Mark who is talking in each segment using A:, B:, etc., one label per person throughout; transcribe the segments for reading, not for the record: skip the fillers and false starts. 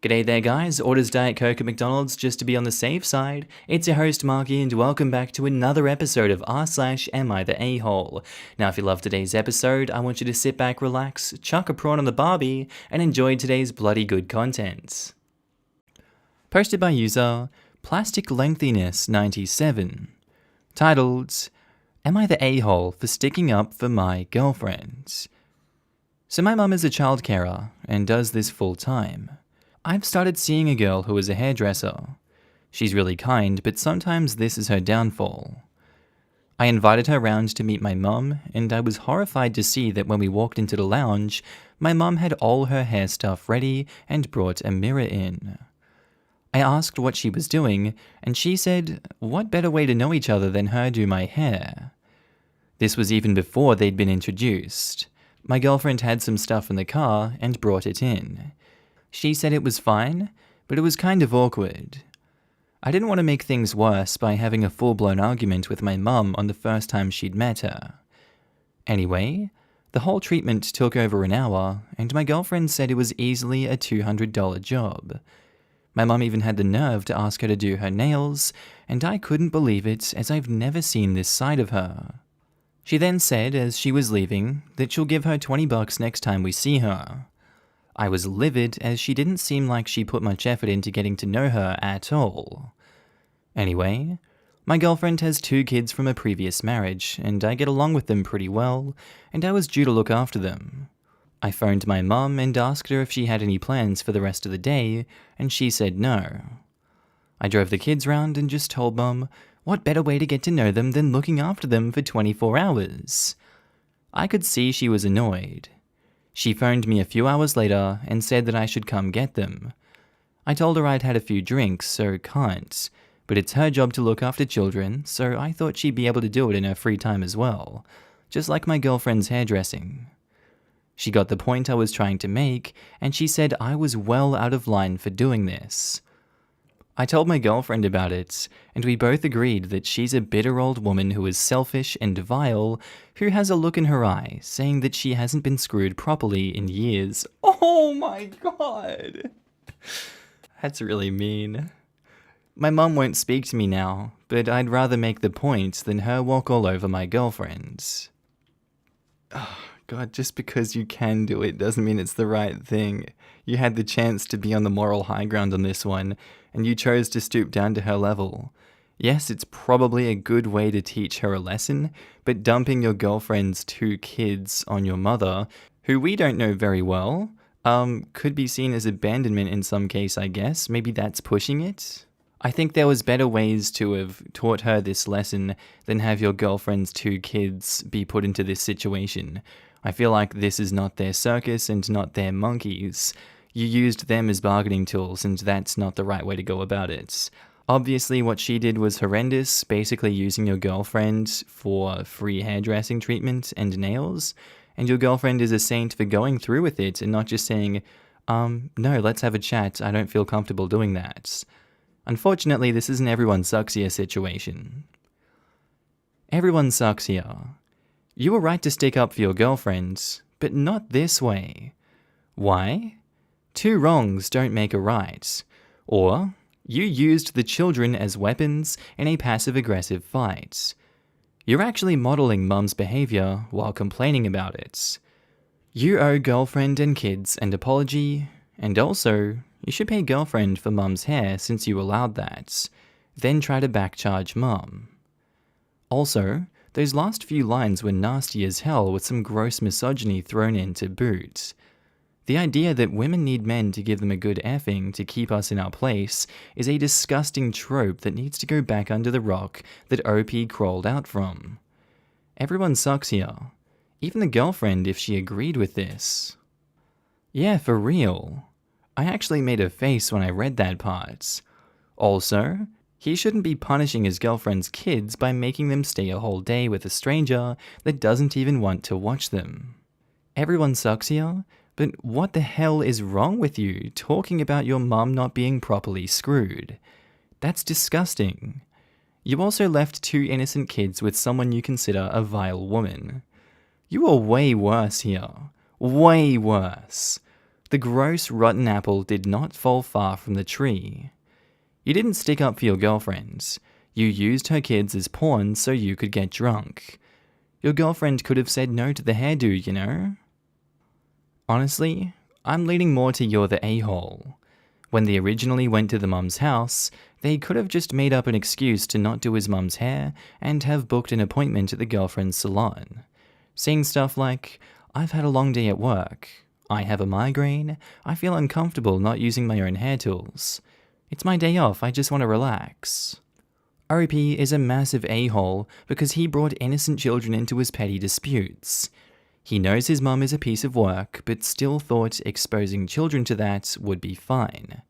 A: G'day there guys, orders Diet Coke at McDonald's just to be on the safe side. It's your host Markee and welcome back to another episode of r/Am I the A-hole. Now if you love today's episode, I want you to sit back, relax, chuck a prawn on the barbie, and enjoy today's bloody good content. Posted by user Plastic Lengthiness 97. Titled, Am I the A-hole for sticking up for my girlfriend? So my mum is a child carer and does this full time. I've started seeing a girl who is a hairdresser. She's really kind, but sometimes this is her downfall. I invited her round to meet my mum, and I was horrified to see that when we walked into the lounge, my mum had all her hair stuff ready and brought a mirror in. I asked what she was doing, and she said, what better way to know each other than her do my hair? This was even before they'd been introduced. My girlfriend had some stuff in the car and brought it in. She said it was fine, but it was kind of awkward. I didn't want to make things worse by having a full-blown argument with my mum on the first time she'd met her. Anyway, the whole treatment took over an hour, and my girlfriend said it was easily a $200 job. My mum even had the nerve to ask her to do her nails, and I couldn't believe it as I've never seen this side of her. She then said, as she was leaving, that she'll give her $20 next time we see her. I was livid as she didn't seem like she put much effort into getting to know her at all. Anyway, my girlfriend has 2 kids from a previous marriage, and I get along with them pretty well, and I was due to look after them. I phoned my mum and asked her if she had any plans for the rest of the day, and she said no. I drove the kids round and just told Mum, what better way to get to know them than looking after them for 24 hours? I could see she was annoyed. She phoned me a few hours later and said that I should come get them. I told her I'd had a few drinks, so can't, but it's her job to look after children, so I thought she'd be able to do it in her free time as well, just like my girlfriend's hairdressing. She got the point I was trying to make, and she said I was well out of line for doing this. I told my girlfriend about it, and we both agreed that she's a bitter old woman who is selfish and vile, who has a look in her eye, saying that she hasn't been screwed properly in years. Oh my god! That's really mean. My mum won't speak to me now, but I'd rather make the point than her walk all over my girlfriend. Oh god, just because you can do it doesn't mean it's the right thing. You had the chance to be on the moral high ground on this one, and you chose to stoop down to her level. Yes, it's probably a good way to teach her a lesson, but dumping your girlfriend's 2 kids on your mother, who we don't know very well, could be seen as abandonment in some case, I guess. Maybe that's pushing it? I think there was better ways to have taught her this lesson than have your girlfriend's 2 kids be put into this situation. I feel like this is not their circus and not their monkeys. You used them as bargaining tools, and that's not the right way to go about it. Obviously, what she did was horrendous, basically using your girlfriend for free hairdressing treatment and nails, and your girlfriend is a saint for going through with it and not just saying, no, let's have a chat, I don't feel comfortable doing that. Unfortunately, this is an everyone sucks here situation. Everyone sucks here. You were right to stick up for your girlfriend, but not this way. Why? 2 wrongs don't make a right. Or, you used the children as weapons in a passive-aggressive fight. You're actually modeling mum's behavior while complaining about it. You owe girlfriend and kids an apology, and also, you should pay girlfriend for mum's hair since you allowed that. Then try to backcharge mum. Also, those last few lines were nasty as hell with some gross misogyny thrown in to boot. The idea that women need men to give them a good effing to keep us in our place is a disgusting trope that needs to go back under the rock that OP crawled out from. Everyone sucks here. Even the girlfriend if she agreed with this. Yeah, for real. I actually made a face when I read that part. Also, he shouldn't be punishing his girlfriend's kids by making them stay a whole day with a stranger that doesn't even want to watch them. Everyone sucks here, but what the hell is wrong with you talking about your mum not being properly screwed? That's disgusting. You also left 2 innocent kids with someone you consider a vile woman. You are way worse here. Way worse. The gross, rotten apple did not fall far from the tree. You didn't stick up for your girlfriend. You used her kids as pawns so you could get drunk. Your girlfriend could have said no to the hairdo, you know? Honestly, I'm leaning more to you're the a-hole. When they originally went to the mum's house, they could have just made up an excuse to not do his mum's hair and have booked an appointment at the girlfriend's salon. Saying stuff like, I've had a long day at work. I have a migraine. I feel uncomfortable not using my own hair tools. It's my day off, I just want to relax. OP is a massive a-hole because he brought innocent children into his petty disputes. He knows his mum is a piece of work, but still thought exposing children to that would be fine.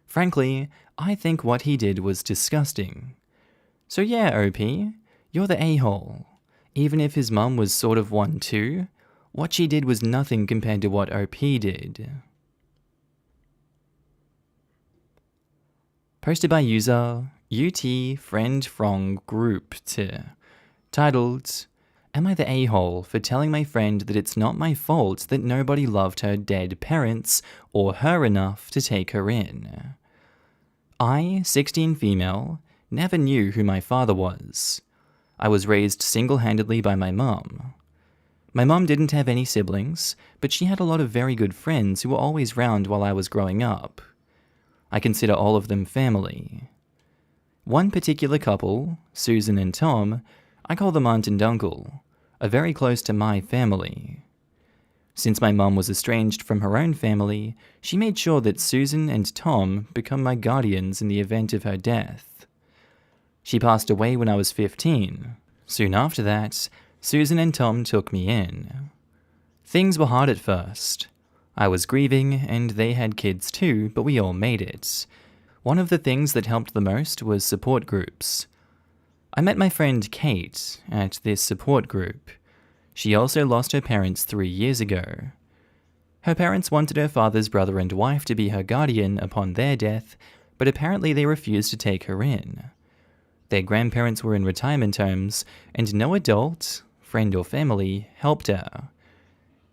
A: Frankly, I think what he did was disgusting. So yeah, OP, you're the a-hole. Even if his mum was sort of one too, what she did was nothing compared to what OP did. Posted by user UT friend titled, Am I the a-hole for telling my friend that it's not my fault that nobody loved her dead parents or her enough to take her in? I, 16 female, never knew who my father was. I was raised single-handedly by my mum. My mum didn't have any siblings, but she had a lot of very good friends who were always round while I was growing up. I consider all of them family. One particular couple, Susan and Tom, I call them aunt and uncle, are very close to my family. Since my mum was estranged from her own family, she made sure that Susan and Tom become my guardians in the event of her death. She passed away when I was 15. Soon after that, Susan and Tom took me in. Things were hard at first. I was grieving, and they had kids too, but we all made it. One of the things that helped the most was support groups. I met my friend Kate at this support group. She also lost her parents 3 years ago. Her parents wanted her father's brother and wife to be her guardian upon their death, but apparently they refused to take her in. Their grandparents were in retirement homes, and no adult, friend or family, helped her.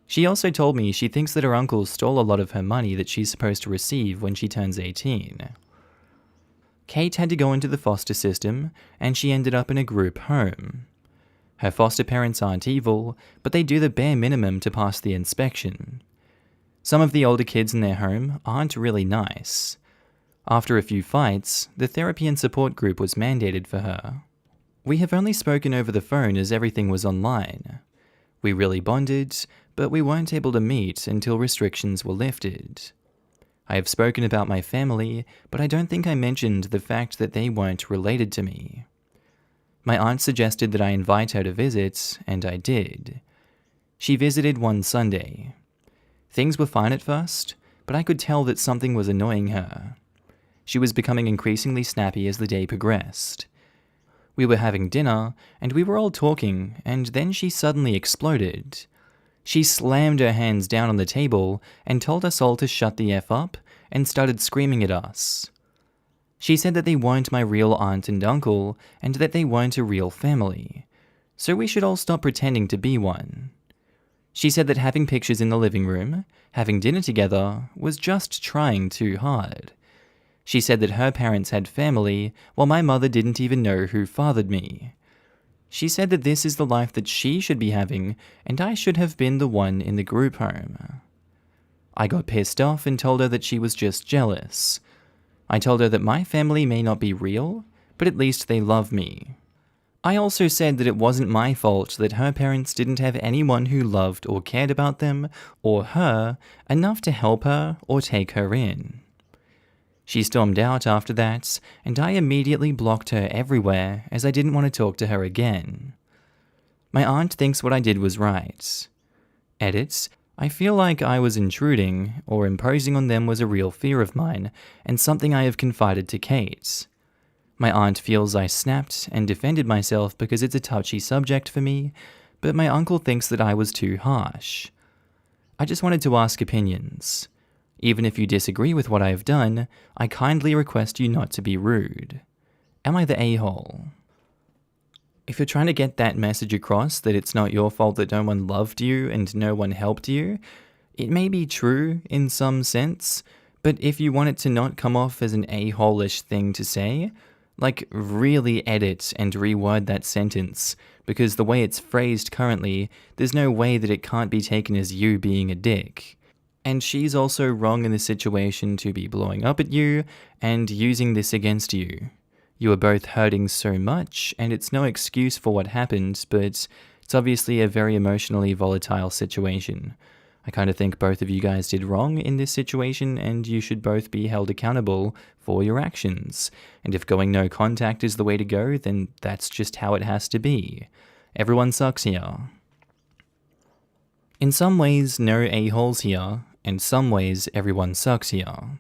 A: She also told me she thinks that her uncle stole a lot of her money that she's supposed to receive when she turns 18. Kate had to go into the foster system, and she ended up in a group home. Her foster parents aren't evil, but they do the bare minimum to pass the inspection. Some of the older kids in their home aren't really nice. After a few fights, the therapy and support group was mandated for her. We have only spoken over the phone as everything was online. We really bonded, but we weren't able to meet until restrictions were lifted. I have spoken about my family, but I don't think I mentioned the fact that they weren't related to me. My aunt suggested that I invite her to visit, and I did. She visited one Sunday. Things were fine at first, but I could tell that something was annoying her. She was becoming increasingly snappy as the day progressed. We were having dinner, and we were all talking, and then she suddenly exploded. She slammed her hands down on the table and told us all to shut the F up and started screaming at us. She said that they weren't my real aunt and uncle and that they weren't a real family, so we should all stop pretending to be one. She said that having pictures in the living room, having dinner together, was just trying too hard. She said that her parents had family while my mother didn't even know who fathered me. She said that this is the life that she should be having, and I should have been the one in the group home. I got pissed off and told her that she was just jealous. I told her that my family may not be real, but at least they love me. I also said that it wasn't my fault that her parents didn't have anyone who loved or cared about them, or her, enough to help her or take her in. She stormed out after that, and I immediately blocked her everywhere as I didn't want to talk to her again. My aunt thinks what I did was right. Edits, I feel like I was intruding, or imposing on them was a real fear of mine, and something I have confided to Kate. My aunt feels I snapped and defended myself because it's a touchy subject for me, but my uncle thinks that I was too harsh. I just wanted to ask opinions. Even if you disagree with what I have done, I kindly request you not to be rude. Am I the a-hole? If you're trying to get that message across that it's not your fault that no one loved you and no one helped you, It may be true in some sense, but if you want it to not come off as an a-hole-ish thing to say, like really edit and reword that sentence, because the way it's phrased currently, there's no way that it can't be taken as you being a dick. And she's also wrong in the situation to be blowing up at you and using this against you. You are both hurting so much, and it's no excuse for what happened, but it's obviously a very emotionally volatile situation. I kind of think both of you guys did wrong in this situation, and you should both be held accountable for your actions. And if going no contact is the way to go, then that's just how it has to be. Everyone sucks here. In some ways, no a-holes here. In some ways, everyone sucks here.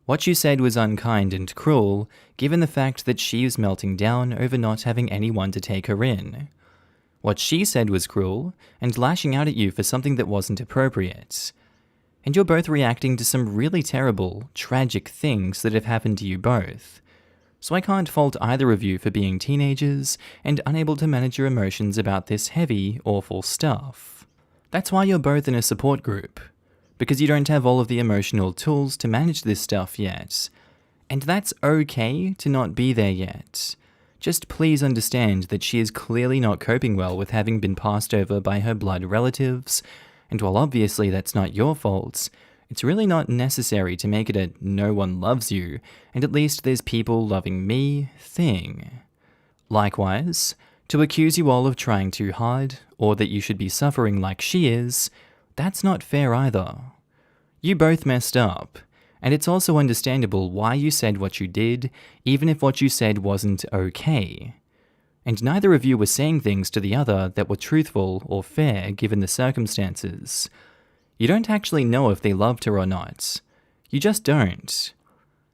A: What you said was unkind and cruel, given the fact that she was melting down over not having anyone to take her in. What she said was cruel, and lashing out at you for something that wasn't appropriate. And you're both reacting to some really terrible, tragic things that have happened to you both. So I can't fault either of you for being teenagers and unable to manage your emotions about this heavy, awful stuff. That's why you're both in a support group, because you don't have all of the emotional tools to manage this stuff yet. And that's okay to not be there yet. Just please understand that she is clearly not coping well with having been passed over by her blood relatives, and while obviously that's not your fault, it's really not necessary to make it a no one loves you, and at least there's people loving me thing. Likewise, to accuse you all of trying too hard, or that you should be suffering like she is, that's not fair either. You both messed up. And it's also understandable why you said what you did, even if what you said wasn't okay. And neither of you were saying things to the other that were truthful or fair given the circumstances. You don't actually know if they loved her or not. You just don't.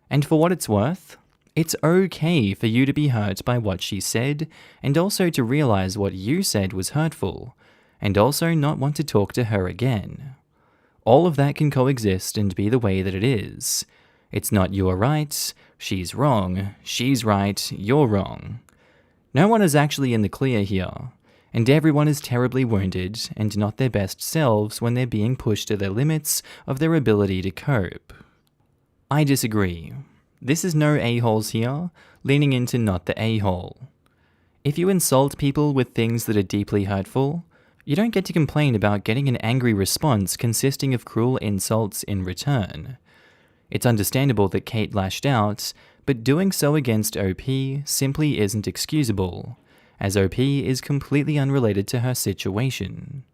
A: And for what it's worth, it's okay for you to be hurt by what she said, and also to realize what you said was hurtful, and also not want to talk to her again. All of that can coexist and be the way that it is. It's not you're right, she's wrong, she's right, you're wrong. No one is actually in the clear here, and everyone is terribly wounded and not their best selves when they're being pushed to the limits of their ability to cope. I disagree. This is no a-holes here, leaning into not the a-hole. If you insult people with things that are deeply hurtful, you don't get to complain about getting an angry response consisting of cruel insults in return. It's understandable that Kate lashed out, but doing so against OP simply isn't excusable, as OP is completely unrelated to her situation.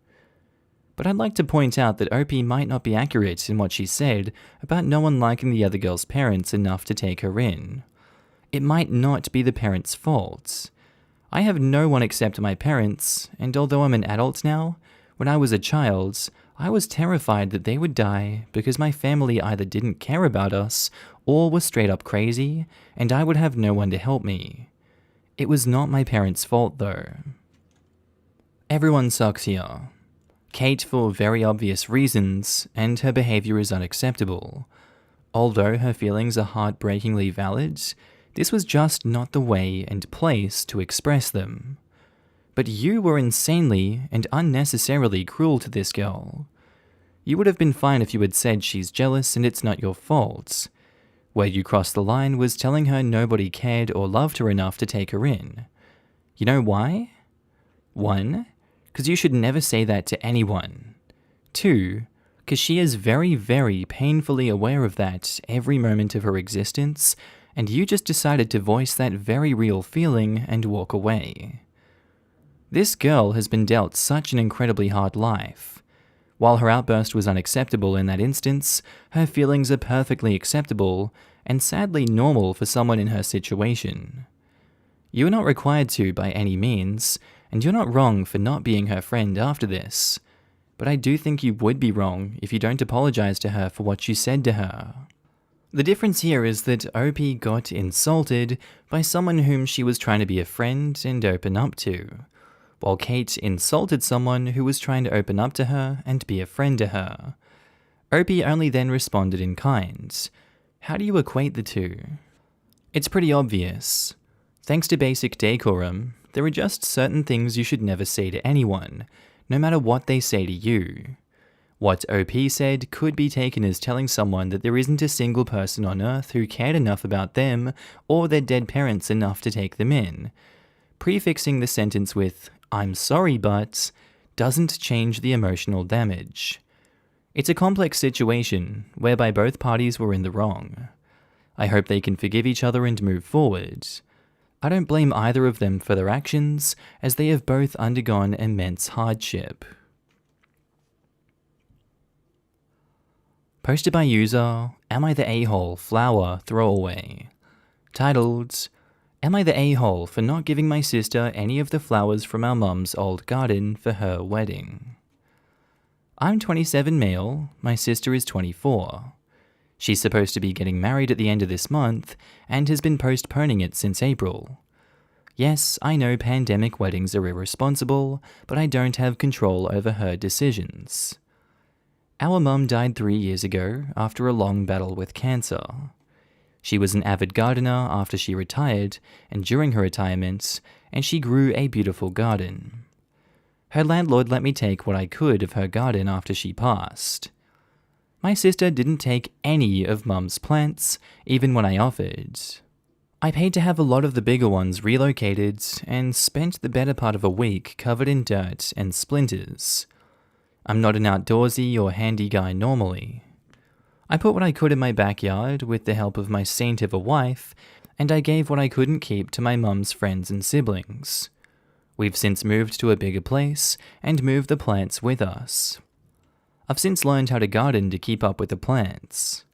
A: But I'd like to point out that OP might not be accurate in what she said about no one liking the other girl's parents enough to take her in. It might not be the parents' fault. I have no one except my parents, and although I'm an adult now, when I was a child, I was terrified that they would die because my family either didn't care about us or were straight up crazy, and I would have no one to help me. It was not my parents' fault though. Everyone sucks here. Kate for very obvious reasons, and her behavior is unacceptable. Although her feelings are heartbreakingly valid, this was just not the way and place to express them. But you were insanely and unnecessarily cruel to this girl. You would have been fine if you had said she's jealous and it's not your fault. Where you crossed the line was telling her nobody cared or loved her enough to take her in. You know why? 1, because you should never say that to anyone. 2, because she is very, very painfully aware of that every moment of her existence, and you just decided to voice that very real feeling and walk away. This girl has been dealt such an incredibly hard life. While her outburst was unacceptable in that instance, her feelings are perfectly acceptable and sadly normal for someone in her situation. You are not required to by any means, and you're not wrong for not being her friend after this, but I do think you would be wrong if you don't apologize to her for what you said to her. The difference here is that OP got insulted by someone whom she was trying to be a friend and open up to, while Kate insulted someone who was trying to open up to her and be a friend to her. OP only then responded in kind. How do you equate the two? It's pretty obvious. Thanks to basic decorum, there are just certain things you should never say to anyone, no matter what they say to you. What OP said could be taken as telling someone that there isn't a single person on Earth who cared enough about them or their dead parents enough to take them in. Prefixing the sentence with, "I'm sorry, but," doesn't change the emotional damage. It's a complex situation whereby both parties were in the wrong. I hope they can forgive each other and move forward. I don't blame either of them for their actions, as they have both undergone immense hardship. Posted by user, Am I the A-hole flower throwaway? Titled, Am I the a-hole for not giving my sister any of the flowers from our mum's old garden for her wedding? I'm 27 male, my sister is 24. She's supposed to be getting married at the end of this month, and has been postponing it since April. Yes, I know pandemic weddings are irresponsible, but I don't have control over her decisions. Our mum died 3 years ago after a long battle with cancer. She was an avid gardener after she retired and during her retirement, and she grew a beautiful garden. Her landlord let me take what I could of her garden after she passed. My sister didn't take any of Mum's plants, even when I offered. I paid to have a lot of the bigger ones relocated and spent the better part of a week covered in dirt and splinters. I'm not an outdoorsy or handy guy normally. I put what I could in my backyard with the help of my saint of a wife, and I gave what I couldn't keep to my mum's friends and siblings. We've since moved to a bigger place and moved the plants with us. I've since learned how to garden to keep up with the plants.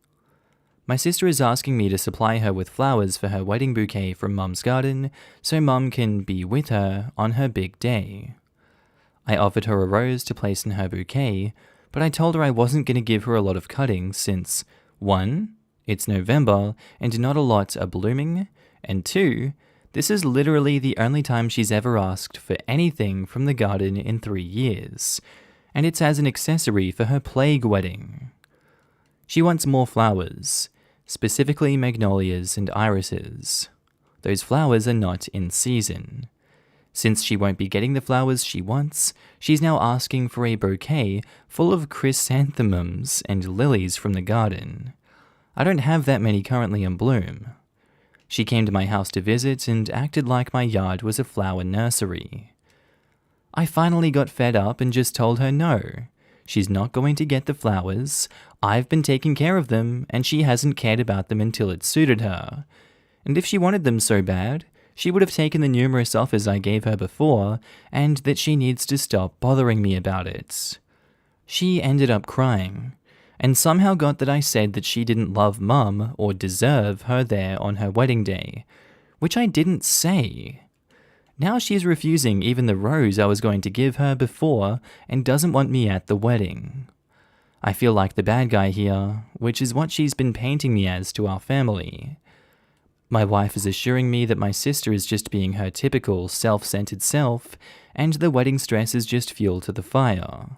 A: My sister is asking me to supply her with flowers for her wedding bouquet from Mum's garden so Mum can be with her on her big day. I offered her a rose to place in her bouquet, but I told her I wasn't going to give her a lot of cuttings since 1. It's November and not a lot are blooming, and 2. This is literally the only time she's ever asked for anything from the garden in 3 years, and it's as an accessory for her plague wedding. She wants more flowers, specifically magnolias and irises. Those flowers are not in season. Since she won't be getting the flowers she wants, she's now asking for a bouquet full of chrysanthemums and lilies from the garden. I don't have that many currently in bloom. She came to my house to visit and acted like my yard was a flower nursery. I finally got fed up and just told her no. She's not going to get the flowers. I've been taking care of them, and she hasn't cared about them until it suited her. And if she wanted them so bad, she would have taken the numerous offers I gave her before, and that she needs to stop bothering me about it. She ended up crying, and somehow got that I said that she didn't love Mum or deserve her there on her wedding day, which I didn't say. Now she's refusing even the rose I was going to give her before and doesn't want me at the wedding. I feel like the bad guy here, which is what she's been painting me as to our family. My wife is assuring me that my sister is just being her typical self-centered self, and the wedding stress is just fuel to the fire.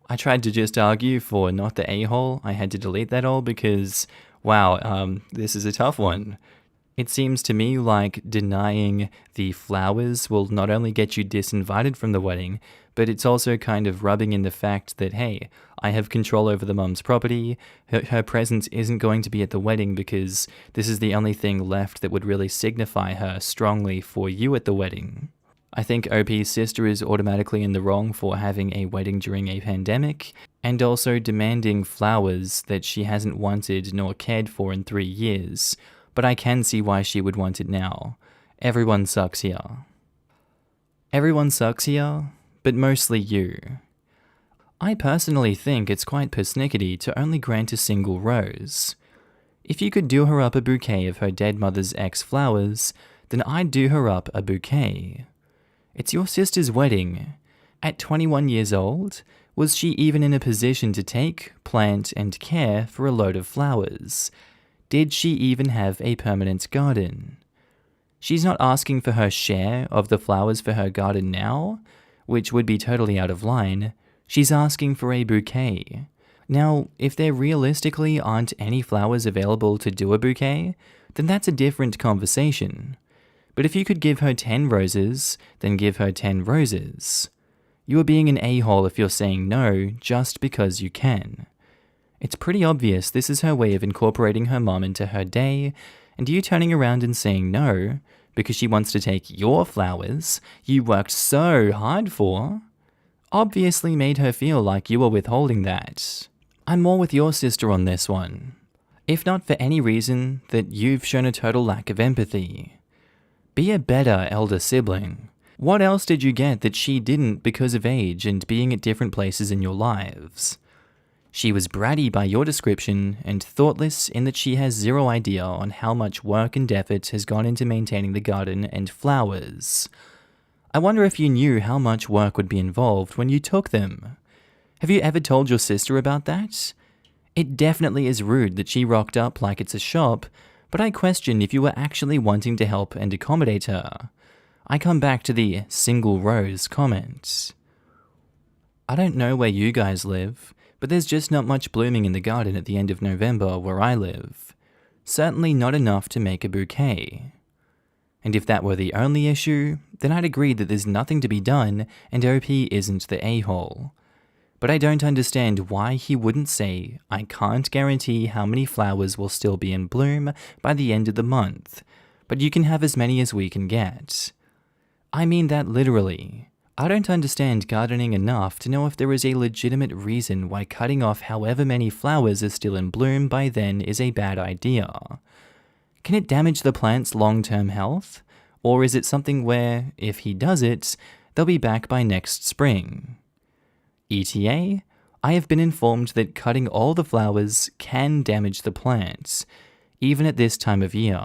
A: I tried to just argue for not the a-hole. I had to delete that all because, wow, this is a tough one. It seems to me like denying the flowers will not only get you disinvited from the wedding, but it's also kind of rubbing in the fact that, hey, I have control over the mum's property, her presence isn't going to be at the wedding because this is the only thing left that would really signify her strongly for you at the wedding. I think OP's sister is automatically in the wrong for having a wedding during a pandemic, and also demanding flowers that she hasn't wanted nor cared for in 3 years, but I can see why she would want it now. Everyone sucks here. Everyone sucks here, but mostly you. I personally think it's quite persnickety to only grant a single rose. If you could do her up a bouquet of her dead mother's ex-flowers, then I'd do her up a bouquet. It's your sister's wedding. At 21 years old, was she even in a position to take, plant, and care for a load of flowers? Did she even have a permanent garden? She's not asking for her share of the flowers for her garden now, which would be totally out of line. She's asking for a bouquet. Now, if there realistically aren't any flowers available to do a bouquet, then that's a different conversation. But if you could give her 10 roses, then give her 10 roses. You are being an a-hole if you're saying no just because you can. It's pretty obvious this is her way of incorporating her mom into her day, and you turning around and saying no because she wants to take your flowers you worked so hard for, obviously made her feel like you were withholding that. I'm more with your sister on this one. If not for any reason that you've shown a total lack of empathy. Be a better elder sibling. What else did you get that she didn't because of age and being at different places in your lives? She was bratty by your description and thoughtless in that she has zero idea on how much work and effort has gone into maintaining the garden and flowers. I wonder if you knew how much work would be involved when you took them. Have you ever told your sister about that? It definitely is rude that she rocked up like it's a shop, but I question if you were actually wanting to help and accommodate her. I come back to the single rose comment. I don't know where you guys live, but there's just not much blooming in the garden at the end of November where I live. Certainly not enough to make a bouquet. And if that were the only issue, then I'd agree that there's nothing to be done and OP isn't the a-hole. But I don't understand why he wouldn't say, I can't guarantee how many flowers will still be in bloom by the end of the month, but you can have as many as we can get. I mean that literally. I don't understand gardening enough to know if there is a legitimate reason why cutting off however many flowers are still in bloom by then is a bad idea. Can it damage the plant's long-term health? Or is it something where, if he does it, they'll be back by next spring? ETA, I have been informed that cutting all the flowers can damage the plants, even at this time of year.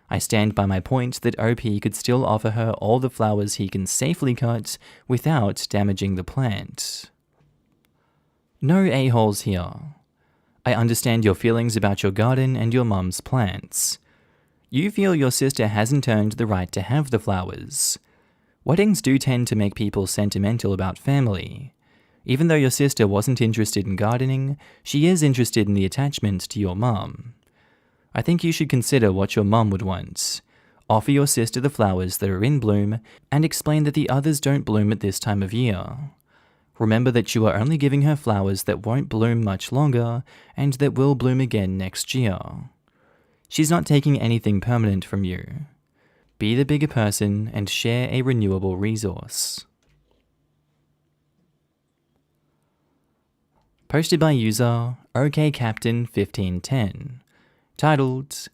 A: I stand by my point that OP could still offer her all the flowers he can safely cut without damaging the plant. No a-holes here. I understand your feelings about your garden and your mum's plants. You feel your sister hasn't earned the right to have the flowers. Weddings do tend to make people sentimental about family. Even though your sister wasn't interested in gardening, she is interested in the attachment to your mum. I think you should consider what your mum would want. Offer your sister the flowers that are in bloom, and explain that the others don't bloom at this time of year. Remember that you are only giving her flowers that won't bloom much longer, and that will bloom again next year. She's not taking anything permanent from you. Be the bigger person and share a renewable resource. Posted by user OKCaptain1510. Titled,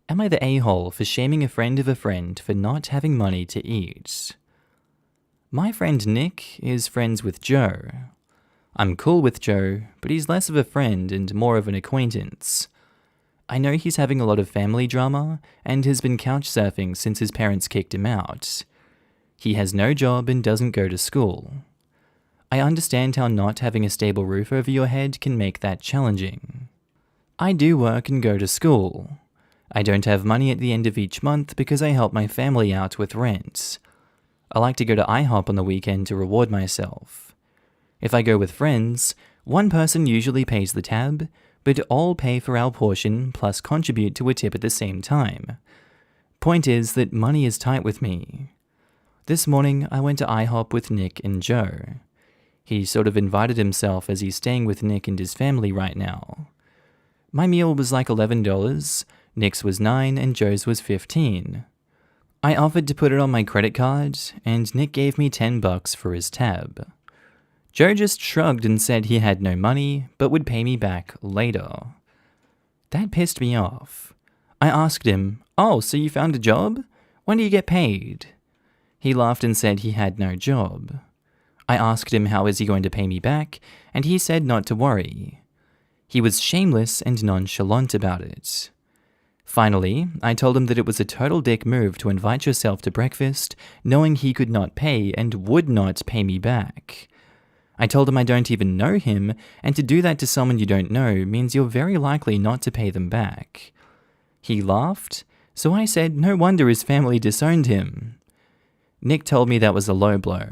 A: Am I the a-hole for shaming a friend of a friend for not having money to eat? My friend Nick is friends with Joe. I'm cool with Joe, but he's less of a friend and more of an acquaintance. I know he's having a lot of family drama and has been couch surfing since his parents kicked him out. He has no job and doesn't go to school. I understand how not having a stable roof over your head can make that challenging. I do work and go to school. I don't have money at the end of each month because I help my family out with rent. I like to go to IHOP on the weekend to reward myself. If I go with friends, one person usually pays the tab, but all pay for our portion plus contribute to a tip at the same time. Point is that money is tight with me. This morning I went to IHOP with Nick and Joe. He sort of invited himself as he's staying with Nick and his family right now. My meal was like $11, Nick's was $9 and Joe's was $15. I offered to put it on my credit card, and Nick gave me $10 for his tab. Joe just shrugged and said he had no money, but would pay me back later. That pissed me off. I asked him, "Oh, so you found a job? When do you get paid?" He laughed and said he had no job. I asked him how is he going to pay me back, and he said not to worry. He was shameless and nonchalant about it. Finally, I told him that it was a total dick move to invite yourself to breakfast, knowing he could not pay and would not pay me back. I told him I don't even know him, and to do that to someone you don't know means you're very likely not to pay them back. He laughed, so I said no wonder his family disowned him. Nick told me that was a low blow.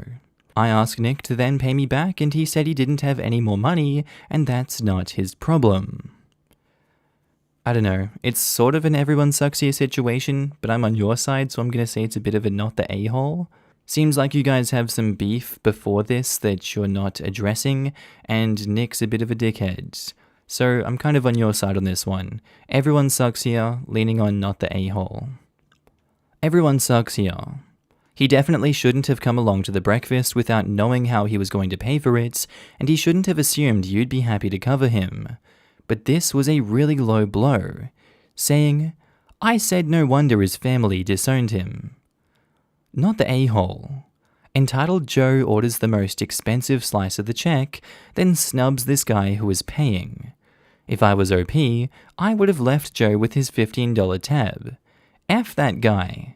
A: I asked Nick to then pay me back, and he said he didn't have any more money, and that's not his problem. I don't know, it's sort of an everyone sucks here situation, but I'm on your side, so I'm gonna say it's a bit of a not the a-hole. Seems like you guys have some beef before this that you're not addressing, and Nick's a bit of a dickhead. So I'm kind of on your side on this one. Everyone sucks here, leaning on not the a-hole. Everyone sucks here. He definitely shouldn't have come along to the breakfast without knowing how he was going to pay for it, and he shouldn't have assumed you'd be happy to cover him. But this was a really low blow, saying, "I said no wonder his family disowned him." Not the a-hole. Entitled Joe orders the most expensive slice of the check, then snubs this guy who is paying. If I was OP, I would have left Joe with his $15 tab. F that guy.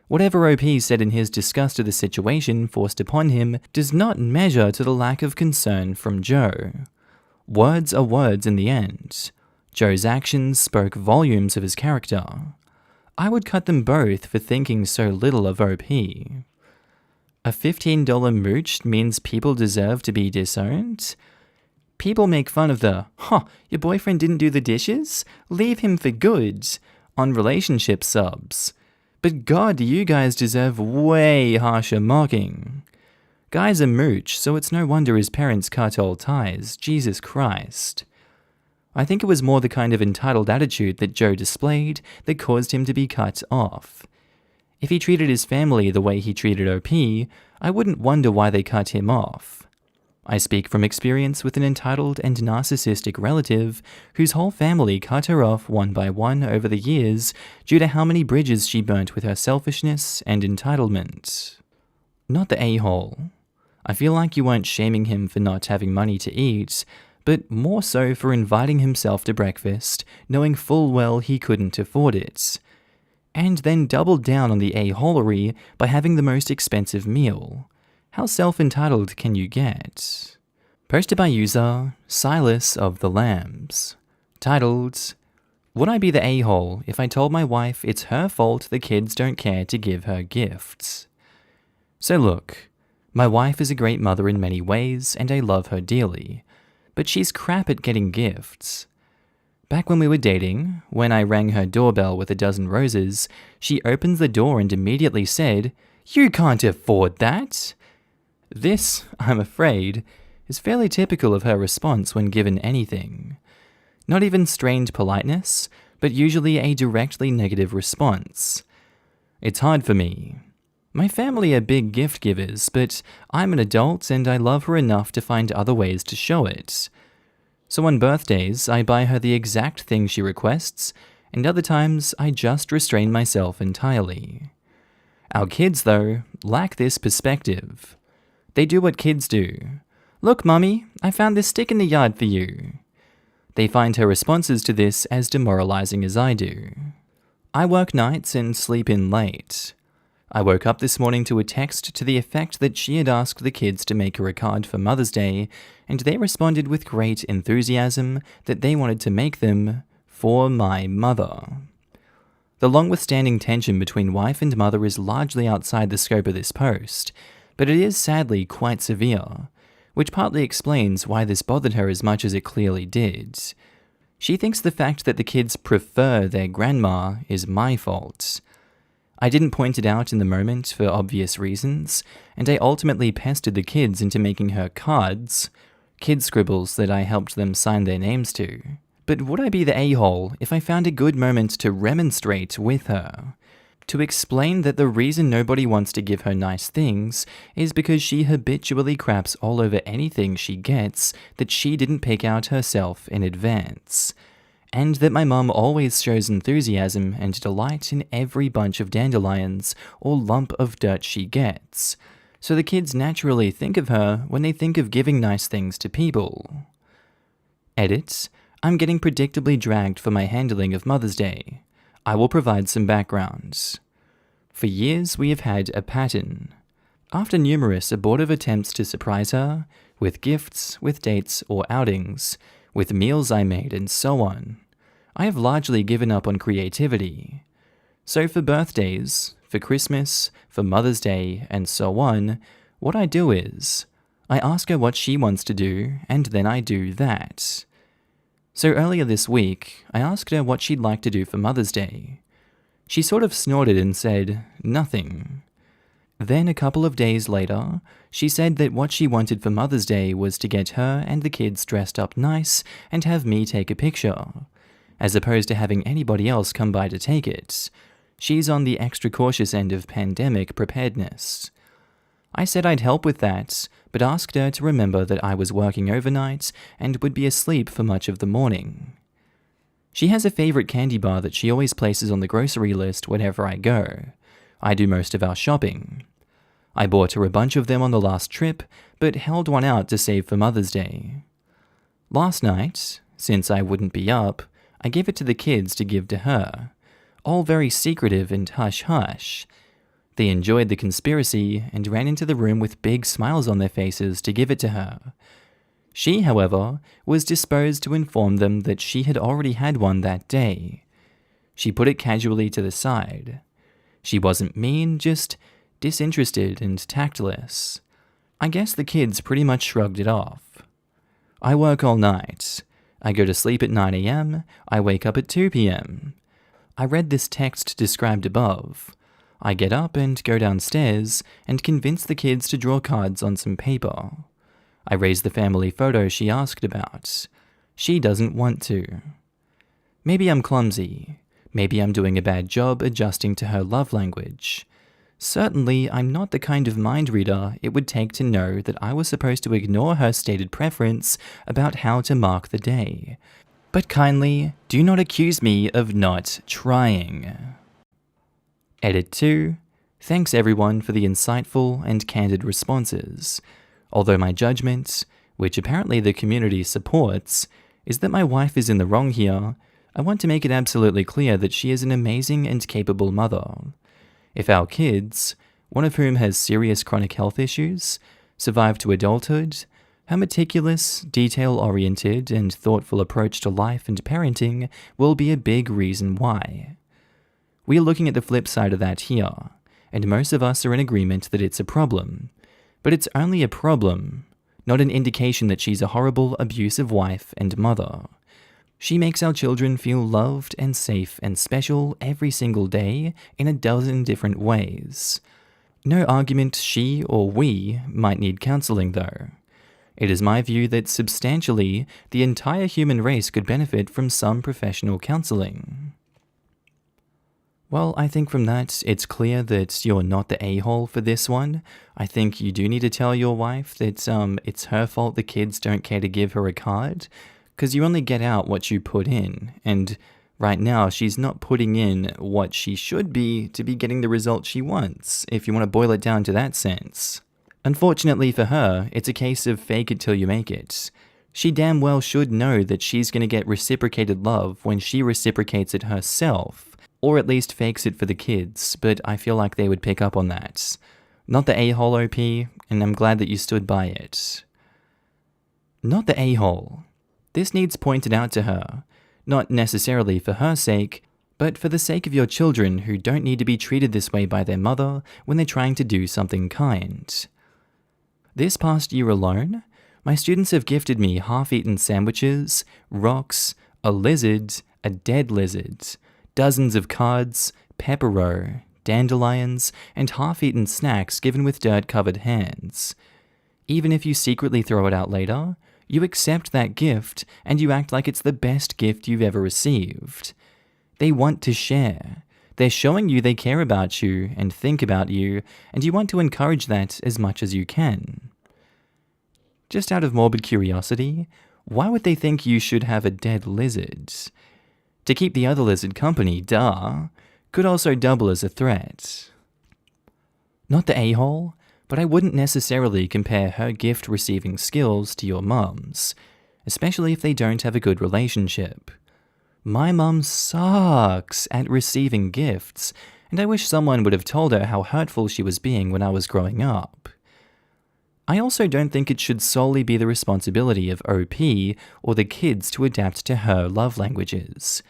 A: Whatever OP said in his disgust of the situation forced upon him does not measure to the lack of concern from Joe. Words are words in the end. Joe's actions spoke volumes of his character. I would cut them both for thinking so little of OP. A $15 mooch means people deserve to be disowned? People make fun of the, your boyfriend didn't do the dishes? Leave him for good, on relationship subs. But God, you guys deserve way harsher mocking. Guy's a mooch, so it's no wonder his parents cut all ties, Jesus Christ. I think it was more the kind of entitled attitude that Joe displayed that caused him to be cut off. If he treated his family the way he treated OP, I wouldn't wonder why they cut him off. I speak from experience with an entitled and narcissistic relative whose whole family cut her off one by one over the years due to how many bridges she burnt with her selfishness and entitlement. Not the a-hole. I feel like you weren't shaming him for not having money to eat, but more so for inviting himself to breakfast, knowing full well he couldn't afford it. And then doubled down on the a-holery by having the most expensive meal. How self-entitled can you get? Posted by user Silas of the Lambs. Titled, "Would I be the a-hole if I told my wife it's her fault the kids don't care to give her gifts?" So look, my wife is a great mother in many ways and I love her dearly, but she's crap at getting gifts. Back when we were dating, when I rang her doorbell with a dozen roses, she opened the door and immediately said, "You can't afford that!" This, I'm afraid, is fairly typical of her response when given anything. Not even strained politeness, but usually a directly negative response. It's hard for me. My family are big gift givers, but I'm an adult and I love her enough to find other ways to show it. So on birthdays, I buy her the exact thing she requests, and other times I just restrain myself entirely. Our kids, though, lack this perspective. They do what kids do. "Look, Mummy, I found this stick in the yard for you." They find her responses to this as demoralizing as I do. I work nights and sleep in late. I woke up this morning to a text to the effect that she had asked the kids to make her a card for Mother's Day, and they responded with great enthusiasm that they wanted to make them for my mother. The long-withstanding tension between wife and mother is largely outside the scope of this post, but it is sadly quite severe, which partly explains why this bothered her as much as it clearly did. She thinks the fact that the kids prefer their grandma is my fault. I didn't point it out in the moment for obvious reasons, and I ultimately pestered the kids into making her cards, kid scribbles that I helped them sign their names to. But would I be the a-hole if I found a good moment to remonstrate with her? To explain that the reason nobody wants to give her nice things is because she habitually craps all over anything she gets that she didn't pick out herself in advance. And that my mum always shows enthusiasm and delight in every bunch of dandelions or lump of dirt she gets, so the kids naturally think of her when they think of giving nice things to people. Edit, I'm getting predictably dragged for my handling of Mother's Day. I will provide some background. For years we have had a pattern. After numerous abortive attempts to surprise her, with gifts, with dates or outings, with meals I made and so on, I have largely given up on creativity. So for birthdays, for Christmas, for Mother's Day, and so on, what I do is, I ask her what she wants to do, and then I do that. So earlier this week, I asked her what she'd like to do for Mother's Day. She sort of snorted and said, nothing. Then a couple of days later, she said that what she wanted for Mother's Day was to get her and the kids dressed up nice and have me take a picture, as opposed to having anybody else come by to take it. She's on the extra cautious end of pandemic preparedness. I said I'd help with that, but asked her to remember that I was working overnight and would be asleep for much of the morning. She has a favorite candy bar that she always places on the grocery list whenever I go. I do most of our shopping. I bought her a bunch of them on the last trip, but held one out to save for Mother's Day. Last night, since I wouldn't be up, I gave it to the kids to give to her, all very secretive and hush-hush. They enjoyed the conspiracy and ran into the room with big smiles on their faces to give it to her. She, however, was disposed to inform them that she had already had one that day. She put it casually to the side. She wasn't mean, just disinterested and tactless. I guess the kids pretty much shrugged it off. I work all night. I go to sleep at 9 a.m., I wake up at 2 p.m. I read this text described above. I get up and go downstairs and convince the kids to draw cards on some paper. I raise the family photo she asked about. She doesn't want to. Maybe I'm clumsy. Maybe I'm doing a bad job adjusting to her love language. Certainly, I'm not the kind of mind reader it would take to know that I was supposed to ignore her stated preference about how to mark the day. But kindly, do not accuse me of not trying. Edit 2. Thanks everyone for the insightful and candid responses. Although my judgment, which apparently the community supports, is that my wife is in the wrong here, I want to make it absolutely clear that she is an amazing and capable mother. If our kids, one of whom has serious chronic health issues, survive to adulthood, her meticulous, detail-oriented, and thoughtful approach to life and parenting will be a big reason why. We are looking at the flip side of that here, and most of us are in agreement that it's a problem. But it's only a problem, not an indication that she's a horrible, abusive wife and mother. She makes our children feel loved and safe and special every single day in a dozen different ways. No argument she or we might need counseling though. It is my view that substantially the entire human race could benefit from some professional counseling. Well, I think from that, it's clear that you're not the a-hole for this one. I think you do need to tell your wife that it's her fault the kids don't care to give her a card, because you only get out what you put in, and right now she's not putting in what she should be to be getting the result she wants, if you want to boil it down to that sense. Unfortunately for her, it's a case of fake it till you make it. She damn well should know that she's going to get reciprocated love when she reciprocates it herself. Or at least fakes it for the kids, but I feel like they would pick up on that. Not the a-hole OP, and I'm glad that you stood by it. Not the a-hole. This needs pointed out to her, not necessarily for her sake, but for the sake of your children who don't need to be treated this way by their mother when they're trying to do something kind. This past year alone, my students have gifted me half-eaten sandwiches, rocks, a lizard, a dead lizard, dozens of cards, pepero, dandelions, and half-eaten snacks given with dirt-covered hands. Even if you secretly throw it out later, you accept that gift and you act like it's the best gift you've ever received. They want to share. They're showing you they care about you and think about you, and you want to encourage that as much as you can. Just out of morbid curiosity, why would they think you should have a dead lizard? To keep the other lizard company, duh. Could also double as a threat. Not the a-hole, but I wouldn't necessarily compare her gift-receiving skills to your mum's, especially if they don't have a good relationship. My mum sucks at receiving gifts, and I wish someone would have told her how hurtful she was being when I was growing up. I also don't think it should solely be the responsibility of OP or the kids to adapt to her love languages.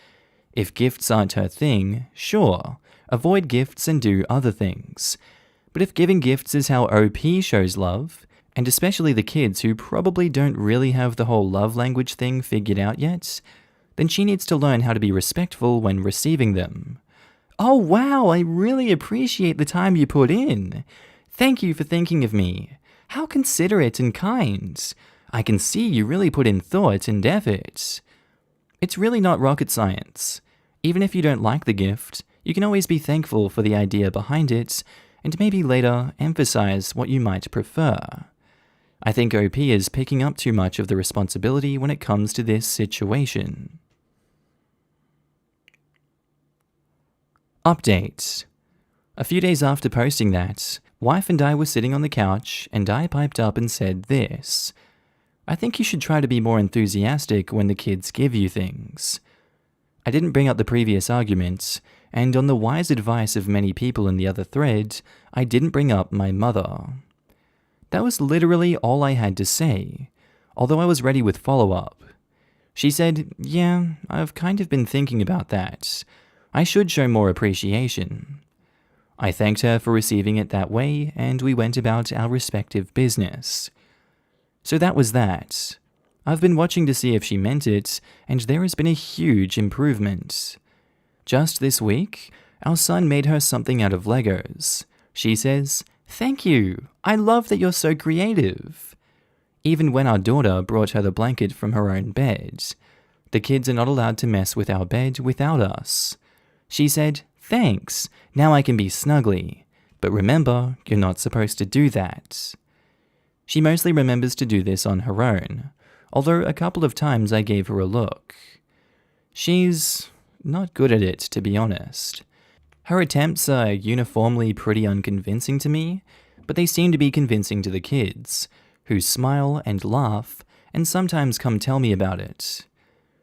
A: If gifts aren't her thing, sure, avoid gifts and do other things. But if giving gifts is how OP shows love, and especially the kids who probably don't really have the whole love language thing figured out yet, then she needs to learn how to be respectful when receiving them. Oh wow, I really appreciate the time you put in. Thank you for thinking of me. How considerate and kind. I can see you really put in thought and effort. It's really not rocket science. Even if you don't like the gift, you can always be thankful for the idea behind it, and maybe later emphasize what you might prefer. I think OP is picking up too much of the responsibility when it comes to this situation. Update. A few days after posting that, wife and I were sitting on the couch, and I piped up and said this: I think you should try to be more enthusiastic when the kids give you things. I didn't bring up the previous argument, and on the wise advice of many people in the other thread, I didn't bring up my mother. That was literally all I had to say, although I was ready with follow-up. She said, yeah, I've kind of been thinking about that. I should show more appreciation. I thanked her for receiving it that way, and we went about our respective business. So that was that. I've been watching to see if she meant it, and there has been a huge improvement. Just this week, our son made her something out of Legos. She says, "Thank you, I love that you're so creative." Even when our daughter brought her the blanket from her own bed. The kids are not allowed to mess with our bed without us. She said, "Thanks, now I can be snuggly. But remember, you're not supposed to do that." She mostly remembers to do this on her own, although a couple of times I gave her a look. She's not good at it, to be honest. Her attempts are uniformly pretty unconvincing to me, but they seem to be convincing to the kids, who smile and laugh and sometimes come tell me about it.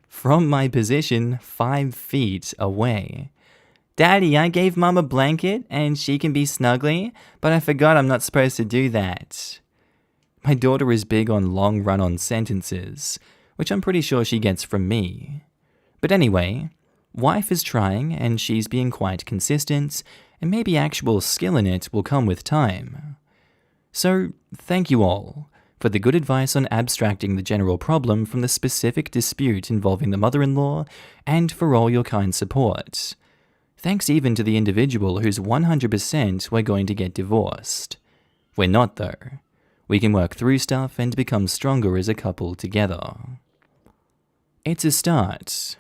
A: From my position 5 feet away. "Daddy, I gave Mom a blanket and she can be snuggly, but I forgot I'm not supposed to do that." My daughter is big on long run-on sentences, which I'm pretty sure she gets from me. But anyway, wife is trying and she's being quite consistent, and maybe actual skill in it will come with time. So, thank you all for the good advice on abstracting the general problem from the specific dispute involving the mother-in-law, and for all your kind support. Thanks even to the individual who's 100% we're going to get divorced. We're not though. We can work through stuff and become stronger as a couple together. It's a start.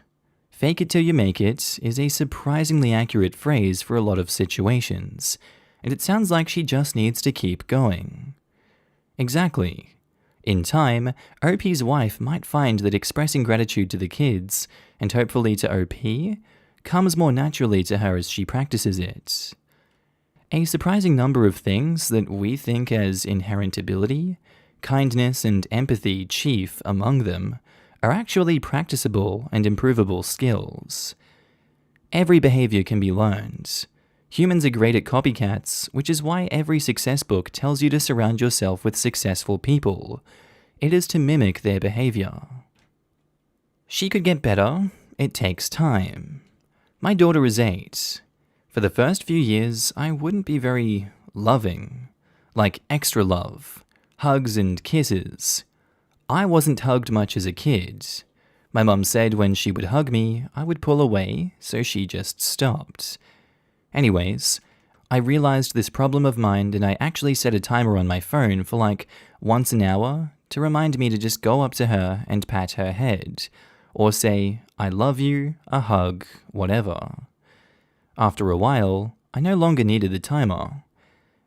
A: Fake it till you make it is a surprisingly accurate phrase for a lot of situations, and it sounds like she just needs to keep going. Exactly. In time, OP's wife might find that expressing gratitude to the kids, and hopefully to OP, comes more naturally to her as she practices it. A surprising number of things that we think as inherent ability, kindness and empathy chief among them, are actually practicable and improvable skills. Every behavior can be learned. Humans are great at copycats, which is why every success book tells you to surround yourself with successful people. It is to mimic their behavior. She could get better. It takes time. My daughter is 8. For the first few years, I wouldn't be very loving. Like extra love. Hugs and kisses. I wasn't hugged much as a kid. My mum said when she would hug me, I would pull away, so she just stopped. Anyways, I realized this problem of mine, and I actually set a timer on my phone for like once an hour to remind me to just go up to her and pat her head, or say, "I love you," a hug, whatever. After a while, I no longer needed the timer.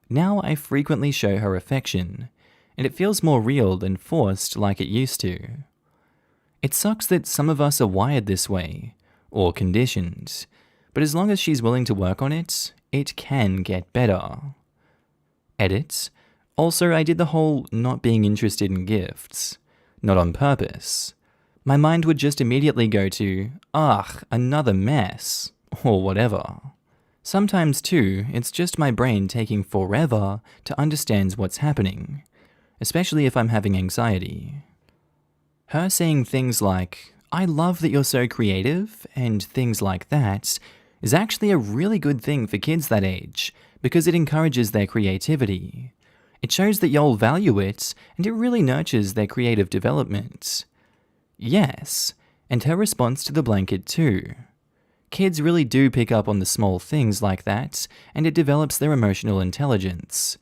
A: Now I frequently show her affection, and it feels more real than forced like it used to. It sucks that some of us are wired this way, or conditioned, but as long as she's willing to work on it, it can get better. Edit. Also, I did the whole not being interested in gifts. Not on purpose. My mind would just immediately go to, "Ugh, another mess," or whatever. Sometimes too, it's just my brain taking forever to understand what's happening, especially if I'm having anxiety. Her saying things like, "I love that you're so creative," and things like that, is actually a really good thing for kids that age, because it encourages their creativity. It shows that y'all value it, and it really nurtures their creative development. Yes, and her response to the blanket too. Kids really do pick up on the small things like that, and it develops their emotional intelligence.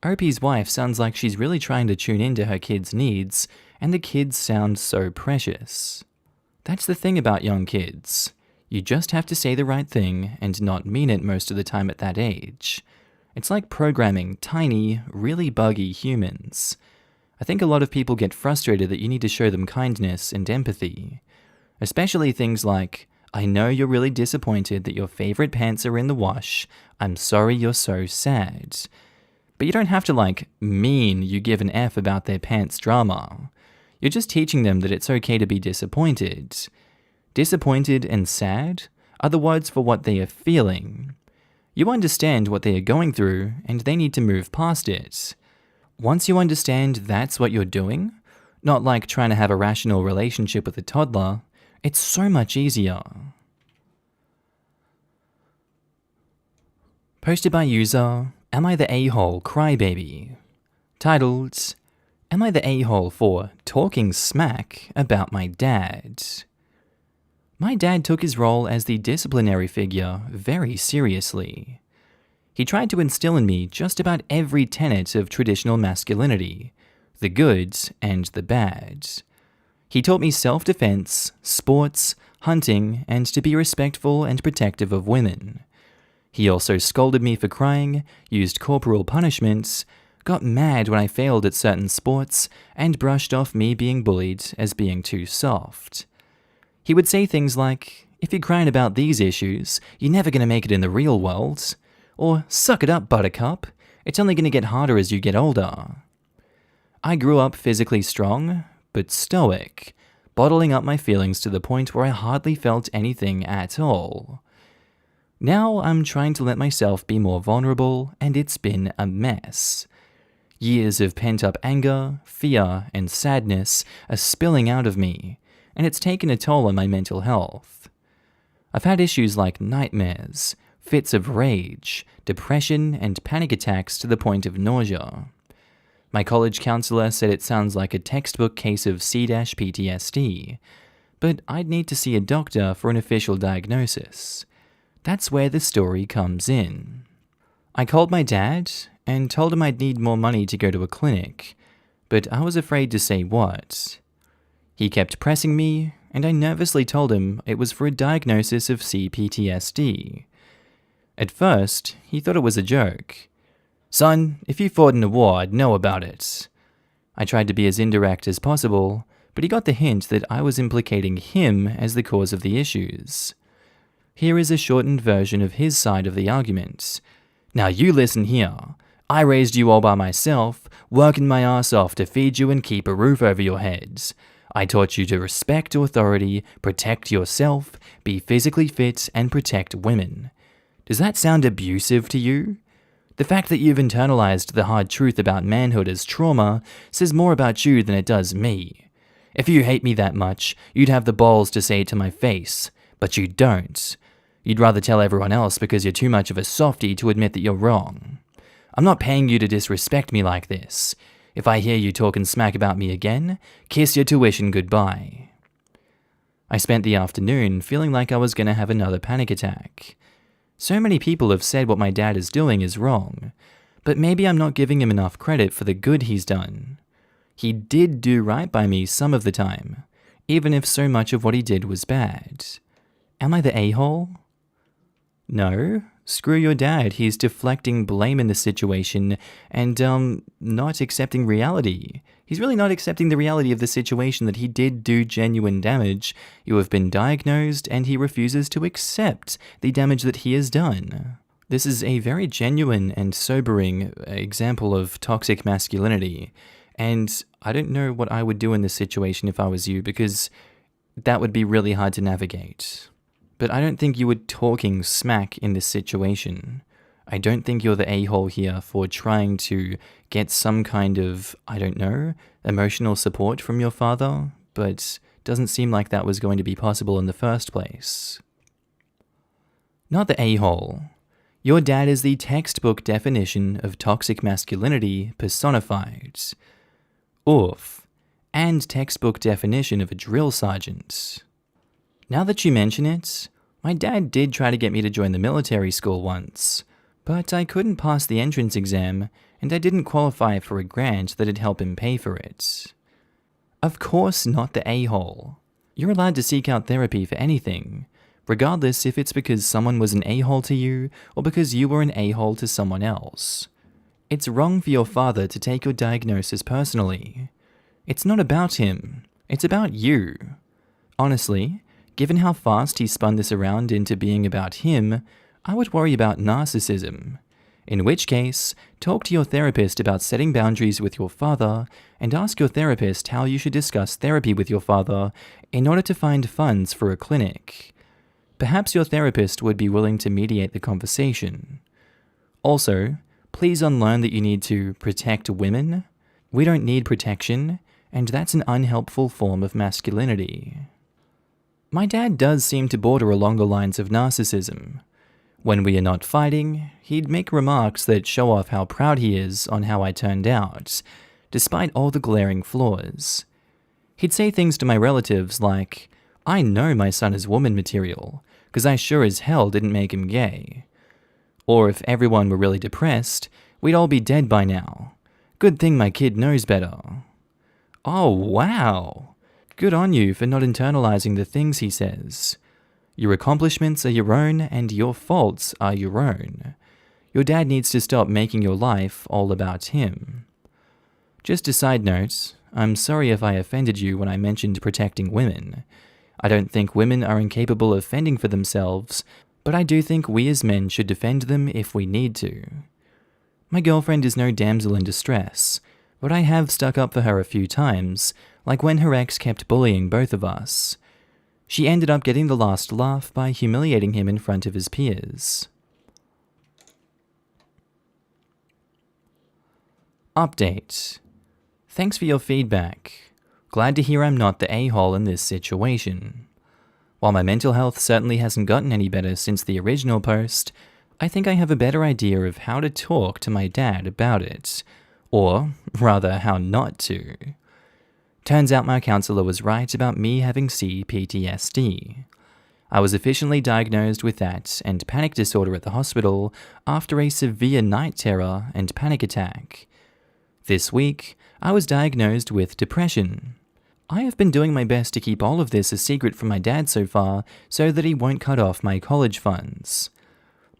A: Opie's wife sounds like she's really trying to tune into her kids' needs, and the kids sound so precious. That's the thing about young kids. You just have to say the right thing and not mean it most of the time at that age. It's like programming tiny, really buggy humans. I think a lot of people get frustrated that you need to show them kindness and empathy. Especially things like, I know you're really disappointed that your favorite pants are in the wash. I'm sorry you're so sad. But you don't have to mean you give an F about their pants drama. You're just teaching them that it's okay to be disappointed. Disappointed and sad are the words for what they are feeling. You understand what they are going through, and they need to move past it. Once you understand that's what you're doing, not like trying to have a rational relationship with a toddler, it's so much easier. Posted by user Am I the A-hole Crybaby? Titled, Am I the A-hole for talking smack about my dad? My dad took his role as the disciplinary figure very seriously. He tried to instill in me just about every tenet of traditional masculinity, the good and the bad. He taught me self-defense, sports, hunting, and to be respectful and protective of women. He also scolded me for crying, used corporal punishments, got mad when I failed at certain sports, and brushed off me being bullied as being too soft. He would say things like, if you're crying about these issues, you're never going to make it in the real world. Or, suck it up, buttercup. It's only going to get harder as you get older. I grew up physically strong, but stoic, bottling up my feelings to the point where I hardly felt anything at all. Now I'm trying to let myself be more vulnerable, and it's been a mess. Years of pent-up anger, fear, and sadness are spilling out of me, and it's taken a toll on my mental health. I've had issues like nightmares, fits of rage, depression, and panic attacks to the point of nausea. My college counselor said it sounds like a textbook case of C-PTSD, but I'd need to see a doctor for an official diagnosis. That's where the story comes in. I called my dad and told him I'd need more money to go to a clinic, but I was afraid to say what. He kept pressing me, and I nervously told him it was for a diagnosis of C-PTSD. At first, he thought it was a joke. Son, if you fought in a war, I'd know about it. I tried to be as indirect as possible, but he got the hint that I was implicating him as the cause of the issues. Here is a shortened version of his side of the argument. Now you listen here. I raised you all by myself, working my ass off to feed you and keep a roof over your heads. I taught you to respect authority, protect yourself, be physically fit, and protect women. Does that sound abusive to you? The fact that you've internalized the hard truth about manhood as trauma says more about you than it does me. If you hate me that much, you'd have the balls to say it to my face, but you don't. You'd rather tell everyone else because you're too much of a softie to admit that you're wrong. I'm not paying you to disrespect me like this. If I hear you talking smack about me again, kiss your tuition goodbye. I spent the afternoon feeling like I was going to have another panic attack. So many people have said what my dad is doing is wrong, but maybe I'm not giving him enough credit for the good he's done. He did do right by me some of the time, even if so much of what he did was bad. Am I the a-hole? No, screw your dad. He's deflecting blame in the situation and, not accepting reality. He's really not accepting the reality of the situation that he did do genuine damage. You have been diagnosed and he refuses to accept the damage that he has done. This is a very genuine and sobering example of toxic masculinity. And I don't know what I would do in this situation if I was you, because that would be really hard to navigate. But I don't think you were talking smack in this situation. I don't think you're the a-hole here for trying to get some kind of, I don't know, emotional support from your father, but doesn't seem like that was going to be possible in the first place. Not the a-hole. Your dad is the textbook definition of toxic masculinity personified. Oof. And textbook definition of a drill sergeant. Now that you mention it, my dad did try to get me to join the military school once. But I couldn't pass the entrance exam, and I didn't qualify for a grant that'd help him pay for it. Of course not the a-hole. You're allowed to seek out therapy for anything, regardless if it's because someone was an a-hole to you or because you were an a-hole to someone else. It's wrong for your father to take your diagnosis personally. It's not about him, it's about you. Honestly, given how fast he spun this around into being about him, I would worry about narcissism. In which case, talk to your therapist about setting boundaries with your father, and ask your therapist how you should discuss therapy with your father in order to find funds for a clinic. Perhaps your therapist would be willing to mediate the conversation. Also, please unlearn that you need to protect women. We don't need protection, and that's an unhelpful form of masculinity. My dad does seem to border along the lines of narcissism. When we are not fighting, he'd make remarks that show off how proud he is on how I turned out, despite all the glaring flaws. He'd say things to my relatives like, "I know my son is woman material, 'cause I sure as hell didn't make him gay." Or if everyone were really depressed, we'd all be dead by now. Good thing my kid knows better. Oh wow! Good on you for not internalizing the things he says. Your accomplishments are your own, and your faults are your own. Your dad needs to stop making your life all about him. Just a side note, I'm sorry if I offended you when I mentioned protecting women. I don't think women are incapable of fending for themselves, but I do think we as men should defend them if we need to. My girlfriend is no damsel in distress, but I have stuck up for her a few times, like when her ex kept bullying both of us. She ended up getting the last laugh by humiliating him in front of his peers. Update. Thanks for your feedback. Glad to hear I'm not the a-hole in this situation. While my mental health certainly hasn't gotten any better since the original post, I think I have a better idea of how to talk to my dad about it. Or, rather, how not to. Turns out my counselor was right about me having C-PTSD. I was officially diagnosed with that and panic disorder at the hospital after a severe night terror and panic attack. This week, I was diagnosed with depression. I have been doing my best to keep all of this a secret from my dad so far so that he won't cut off my college funds.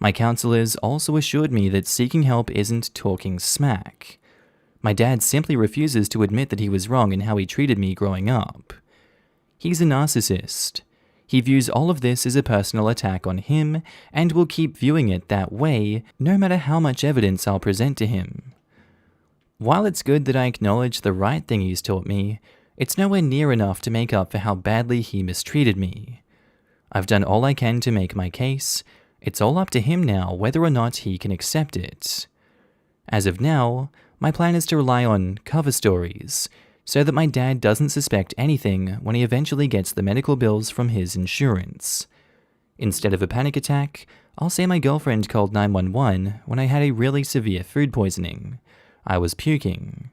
A: My counselors also assured me that seeking help isn't talking smack. My dad simply refuses to admit that he was wrong in how he treated me growing up. He's a narcissist. He views all of this as a personal attack on him and will keep viewing it that way no matter how much evidence I'll present to him. While it's good that I acknowledge the right thing he's taught me, it's nowhere near enough to make up for how badly he mistreated me. I've done all I can to make my case. It's all up to him now whether or not he can accept it. As of now, my plan is to rely on cover stories, so that my dad doesn't suspect anything when he eventually gets the medical bills from his insurance. Instead of a panic attack, I'll say my girlfriend called 911 when I had a really severe food poisoning. I was puking.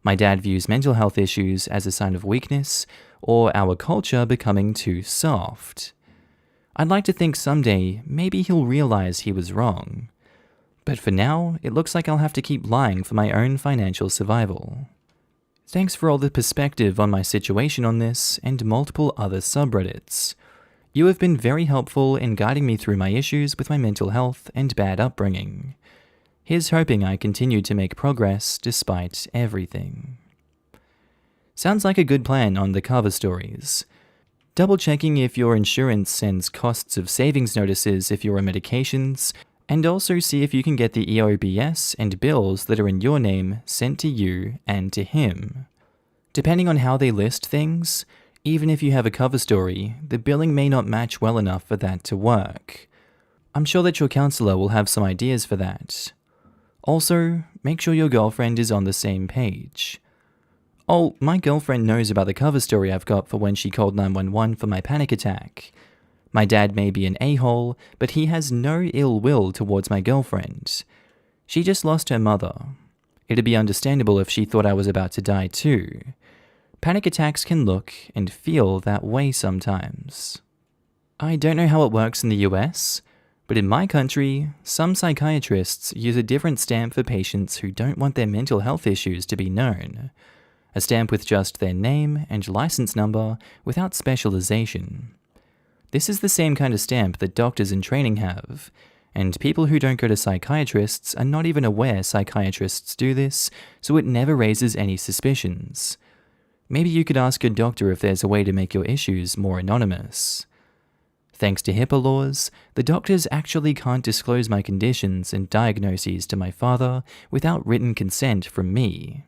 A: My dad views mental health issues as a sign of weakness, or our culture becoming too soft. I'd like to think someday maybe he'll realize he was wrong. But for now, it looks like I'll have to keep lying for my own financial survival. Thanks for all the perspective on my situation on this and multiple other subreddits. You have been very helpful in guiding me through my issues with my mental health and bad upbringing. Here's hoping I continue to make progress despite everything. Sounds like a good plan on the cover stories. Double checking if your insurance sends costs of savings notices if you're on medications, and also see if you can get the EOBS and bills that are in your name sent to you and to him. Depending on how they list things, even if you have a cover story, the billing may not match well enough for that to work. I'm sure that your counselor will have some ideas for that. Also, make sure your girlfriend is on the same page. Oh, my girlfriend knows about the cover story I've got for when she called 911 for my panic attack. My dad may be an a-hole, but he has no ill will towards my girlfriend. She just lost her mother. It'd be understandable if she thought I was about to die too. Panic attacks can look and feel that way sometimes. I don't know how it works in the US, But in my country, some psychiatrists use a different stamp for patients who don't want their mental health issues to be known. A stamp with just their name and license number without specialization. This is the same kind of stamp that doctors in training have, and people who don't go to psychiatrists are not even aware psychiatrists do this, so it never raises any suspicions. Maybe you could ask a doctor if there's a way to make your issues more anonymous. Thanks to HIPAA laws, the doctors actually can't disclose my conditions and diagnoses to my father without written consent from me.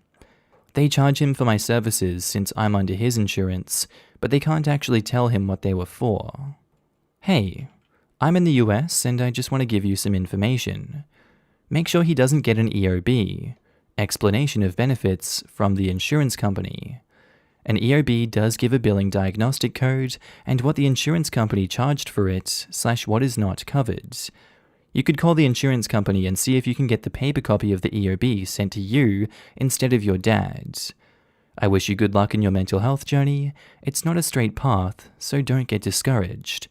A: They charge him for my services since I'm under his insurance, but they can't actually tell him what they were for. Hey, I'm in the US and I just want to give you some information. Make sure he doesn't get an EOB, explanation of benefits, from the insurance company. An EOB does give a billing diagnostic code and what the insurance company charged for it / what is not covered. You could call the insurance company and see if you can get the paper copy of the EOB sent to you instead of your dad. I wish you good luck in your mental health journey. It's not a straight path, so don't get discouraged.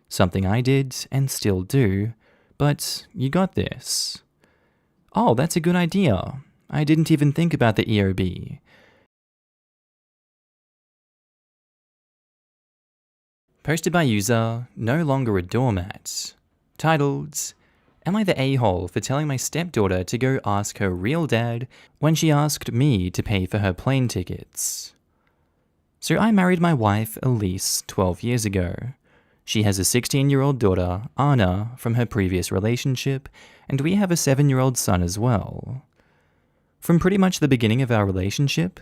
A: Something I did and still do, but you got this. Oh, that's a good idea. I didn't even think about the EOB. Posted by user No Longer a Doormat. Titled, Am I the a-hole for telling my stepdaughter to go ask her real dad when she asked me to pay for her plane tickets? So I married my wife, Elise, 12 years ago. She has a 16-year-old daughter, Anna, from her previous relationship, and we have a 7-year-old son as well. From pretty much the beginning of our relationship,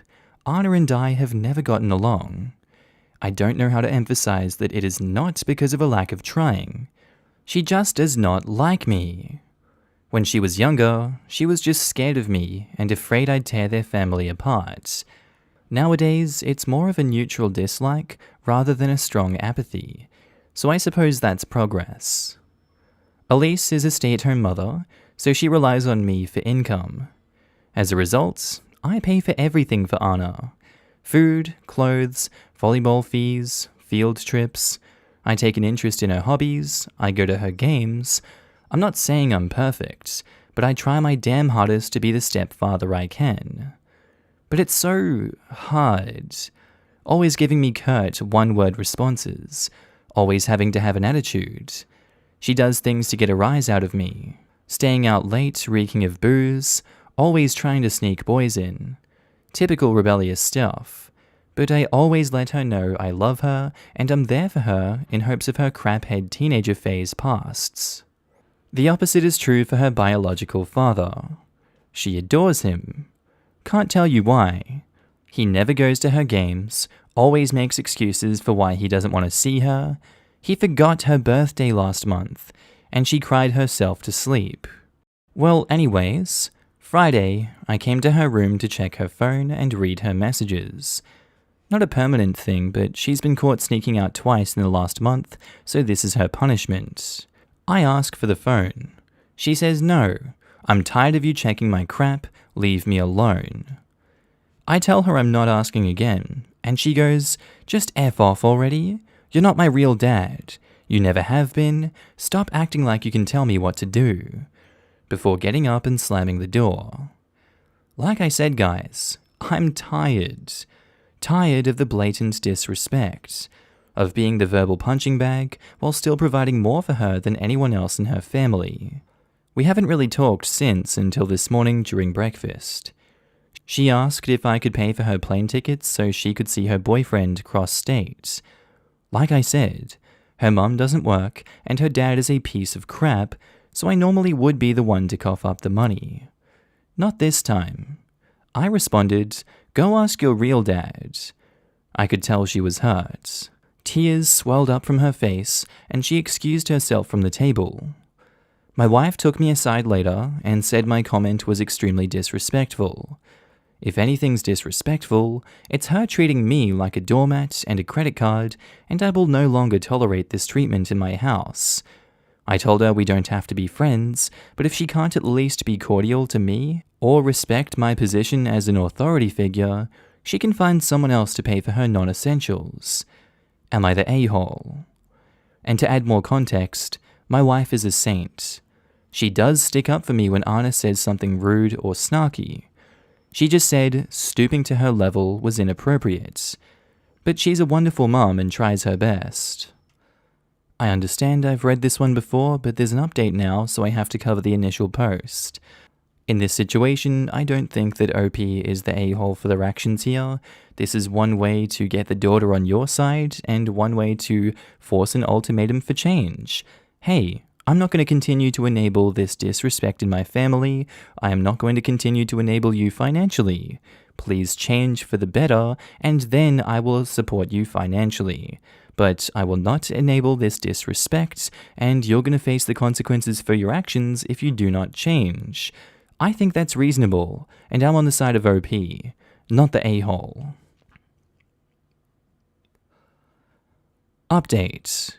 A: Anna and I have never gotten along. I don't know how to emphasize that it is not because of a lack of trying. She just does not like me. When she was younger, she was just scared of me and afraid I'd tear their family apart. Nowadays, it's more of a neutral dislike rather than a strong apathy, so I suppose that's progress. Elise is a stay-at-home mother, so she relies on me for income. As a result, I pay for everything for Anna. Food, clothes, volleyball fees, field trips. I take an interest in her hobbies, I go to her games. I'm not saying I'm perfect, but I try my damn hardest to be the stepfather I can. But it's so hard. Always giving me curt, one-word responses. Always having to have an attitude. She does things to get a rise out of me. Staying out late, reeking of booze. Always trying to sneak boys in. Typical rebellious stuff. But I always let her know I love her and I'm there for her in hopes of her craphead teenager phase pasts. The opposite is true for her biological father. She adores him. Can't tell you why. He never goes to her games, always makes excuses for why he doesn't want to see her. He forgot her birthday last month, and she cried herself to sleep. Well, anyways, Friday, I came to her room to check her phone and read her messages. Not a permanent thing, but she's been caught sneaking out twice in the last month, so this is her punishment. I ask for the phone. She says no. I'm tired of you checking my crap, leave me alone. I tell her I'm not asking again, and she goes, just F off already. You're not my real dad. You never have been. Stop acting like you can tell me what to do. Before getting up and slamming the door. Like I said, guys, I'm tired. Tired of the blatant disrespect. Of being the verbal punching bag while still providing more for her than anyone else in her family. We haven't really talked since until this morning during breakfast. She asked if I could pay for her plane tickets so she could see her boyfriend cross state. Like I said, her mum doesn't work and her dad is a piece of crap, so I normally would be the one to cough up the money. Not this time. I responded, go ask your real dad. I could tell she was hurt. Tears swelled up from her face and she excused herself from the table. My wife took me aside later and said my comment was extremely disrespectful. If anything's disrespectful, it's her treating me like a doormat and a credit card, and I will no longer tolerate this treatment in my house. I told her we don't have to be friends, but if she can't at least be cordial to me, or respect my position as an authority figure, she can find someone else to pay for her non-essentials. Am I the a-hole? And to add more context, My wife is a saint. She does stick up for me when Anna says something rude or snarky. She just said stooping to her level was inappropriate. But she's a wonderful mom and tries her best. I understand I've read this one before, but there's an update now, so I have to cover the initial post. In this situation, I don't think that OP is the a-hole for their actions here. This is one way to get the daughter on your side, and one way to force an ultimatum for change. Hey, I'm not going to continue to enable this disrespect in my family. I am not going to continue to enable you financially. Please change for the better, and then I will support you financially. But I will not enable this disrespect, and you're going to face the consequences for your actions if you do not change. I think that's reasonable, and I'm on the side of OP, not the a-hole. Update.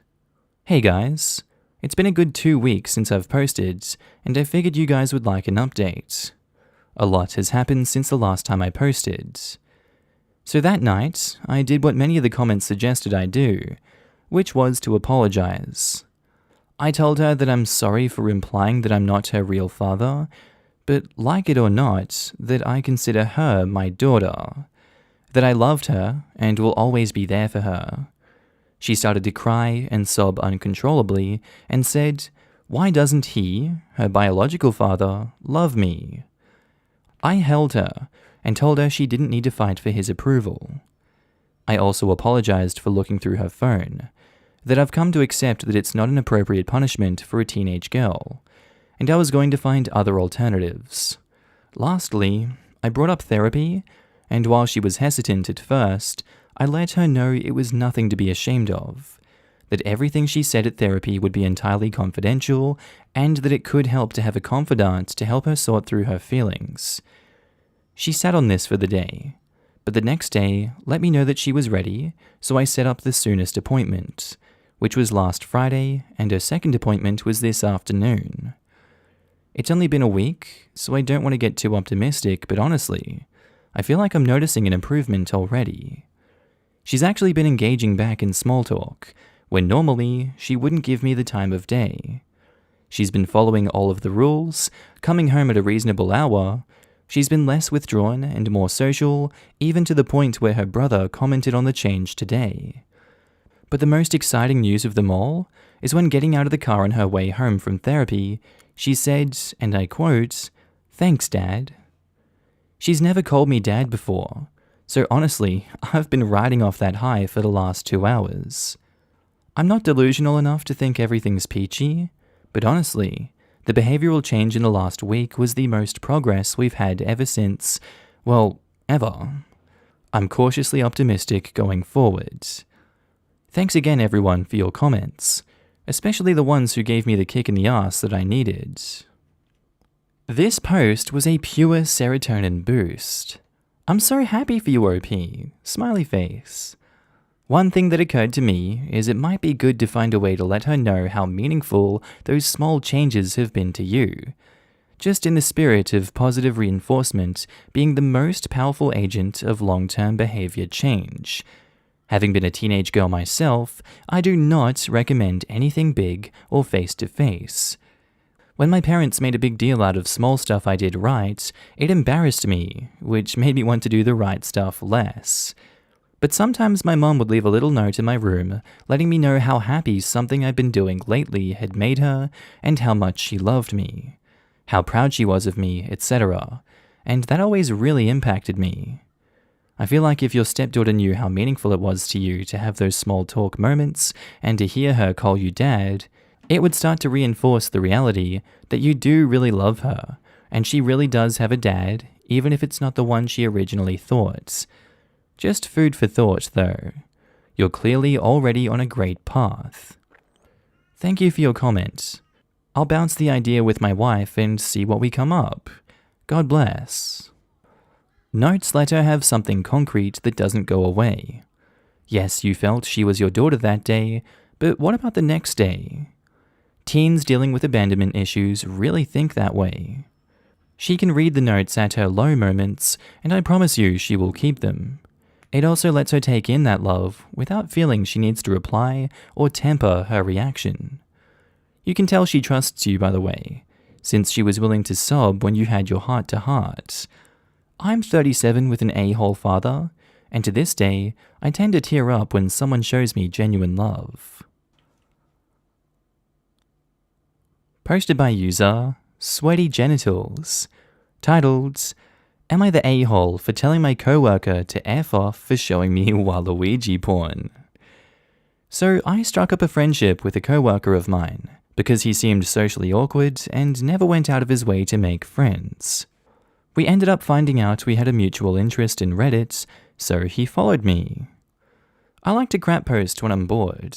A: Hey guys. It's been a good 2 weeks since I've posted, and I figured you guys would like an update. A lot has happened since the last time I posted. So that night, I did what many of the comments suggested I do, which was to apologize. I told her that I'm sorry for implying that I'm not her real father, but like it or not, that I consider her my daughter, that I loved her and will always be there for her. She started to cry and sob uncontrollably and said, "Why doesn't he, her biological father, love me?" I held her and told her she didn't need to fight for his approval. I also apologized for looking through her phone, that I've come to accept that it's not an appropriate punishment for a teenage girl, and I was going to find other alternatives. Lastly, I brought up therapy, and while she was hesitant at first, I let her know it was nothing to be ashamed of, that everything she said at therapy would be entirely confidential, and that it could help to have a confidant to help her sort through her feelings. She sat on this for the day, but the next day let me know that she was ready, so I set up the soonest appointment, which was last Friday, and her second appointment was this afternoon. It's only been a week, so I don't want to get too optimistic, but honestly, I feel like I'm noticing an improvement already. She's actually been engaging back in small talk, when normally she wouldn't give me the time of day. She's been following all of the rules, coming home at a reasonable hour. She's been less withdrawn and more social, even to the point where her brother commented on the change today. But the most exciting news of them all is when getting out of the car on her way home from therapy, she said, and I quote, "Thanks, Dad." She's never called me Dad before. So honestly, I've been riding off that high for the last 2 hours. I'm not delusional enough to think everything's peachy, but honestly, the behavioral change in the last week was the most progress we've had ever since, well, ever. I'm cautiously optimistic going forward. Thanks again everyone for your comments, especially the ones who gave me the kick in the ass that I needed. This post was a pure serotonin boost. I'm so happy for you, OP. Smiley face. One thing that occurred to me is it might be good to find a way to let her know how meaningful those small changes have been to you. Just in the spirit of positive reinforcement being the most powerful agent of long-term behavior change. Having been a teenage girl myself, I do not recommend anything big or face-to-face. When my parents made a big deal out of small stuff I did right, it embarrassed me, which made me want to do the right stuff less. But sometimes my mom would leave a little note in my room, letting me know how happy something I'd been doing lately had made her, and how much she loved me, how proud she was of me, etc. And that always really impacted me. I feel like if your stepdaughter knew how meaningful it was to you to have those small talk moments, and to hear her call you Dad, it would start to reinforce the reality that you do really love her, and she really does have a dad, even if it's not the one she originally thought. Just food for thought, though. You're clearly already on a great path. Thank you for your comment. I'll bounce the idea with my wife and see what we come up. God bless. Notes let her have something concrete that doesn't go away. Yes, you felt she was your daughter that day, but what about the next day? Teens dealing with abandonment issues really think that way. She can read the notes at her low moments, and I promise you she will keep them. It also lets her take in that love without feeling she needs to reply or temper her reaction. You can tell she trusts you, by the way, since she was willing to sob when you had your heart-to-heart. I'm 37 with an a-hole father, and to this day, I tend to tear up when someone shows me genuine love. Posted by user Sweaty Genitals, titled, Am I the a-hole for telling my coworker to F off for showing me Waluigi porn? So I struck up a friendship with a coworker of mine, because he seemed socially awkward and never went out of his way to make friends. We ended up finding out we had a mutual interest in Reddit, so he followed me. I like to crap post when I'm bored,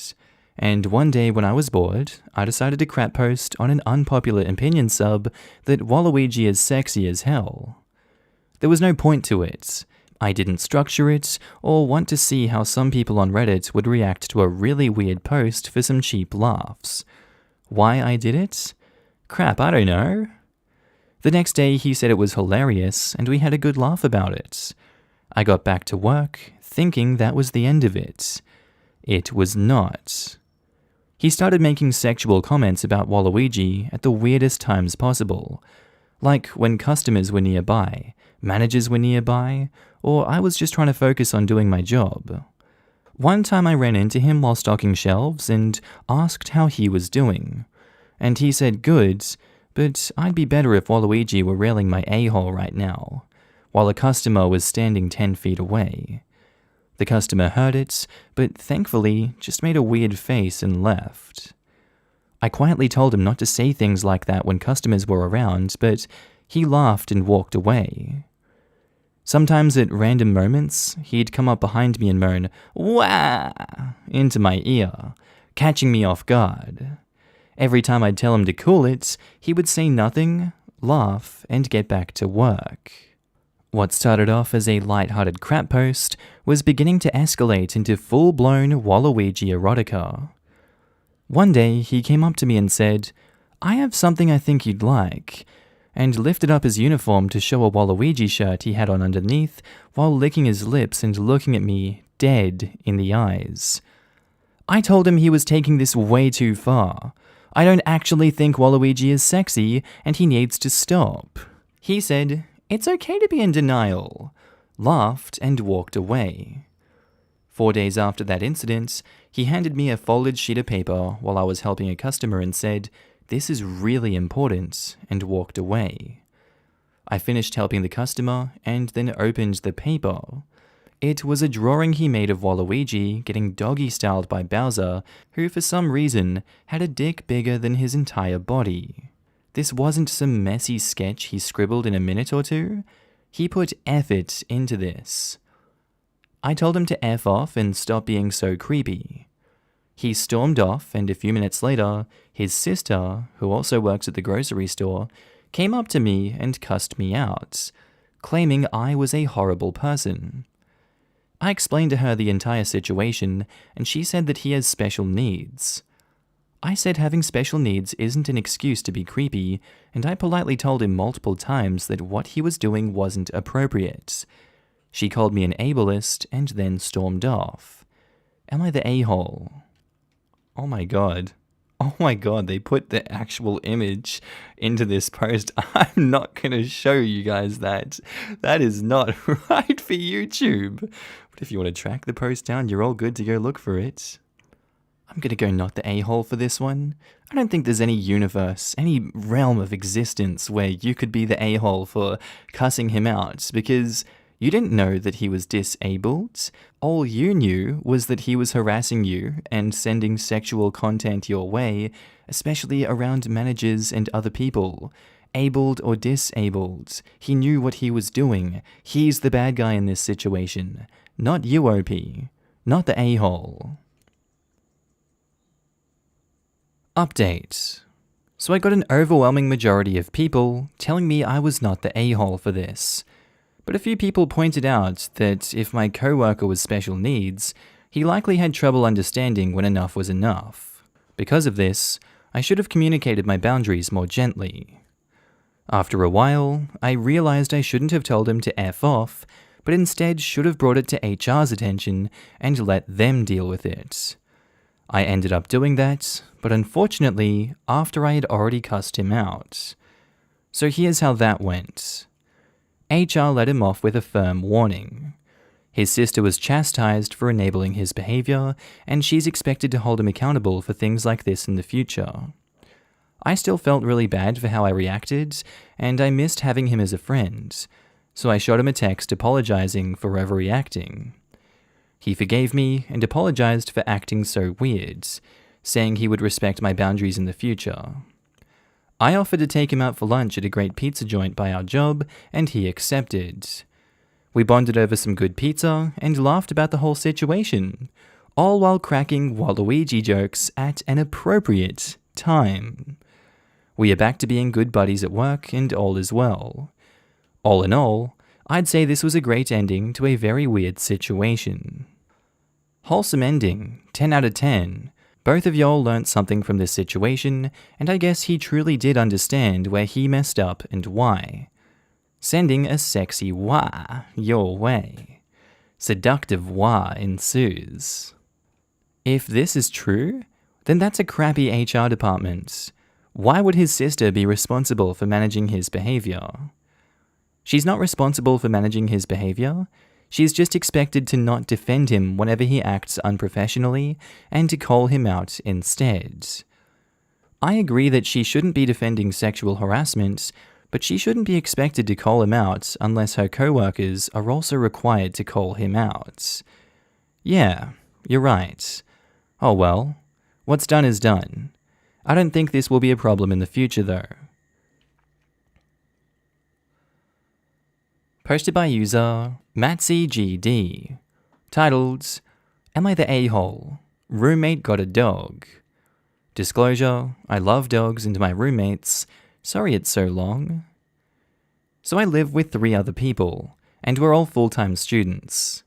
A: and one day when I was bored, I decided to crap post on an unpopular opinion sub that Waluigi is sexy as hell. There was no point to it. I didn't structure it, or want to see how some people on Reddit would react to a really weird post for some cheap laughs. Why I did it? Crap, I don't know. The next day he said it was hilarious, and we had a good laugh about it. I got back to work, thinking that was the end of it. It was not. He started making sexual comments about Waluigi at the weirdest times possible, like when customers were nearby, managers were nearby, or I was just trying to focus on doing my job. One time I ran into him while stocking shelves and asked how he was doing, and he said good, but I'd be better if Waluigi were railing my a-hole right now, while a customer was standing 10 feet away. The customer heard it, but thankfully just made a weird face and left. I quietly told him not to say things like that when customers were around, but he laughed and walked away. Sometimes at random moments, he'd come up behind me and moan, "Wah!" into my ear, catching me off guard. Every time I'd tell him to cool it, he would say nothing, laugh, and get back to work. What started off as a light-hearted crap post was beginning to escalate into full-blown Waluigi erotica. One day, he came up to me and said, "I have something I think you'd like," and lifted up his uniform to show a Waluigi shirt he had on underneath while licking his lips and looking at me dead in the eyes. I told him he was taking this way too far. I don't actually think Waluigi is sexy, and he needs to stop. He said, "It's okay to be in denial," laughed, and walked away. 4 days after that incident, he handed me a folded sheet of paper while I was helping a customer and said, "This is really important," and walked away. I finished helping the customer and then opened the paper. It was a drawing he made of Waluigi getting doggy-styled by Bowser, who for some reason had a dick bigger than his entire body. This wasn't some messy sketch he scribbled in a minute or two. He put effort into this. I told him to F off and stop being so creepy. He stormed off, and a few minutes later, his sister, who also works at the grocery store, came up to me and cussed me out, claiming I was a horrible person. I explained to her the entire situation, and she said that he has special needs. I said having special needs isn't an excuse to be creepy, and I politely told him multiple times that what he was doing wasn't appropriate. She called me an ableist and then stormed off. Am I the a-hole? Oh my god. Oh my god, they put the actual image into this post. I'm not gonna show you guys that. That is not right for YouTube. But if you want to track the post down, you're all good to go look for it. I'm gonna go not the a-hole for this one. I don't think there's any universe, any realm of existence where you could be the a-hole for cussing him out, because you didn't know that he was disabled. All you knew was that he was harassing you and sending sexual content your way, especially around managers and other people. Abled or disabled, he knew what he was doing. He's the bad guy in this situation. Not you, OP. Not the a-hole. Update. So I got an overwhelming majority of people telling me I was not the a-hole for this. But a few people pointed out that if my coworker was special needs, he likely had trouble understanding when enough was enough. Because of this, I should have communicated my boundaries more gently. After a while, I realized I shouldn't have told him to F off, but instead should have brought it to HR's attention and let them deal with it. I ended up doing that, but unfortunately, after I had already cussed him out. So here's how that went. HR let him off with a firm warning. His sister was chastised for enabling his behavior, and she's expected to hold him accountable for things like this in the future. I still felt really bad for how I reacted, and I missed having him as a friend, so I shot him a text apologizing for overreacting. He forgave me and apologized for acting so weird, saying he would respect my boundaries in the future. I offered to take him out for lunch at a great pizza joint by our job, and he accepted. We bonded over some good pizza and laughed about the whole situation, all while cracking Waluigi jokes at an appropriate time. We are back to being good buddies at work, and all is well. All in all, I'd say this was a great ending to a very weird situation. Wholesome ending, 10 out of 10. Both of y'all learnt something from this situation, and I guess he truly did understand where he messed up and why. Sending a sexy wah your way. Seductive wah ensues. If this is true, then that's a crappy HR department. Why would his sister be responsible for managing his behavior? She's not responsible for managing his behavior. She's just expected to not defend him whenever he acts unprofessionally and to call him out instead. I agree that she shouldn't be defending sexual harassment, but she shouldn't be expected to call him out unless her co-workers are also required to call him out. Yeah, you're right. Oh well, what's done is done. I don't think this will be a problem in the future though. Posted by user MatsyGD. Titled, Am I the A-hole? Roommate got a dog. Disclosure, I love dogs and my roommates. Sorry it's so long. So I live with 3 other people, and we're all full-time students.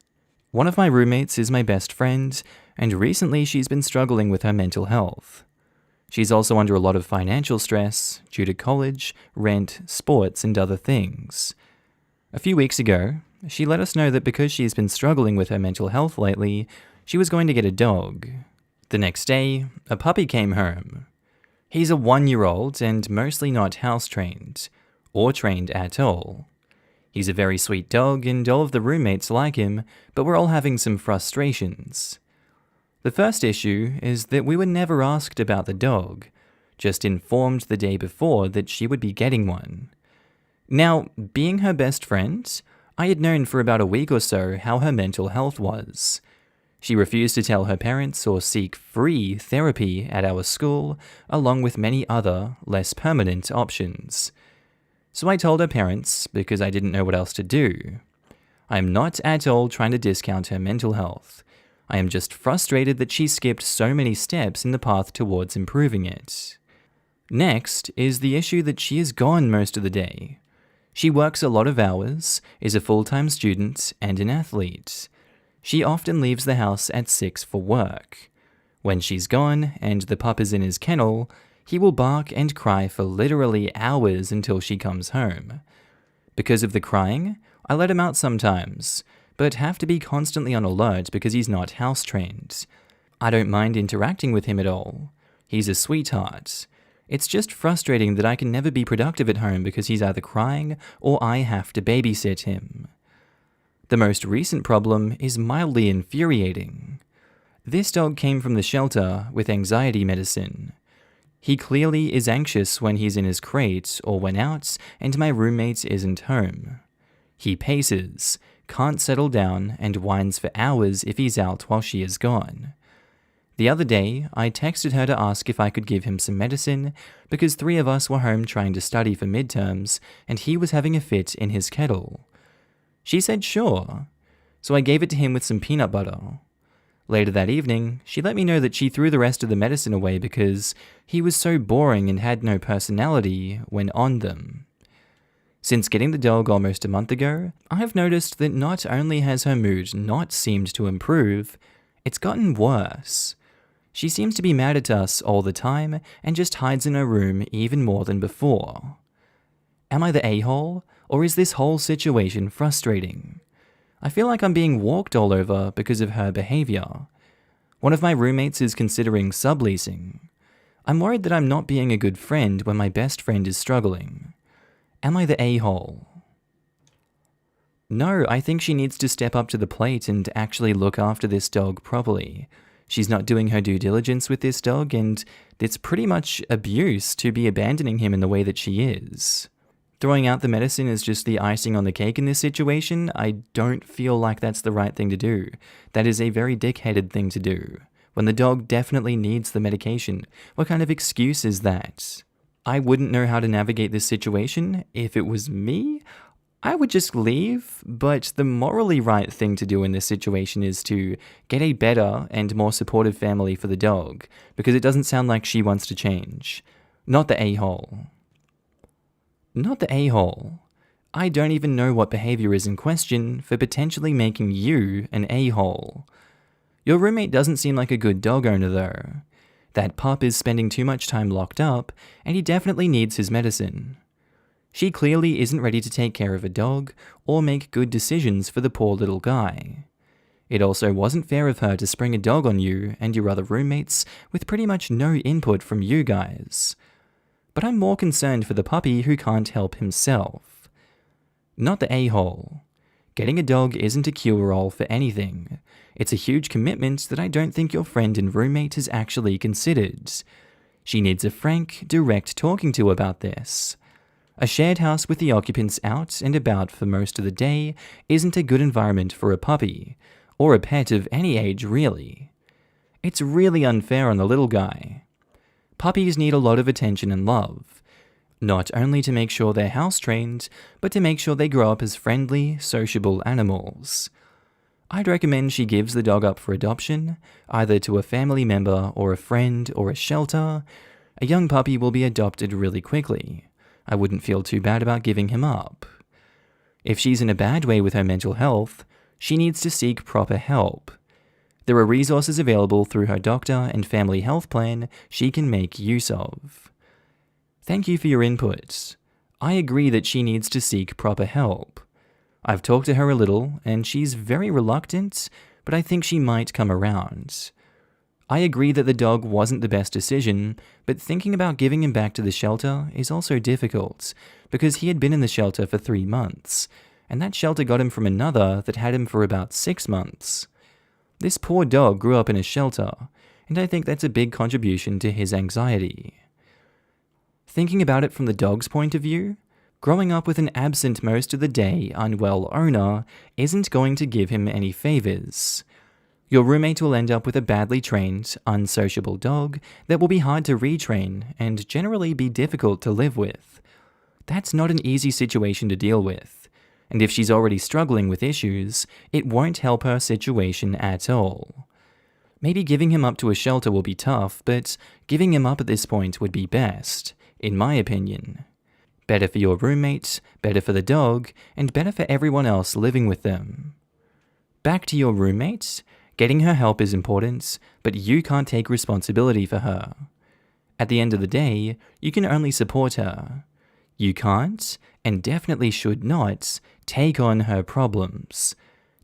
A: One of my roommates is my best friend, and recently she's been struggling with her mental health. She's also under a lot of financial stress due to college, rent, sports, and other things. A few weeks ago, she let us know that because she's been struggling with her mental health lately, she was going to get a dog. The next day, a puppy came home. He's a 1-year-old and mostly not house-trained, or trained at all. He's a very sweet dog and all of the roommates like him, but we're all having some frustrations. The first issue is that we were never asked about the dog, just informed the day before that she would be getting one. Now, being her best friend, I had known for about a week or so how her mental health was. She refused to tell her parents or seek free therapy at our school, along with many other, less permanent options. So I told her parents because I didn't know what else to do. I am not at all trying to discount her mental health. I am just frustrated that she skipped so many steps in the path towards improving it. Next is the issue that she is gone most of the day. She works a lot of hours, is a full-time student, and an athlete. She often leaves the house at 6 for work. When she's gone and the pup is in his kennel, he will bark and cry for literally hours until she comes home. Because of the crying, I let him out sometimes, but have to be constantly on alert because he's not house-trained. I don't mind interacting with him at all. He's a sweetheart. It's just frustrating that I can never be productive at home because he's either crying or I have to babysit him. The most recent problem is mildly infuriating. This dog came from the shelter with anxiety medicine. He clearly is anxious when he's in his crate or when out and my roommate isn't home. He paces, can't settle down, and whines for hours if he's out while she is gone. The other day, I texted her to ask if I could give him some medicine because 3 of us were home trying to study for midterms and he was having a fit in his kettle. She said sure, so I gave it to him with some peanut butter. Later that evening, she let me know that she threw the rest of the medicine away because he was so boring and had no personality when on them. Since getting the dog almost a month ago, I've noticed that not only has her mood not seemed to improve, it's gotten worse. She seems to be mad at us all the time and just hides in her room even more than before. Am I the a-hole, or is this whole situation frustrating? I feel like I'm being walked all over because of her behavior. One of my roommates is considering subleasing. I'm worried that I'm not being a good friend when my best friend is struggling. Am I the a-hole? No, I think she needs to step up to the plate and actually look after this dog properly. She's not doing her due diligence with this dog, and it's pretty much abuse to be abandoning him in the way that she is. Throwing out the medicine is just the icing on the cake in this situation. I don't feel like that's the right thing to do. That is a very dick-headed thing to do. When the dog definitely needs the medication, what kind of excuse is that? I wouldn't know how to navigate this situation. If it was me, I would just leave, but the morally right thing to do in this situation is to get a better and more supportive family for the dog, because it doesn't sound like she wants to change. Not the a-hole. Not the a-hole. I don't even know what behavior is in question for potentially making you an a-hole. Your roommate doesn't seem like a good dog owner though. That pup is spending too much time locked up, and he definitely needs his medicine. She clearly isn't ready to take care of a dog or make good decisions for the poor little guy. It also wasn't fair of her to spring a dog on you and your other roommates with pretty much no input from you guys. But I'm more concerned for the puppy who can't help himself. Not the a-hole. Getting a dog isn't a cure-all for anything. It's a huge commitment that I don't think your friend and roommate has actually considered. She needs a frank, direct talking to about this. A shared house with the occupants out and about for most of the day isn't a good environment for a puppy, or a pet of any age really. It's really unfair on the little guy. Puppies need a lot of attention and love, not only to make sure they're house-trained, but to make sure they grow up as friendly, sociable animals. I'd recommend she gives the dog up for adoption, either to a family member or a friend or a shelter. A young puppy will be adopted really quickly. I wouldn't feel too bad about giving him up. If she's in a bad way with her mental health, she needs to seek proper help. There are resources available through her doctor and family health plan she can make use of. Thank you for your input. I agree that she needs to seek proper help. I've talked to her a little, and she's very reluctant, but I think she might come around. I agree that the dog wasn't the best decision, but thinking about giving him back to the shelter is also difficult, because he had been in the shelter for 3 months, and that shelter got him from another that had him for about 6 months. This poor dog grew up in a shelter, and I think that's a big contribution to his anxiety. Thinking about it from the dog's point of view, growing up with an absent most of the day, unwell owner isn't going to give him any favors. Your roommate will end up with a badly trained, unsociable dog that will be hard to retrain and generally be difficult to live with. That's not an easy situation to deal with, and if she's already struggling with issues, it won't help her situation at all. Maybe giving him up to a shelter will be tough, but giving him up at this point would be best, in my opinion. Better for your roommate, better for the dog, and better for everyone else living with them. Back to your roommate. Getting her help is important, but you can't take responsibility for her. At the end of the day, you can only support her. You can't, and definitely should not, take on her problems.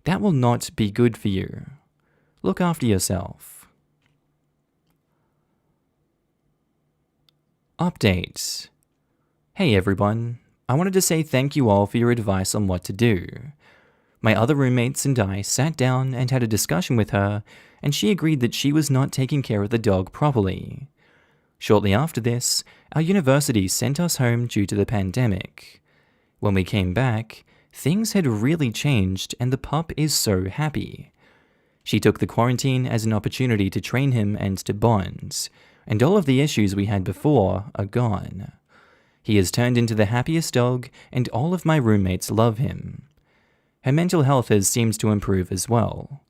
A: That will not be good for you. Look after yourself. Update. Hey everyone, I wanted to say thank you all for your advice on what to do. My other roommates and I sat down and had a discussion with her, and she agreed that she was not taking care of the dog properly. Shortly after this, our university sent us home due to the pandemic. When we came back, things had really changed and the pup is so happy. She took the quarantine as an opportunity to train him and to bond, and all of the issues we had before are gone. He has turned into the happiest dog, and all of my roommates love him. Her mental health has seemed to improve as well.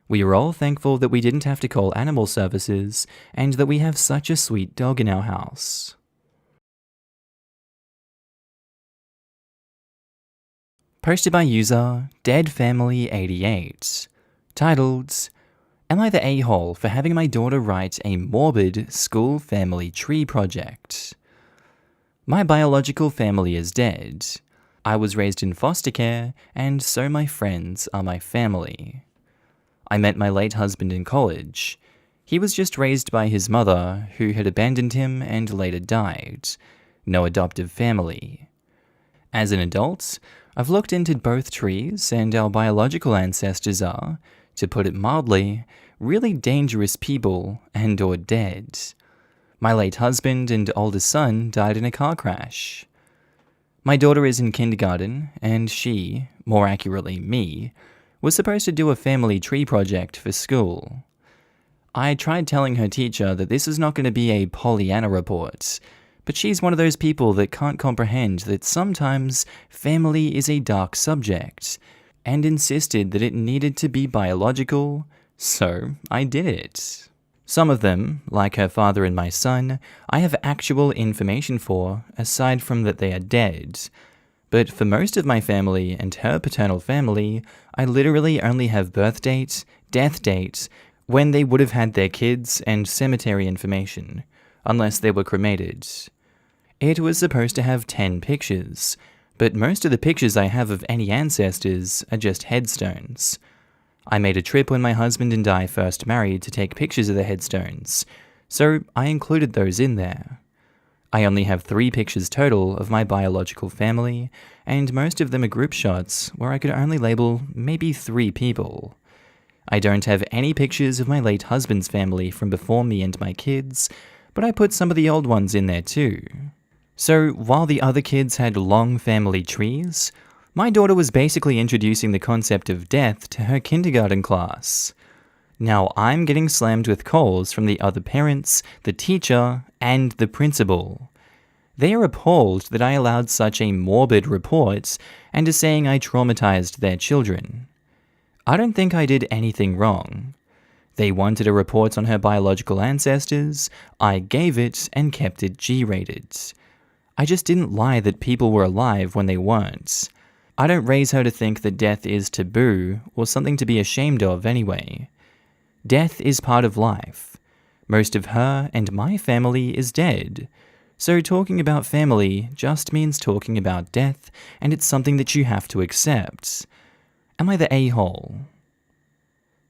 A: We are all thankful that we didn't have to call animal services, and that we have such a sweet dog in our house. Posted by user DeadFamily88, titled, Am I the a-hole for having my daughter write a morbid school family tree project? My biological family is dead. I was raised in foster care, and so my friends are my family. I met my late husband in college. He was just raised by his mother, who had abandoned him and later died. No adoptive family. As an adult, I've looked into both trees, and our biological ancestors are, to put it mildly, really dangerous people and or dead. My late husband and oldest son died in a car crash. My daughter is in kindergarten, and she, more accurately me, was supposed to do a family tree project for school. I tried telling her teacher that this is not going to be a Pollyanna report, but she's one of those people that can't comprehend that sometimes family is a dark subject, and insisted that it needed to be biological, so I did it. Some of them, like her father and my son, I have actual information for, aside from that they are dead. But for most of my family and her paternal family, I literally only have birth date, death date, when they would have had their kids, and cemetery information, unless they were cremated. It was supposed to have 10 pictures, but most of the pictures I have of any ancestors are just headstones. I made a trip when my husband and I first married to take pictures of the headstones, so I included those in there. I only have 3 pictures total of my biological family, and most of them are group shots where I could only label maybe 3 people. I don't have any pictures of my late husband's family from before me and my kids, but I put some of the old ones in there too. So while the other kids had long family trees, my daughter was basically introducing the concept of death to her kindergarten class. Now I'm getting slammed with calls from the other parents, the teacher, and the principal. They are appalled that I allowed such a morbid report and are saying I traumatized their children. I don't think I did anything wrong. They wanted a report on her biological ancestors, I gave it and kept it G-rated. I just didn't lie that people were alive when they weren't. I don't raise her to think that death is taboo or something to be ashamed of anyway. Death is part of life. Most of her and my family is dead. So talking about family just means talking about death, and it's something that you have to accept. Am I the a-hole?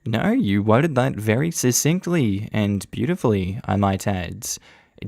A: No, you worded that very succinctly and beautifully, I might add.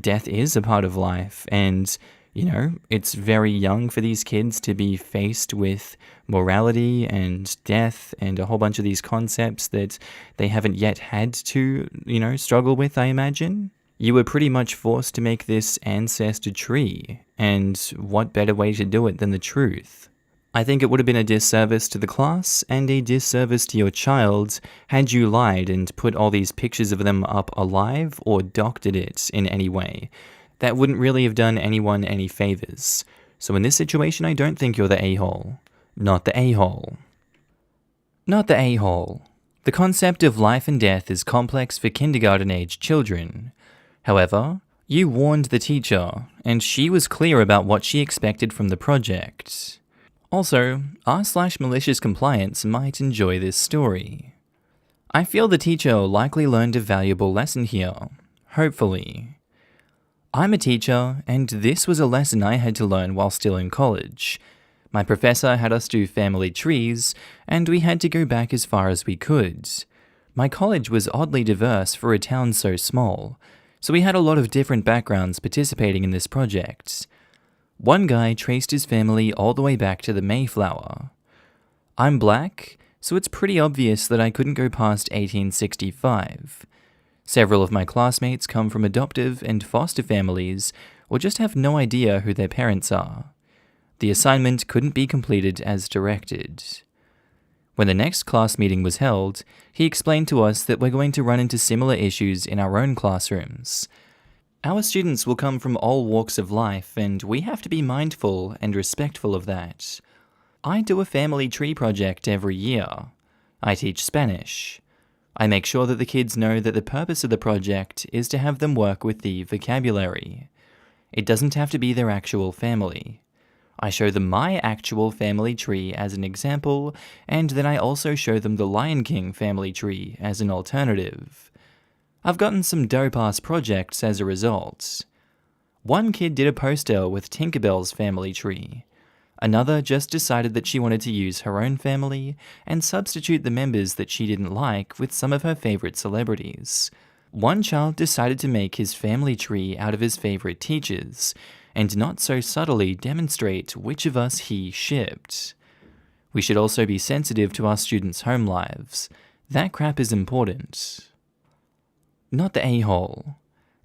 A: Death is a part of life, and it's very young for these kids to be faced with morality and death and a whole bunch of these concepts that they haven't yet had to, struggle with, I imagine. You were pretty much forced to make this ancestor tree, and what better way to do it than the truth? I think it would have been a disservice to the class and a disservice to your child had you lied and put all these pictures of them up alive or doctored it in any way. That wouldn't really have done anyone any favors. So in this situation, I don't think you're the a-hole. Not the a-hole. Not the a-hole. The concept of life and death is complex for kindergarten-age children. However, you warned the teacher, and she was clear about what she expected from the project. Also, r/malicious compliance might enjoy this story. I feel the teacher likely learned a valuable lesson here. Hopefully. I'm a teacher, and this was a lesson I had to learn while still in college. My professor had us do family trees, and we had to go back as far as we could. My college was oddly diverse for a town so small, so we had a lot of different backgrounds participating in this project. One guy traced his family all the way back to the Mayflower. I'm black, so it's pretty obvious that I couldn't go past 1865. Several of my classmates come from adoptive and foster families or just have no idea who their parents are. The assignment couldn't be completed as directed. When the next class meeting was held, he explained to us that we're going to run into similar issues in our own classrooms. Our students will come from all walks of life, and we have to be mindful and respectful of that. I do a family tree project every year. I teach Spanish. I make sure that the kids know that the purpose of the project is to have them work with the vocabulary. It doesn't have to be their actual family. I show them my actual family tree as an example, and then I also show them the Lion King family tree as an alternative. I've gotten some dope-ass projects as a result. One kid did a poster with Tinkerbell's family tree. Another just decided that she wanted to use her own family and substitute the members that she didn't like with some of her favorite celebrities. one child decided to make his family tree out of his favorite teachers, and not so subtly demonstrate which of us he shipped. We should also be sensitive to our students' home lives. That crap is important. Not the a-hole.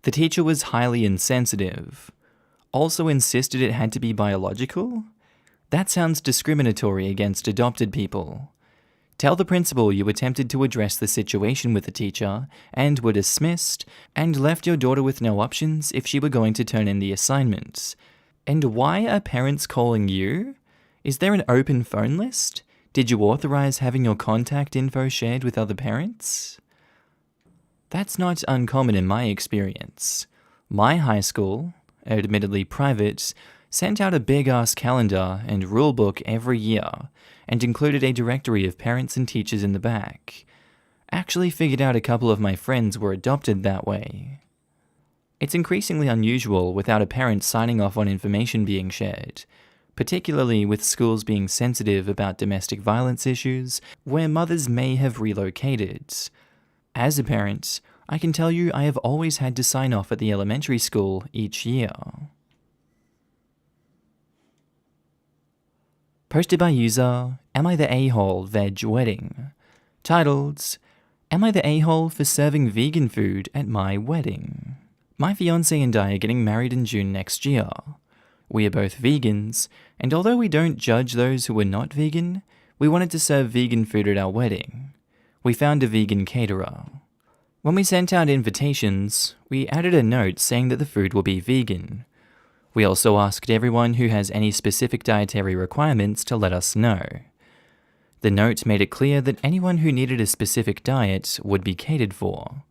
A: The teacher was highly insensitive. Also insisted it had to be biological? That sounds discriminatory against adopted people. Tell the principal you attempted to address the situation with the teacher and were dismissed and left your daughter with no options if she were going to turn in the assignments. And why are parents calling you? Is there an open phone list? Did you authorize having your contact info shared with other parents? That's not uncommon in my experience. My high school, admittedly private, sent out a big-ass calendar and rulebook every year, and included a directory of parents and teachers in the back. Actually figured out a couple of my friends were adopted that way. It's increasingly unusual without a parent signing off on information being shared, particularly with schools being sensitive about domestic violence issues where mothers may have relocated. As a parent, I can tell you I have always had to sign off at the elementary school each year. Posted by user AmiTheA Veg Wedding. Titled, Am I the a-hole for serving vegan food at my wedding? My fiancé and I are getting married in June next year. We are both vegans, and although we don't judge those who are not vegan, we wanted to serve vegan food at our wedding. We found a vegan caterer. When we sent out invitations, we added a note saying that the food will be vegan. We also asked everyone who has any specific dietary requirements to let us know. The note made it clear that anyone who needed a specific diet would be catered for.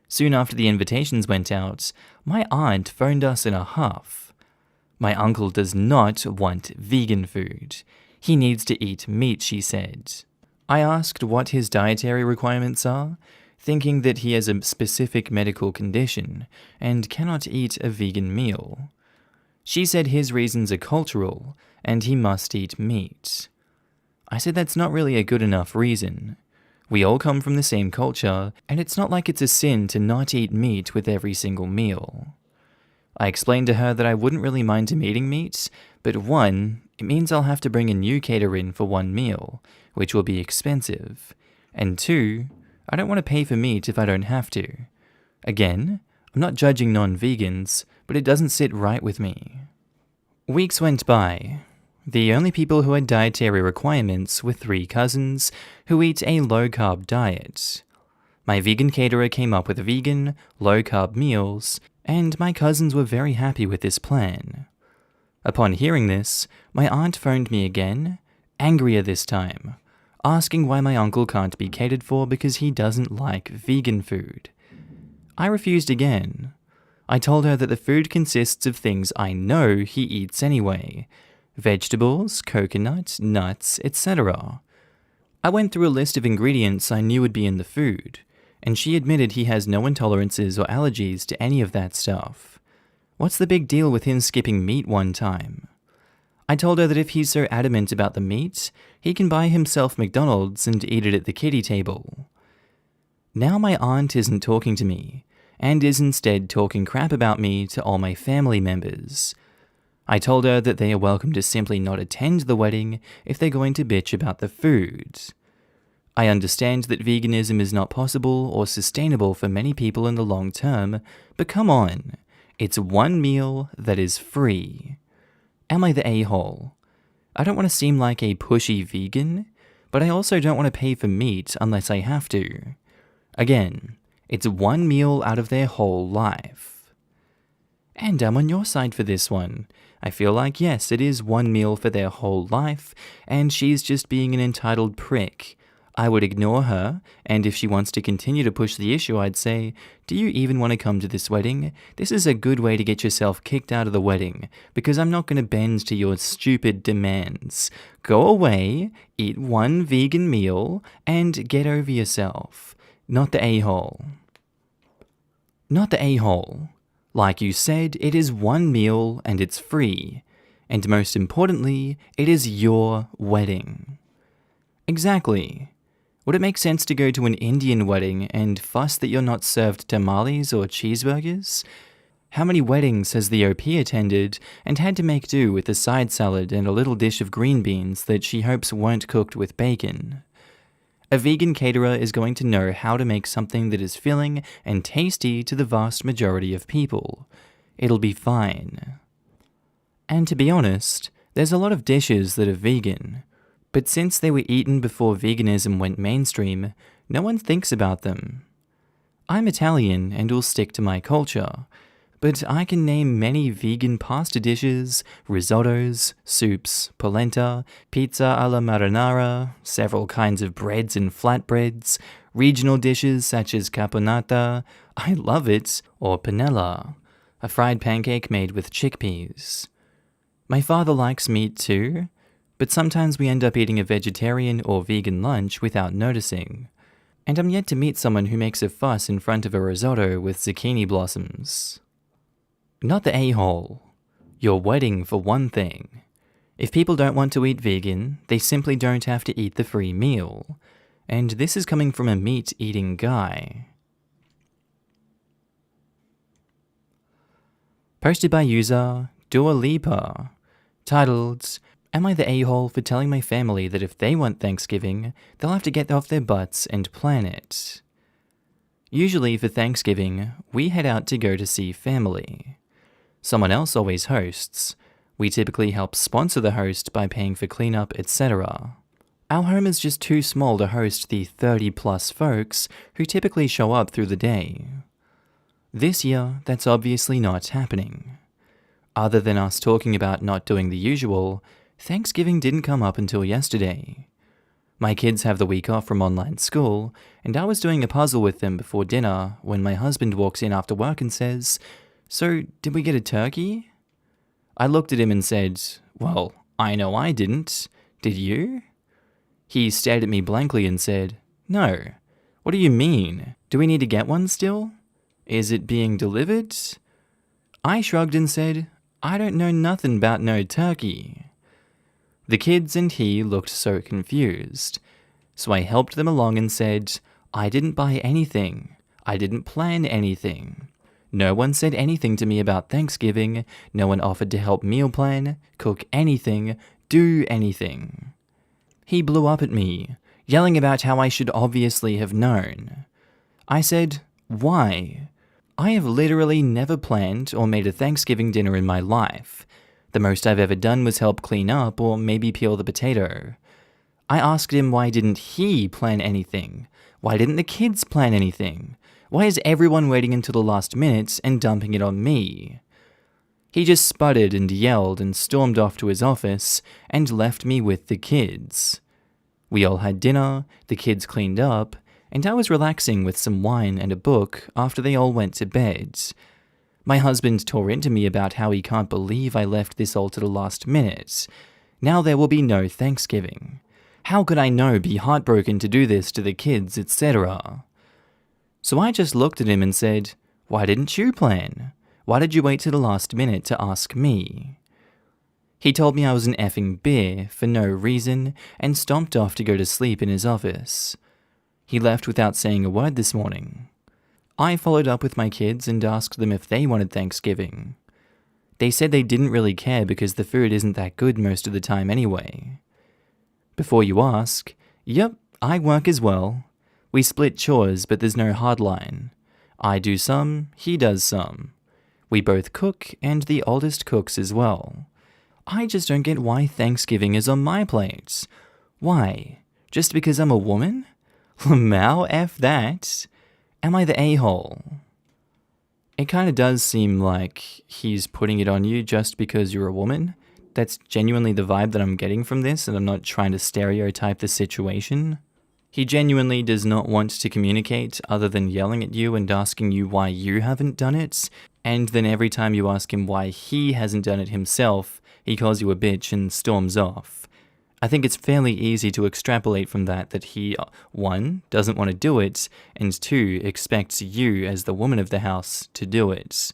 A: Soon after the invitations went out, my aunt phoned us in a huff. My uncle does not want vegan food. He needs to eat meat, she said. I asked what his dietary requirements are, thinking that he has a specific medical condition and cannot eat a vegan meal. She said his reasons are cultural, and he must eat meat. I said that's not really a good enough reason. We all come from the same culture, and it's not like it's a sin to not eat meat with every single meal. I explained to her that I wouldn't really mind him eating meat, but one, it means I'll have to bring a new caterer in for one meal, which will be expensive, and two, I don't want to pay for meat if I don't have to. Again, I'm not judging non-vegans, but it doesn't sit right with me. Weeks went by. The only people who had dietary requirements were 3 cousins who eat a low-carb diet. My vegan caterer came up with vegan, low-carb meals, and my cousins were very happy with this plan. Upon hearing this, my aunt phoned me again, angrier this time, asking why my uncle can't be catered for because he doesn't like vegan food. I refused again. I told her that the food consists of things I know he eats anyway: vegetables, coconut, nuts, etc. I went through a list of ingredients I knew would be in the food, and she admitted he has no intolerances or allergies to any of that stuff. What's the big deal with him skipping meat one time? I told her that if he's so adamant about the meat, he can buy himself McDonald's and eat it at the kiddie table. Now my aunt isn't talking to me, and is instead talking crap about me to all my family members. I told her that they are welcome to simply not attend the wedding if they're going to bitch about the food. I understand that veganism is not possible or sustainable for many people in the long term, but come on, it's one meal that is free. Am I the a-hole? I don't want to seem like a pushy vegan, but I also don't want to pay for meat unless I have to. Again, it's one meal out of their whole life. And I'm on your side for this one. I feel like, yes, it is one meal for their whole life, and she's just being an entitled prick. I would ignore her, and if she wants to continue to push the issue, I'd say, do you even want to come to this wedding? This is a good way to get yourself kicked out of the wedding, because I'm not going to bend to your stupid demands. Go away, eat one vegan meal, and get over yourself. Not the a-hole. Not the a-hole. Like you said, it is one meal and it's free. And most importantly, it is your wedding. Exactly. Would it make sense to go to an Indian wedding and fuss that you're not served tamales or cheeseburgers? How many weddings has the OP attended and had to make do with a side salad and a little dish of green beans that she hopes weren't cooked with bacon? A vegan caterer is going to know how to make something that is filling and tasty to the vast majority of people. It'll be fine. And to be honest, there's a lot of dishes that are vegan, but since they were eaten before veganism went mainstream, no one thinks about them. I'm Italian and will stick to my culture, but I can name many vegan pasta dishes, risottos, soups, polenta, pizza alla marinara, several kinds of breads and flatbreads, regional dishes such as caponata, I love it, or panella, a fried pancake made with chickpeas. My father likes meat too, but sometimes we end up eating a vegetarian or vegan lunch without noticing. And I'm yet to meet someone who makes a fuss in front of a risotto with zucchini blossoms. Not the a-hole. Your wedding for one thing. If people don't want to eat vegan, they simply don't have to eat the free meal. And this is coming from a meat-eating guy. Posted by user Dua Lipa. Titled, Am I the a-hole for telling my family that if they want Thanksgiving, they'll have to get off their butts and plan it? Usually for Thanksgiving, we head out to go to see family. Someone else always hosts. We typically help sponsor the host by paying for cleanup, etc. Our home is just too small to host the 30+ folks who typically show up through the day. This year, that's obviously not happening. Other than us talking about not doing the usual, Thanksgiving didn't come up until yesterday. My kids have the week off from online school, and I was doing a puzzle with them before dinner when my husband walks in after work and says, "So, did we get a turkey?" I looked at him and said, "Well, I know I didn't. Did you?" He stared at me blankly and said, "No. What do you mean? Do we need to get one still? Is it being delivered?" I shrugged and said, "I don't know nothing about no turkey." The kids and he looked so confused, so I helped them along and said, "I didn't buy anything. I didn't plan anything. No one said anything to me about Thanksgiving. No one offered to help meal plan, cook anything, do anything." He blew up at me, yelling about how I should obviously have known. I said, "Why? I have literally never planned or made a Thanksgiving dinner in my life. The most I've ever done was help clean up or maybe peel the potato." I asked him why didn't he plan anything? Why didn't the kids plan anything? Why is everyone waiting until the last minute and dumping it on me? He just sputtered and yelled and stormed off to his office and left me with the kids. We all had dinner, the kids cleaned up, and I was relaxing with some wine and a book after they all went to bed. My husband tore into me about how he can't believe I left this all to the last minute. Now there will be no Thanksgiving. How could I be heartbroken to do this to the kids, etc.? So I just looked at him and said, "Why didn't you plan? Why did you wait to the last minute to ask me?" He told me I was an effing beer for no reason and stomped off to go to sleep in his office. He left without saying a word this morning. I followed up with my kids and asked them if they wanted Thanksgiving. They said they didn't really care because the food isn't that good most of the time anyway. Before you ask, yep, I work as well. We split chores, but there's no hard line. I do some, he does some. We both cook, and the oldest cooks as well. I just don't get why Thanksgiving is on my plate. Why? Just because I'm a woman? Lamau, F that. Am I the a-hole? It kind of does seem like he's putting it on you just because you're a woman. That's genuinely the vibe that I'm getting from this, and I'm not trying to stereotype the situation. He genuinely does not want to communicate other than yelling at you and asking you why you haven't done it, and then every time you ask him why he hasn't done it himself, he calls you a bitch and storms off. I think it's fairly easy to extrapolate from that he, 1, doesn't want to do it, and 2, expects you as the woman of the house to do it.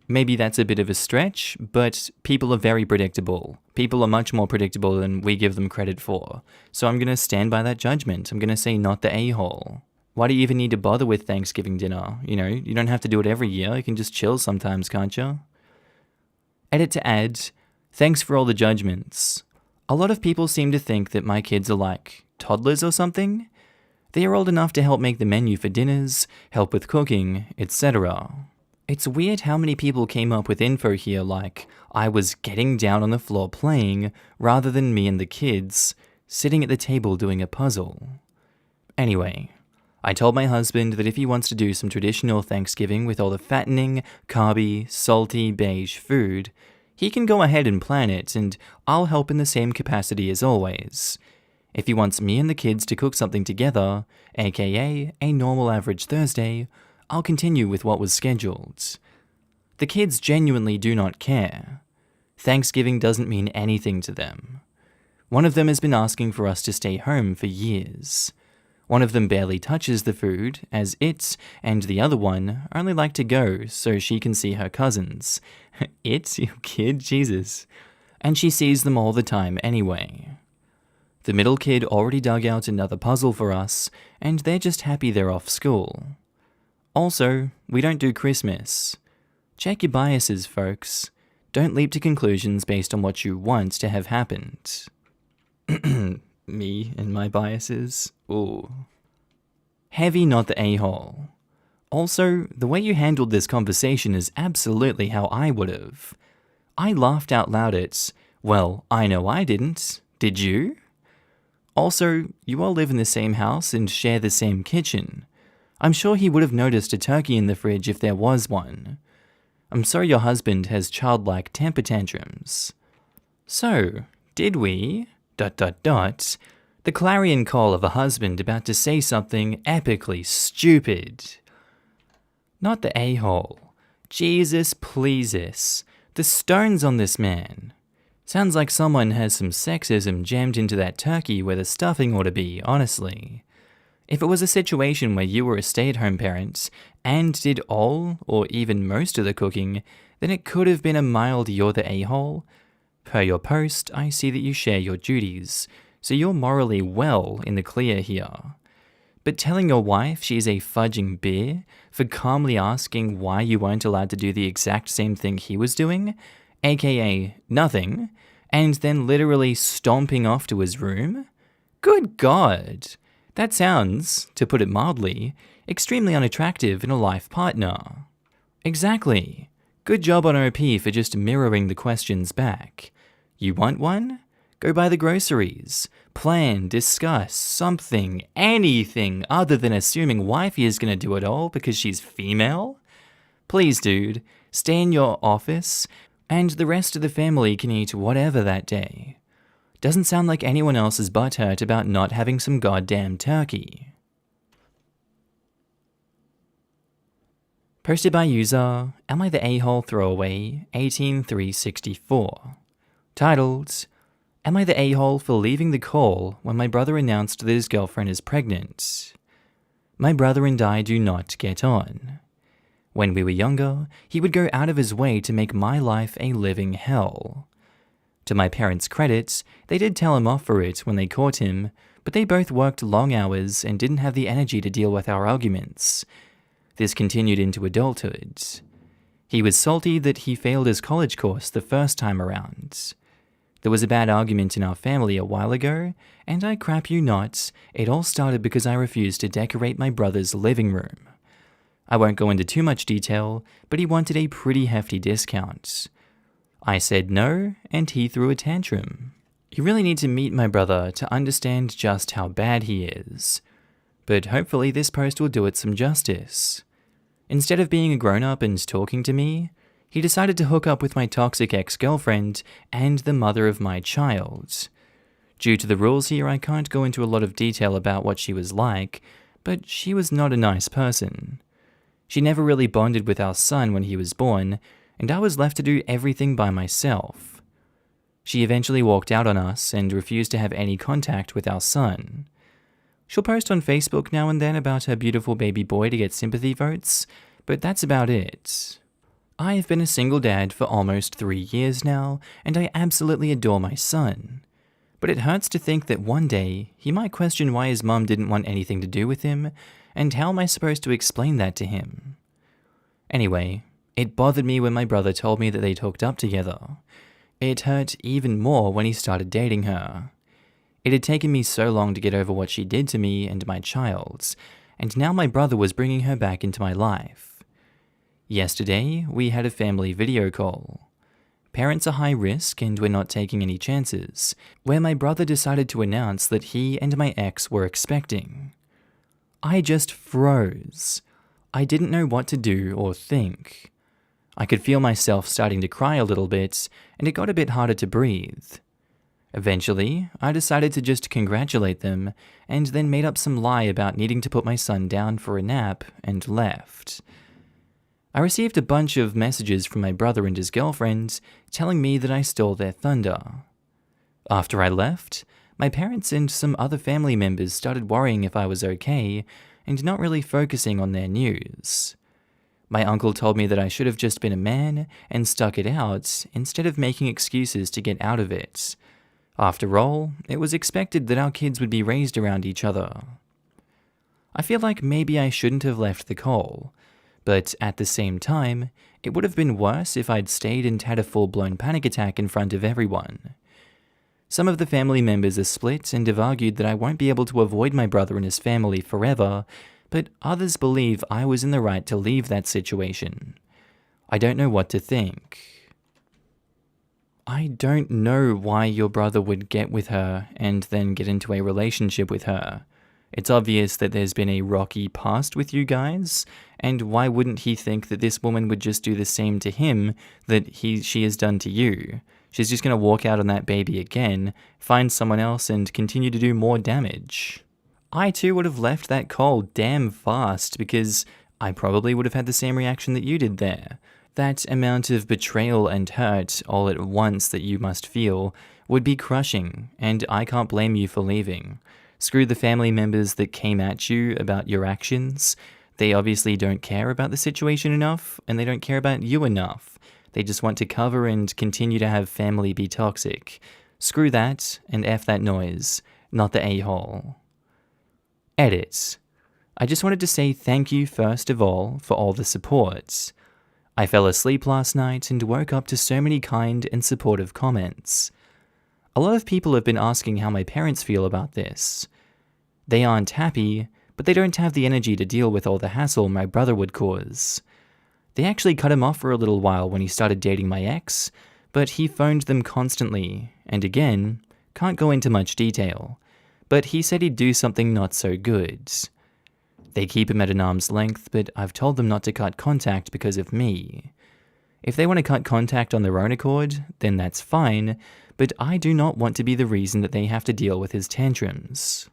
A: Maybe that's a bit of a stretch, but people are very predictable. People are much more predictable than we give them credit for. So I'm going to stand by that judgment. I'm going to say not the a-hole. Why do you even need to bother with Thanksgiving dinner? You know, you don't have to do it every year. You can just chill sometimes, can't you? Edit to add, thanks for all the judgments. A lot of people seem to think that my kids are like toddlers or something. They are old enough to help make the menu for dinners, help with cooking, etc. It's weird how many people came up with info here like I was getting down on the floor playing rather than me and the kids sitting at the table doing a puzzle. Anyway, I told my husband that if he wants to do some traditional Thanksgiving with all the fattening, carby, salty, beige food, he can go ahead and plan it and I'll help in the same capacity as always. If he wants me and the kids to cook something together, aka a normal average Thursday, I'll continue with what was scheduled. The kids genuinely do not care. Thanksgiving doesn't mean anything to them. One of them has been asking for us to stay home for years. One of them barely touches the food, as it and the other one only like to go so she can see her cousins. It, you kid, Jesus. And she sees them all the time anyway. The middle kid already dug out another puzzle for us, and they're just happy they're off school. Also, we don't do Christmas. Check your biases, folks. Don't leap to conclusions based on what you want to have happened. Me and my biases? Ooh. Heavy, not the a-hole. Also, the way you handled this conversation is absolutely how I would've. I laughed out loud at, well, I know I didn't. Did you? Also, you all live in the same house and share the same kitchen. I'm sure he would have noticed a turkey in the fridge if there was one. I'm sorry your husband has childlike temper tantrums. So, did we... ... The clarion call of a husband about to say something epically stupid. Not the a-hole. Jesus pleases. The stones on this man. Sounds like someone has some sexism jammed into that turkey where the stuffing ought to be, honestly. If it was a situation where you were a stay-at-home parent and did all, or even most of the cooking, then it could have been a mild you're the a-hole. Per your post, I see that you share your duties, so you're morally well in the clear here. But telling your wife she's a fudging bear for calmly asking why you weren't allowed to do the exact same thing he was doing, aka nothing, and then literally stomping off to his room? Good God! That sounds, to put it mildly, extremely unattractive in a life partner. Exactly. Good job on OP for just mirroring the questions back. You want one? Go buy the groceries. Plan, discuss, something, anything other than assuming wifey is gonna do it all because she's female? Please, dude, stay in your office, and the rest of the family can eat whatever that day. Doesn't sound like anyone else is butthurt about not having some goddamn turkey. Posted by user, Am I the A-hole throwaway, 18364. Titled, Am I the a-hole for leaving the call when my brother announced that his girlfriend is pregnant? My brother and I do not get on. When we were younger, he would go out of his way to make my life a living hell. To my parents' credit, they did tell him off for it when they caught him, but they both worked long hours and didn't have the energy to deal with our arguments. This continued into adulthood. He was salty that he failed his college course the first time around. There was a bad argument in our family a while ago, and I crap you not, it all started because I refused to decorate my brother's living room. I won't go into too much detail, but he wanted a pretty hefty discount. I said no, and he threw a tantrum. You really need to meet my brother to understand just how bad he is. But hopefully this post will do it some justice. Instead of being a grown-up and talking to me, he decided to hook up with my toxic ex-girlfriend and the mother of my child. Due to the rules here, I can't go into a lot of detail about what she was like, but she was not a nice person. She never really bonded with our son when he was born, and I was left to do everything by myself. She eventually walked out on us and refused to have any contact with our son. She'll post on Facebook now and then about her beautiful baby boy to get sympathy votes, but that's about it. I have been a single dad for almost 3 years now, and I absolutely adore my son. But it hurts to think that one day he might question why his mum didn't want anything to do with him, and how am I supposed to explain that to him? Anyway, it bothered me when my brother told me that they'd hooked up together. It hurt even more when he started dating her. It had taken me so long to get over what she did to me and my child, and now my brother was bringing her back into my life. Yesterday, we had a family video call. Parents are high risk and we're not taking any chances, where my brother decided to announce that he and my ex were expecting. I just froze. I didn't know what to do or think. I could feel myself starting to cry a little bit, and it got a bit harder to breathe. Eventually, I decided to just congratulate them, and then made up some lie about needing to put my son down for a nap, and left. I received a bunch of messages from my brother and his girlfriend telling me that I stole their thunder. After I left, my parents and some other family members started worrying if I was okay, and not really focusing on their news. My uncle told me that I should have just been a man and stuck it out instead of making excuses to get out of it. After all, it was expected that our kids would be raised around each other. I feel like maybe I shouldn't have left the call, but at the same time, it would have been worse if I'd stayed and had a full-blown panic attack in front of everyone. Some of the family members are split and have argued that I won't be able to avoid my brother and his family forever, but others believe I was in the right to leave that situation. I don't know what to think. I don't know why your brother would get with her and then get into a relationship with her. It's obvious that there's been a rocky past with you guys, and why wouldn't he think that this woman would just do the same to him that she has done to you? She's just going to walk out on that baby again, find someone else, and continue to do more damage. I too would have left that call damn fast, because I probably would have had the same reaction that you did there. That amount of betrayal and hurt all at once that you must feel would be crushing, and I can't blame you for leaving. Screw the family members that came at you about your actions. They obviously don't care about the situation enough, and they don't care about you enough. They just want to cover and continue to have family be toxic. Screw that, and F that noise, not the a-hole. Edit. I just wanted to say thank you first of all for all the support. I fell asleep last night and woke up to so many kind and supportive comments. A lot of people have been asking how my parents feel about this. They aren't happy, but they don't have the energy to deal with all the hassle my brother would cause. They actually cut him off for a little while when he started dating my ex, but he phoned them constantly, and again, can't go into much detail, but he said he'd do something not so good. They keep him at an arm's length, but I've told them not to cut contact because of me. If they want to cut contact on their own accord, then that's fine, but I do not want to be the reason that they have to deal with his tantrums.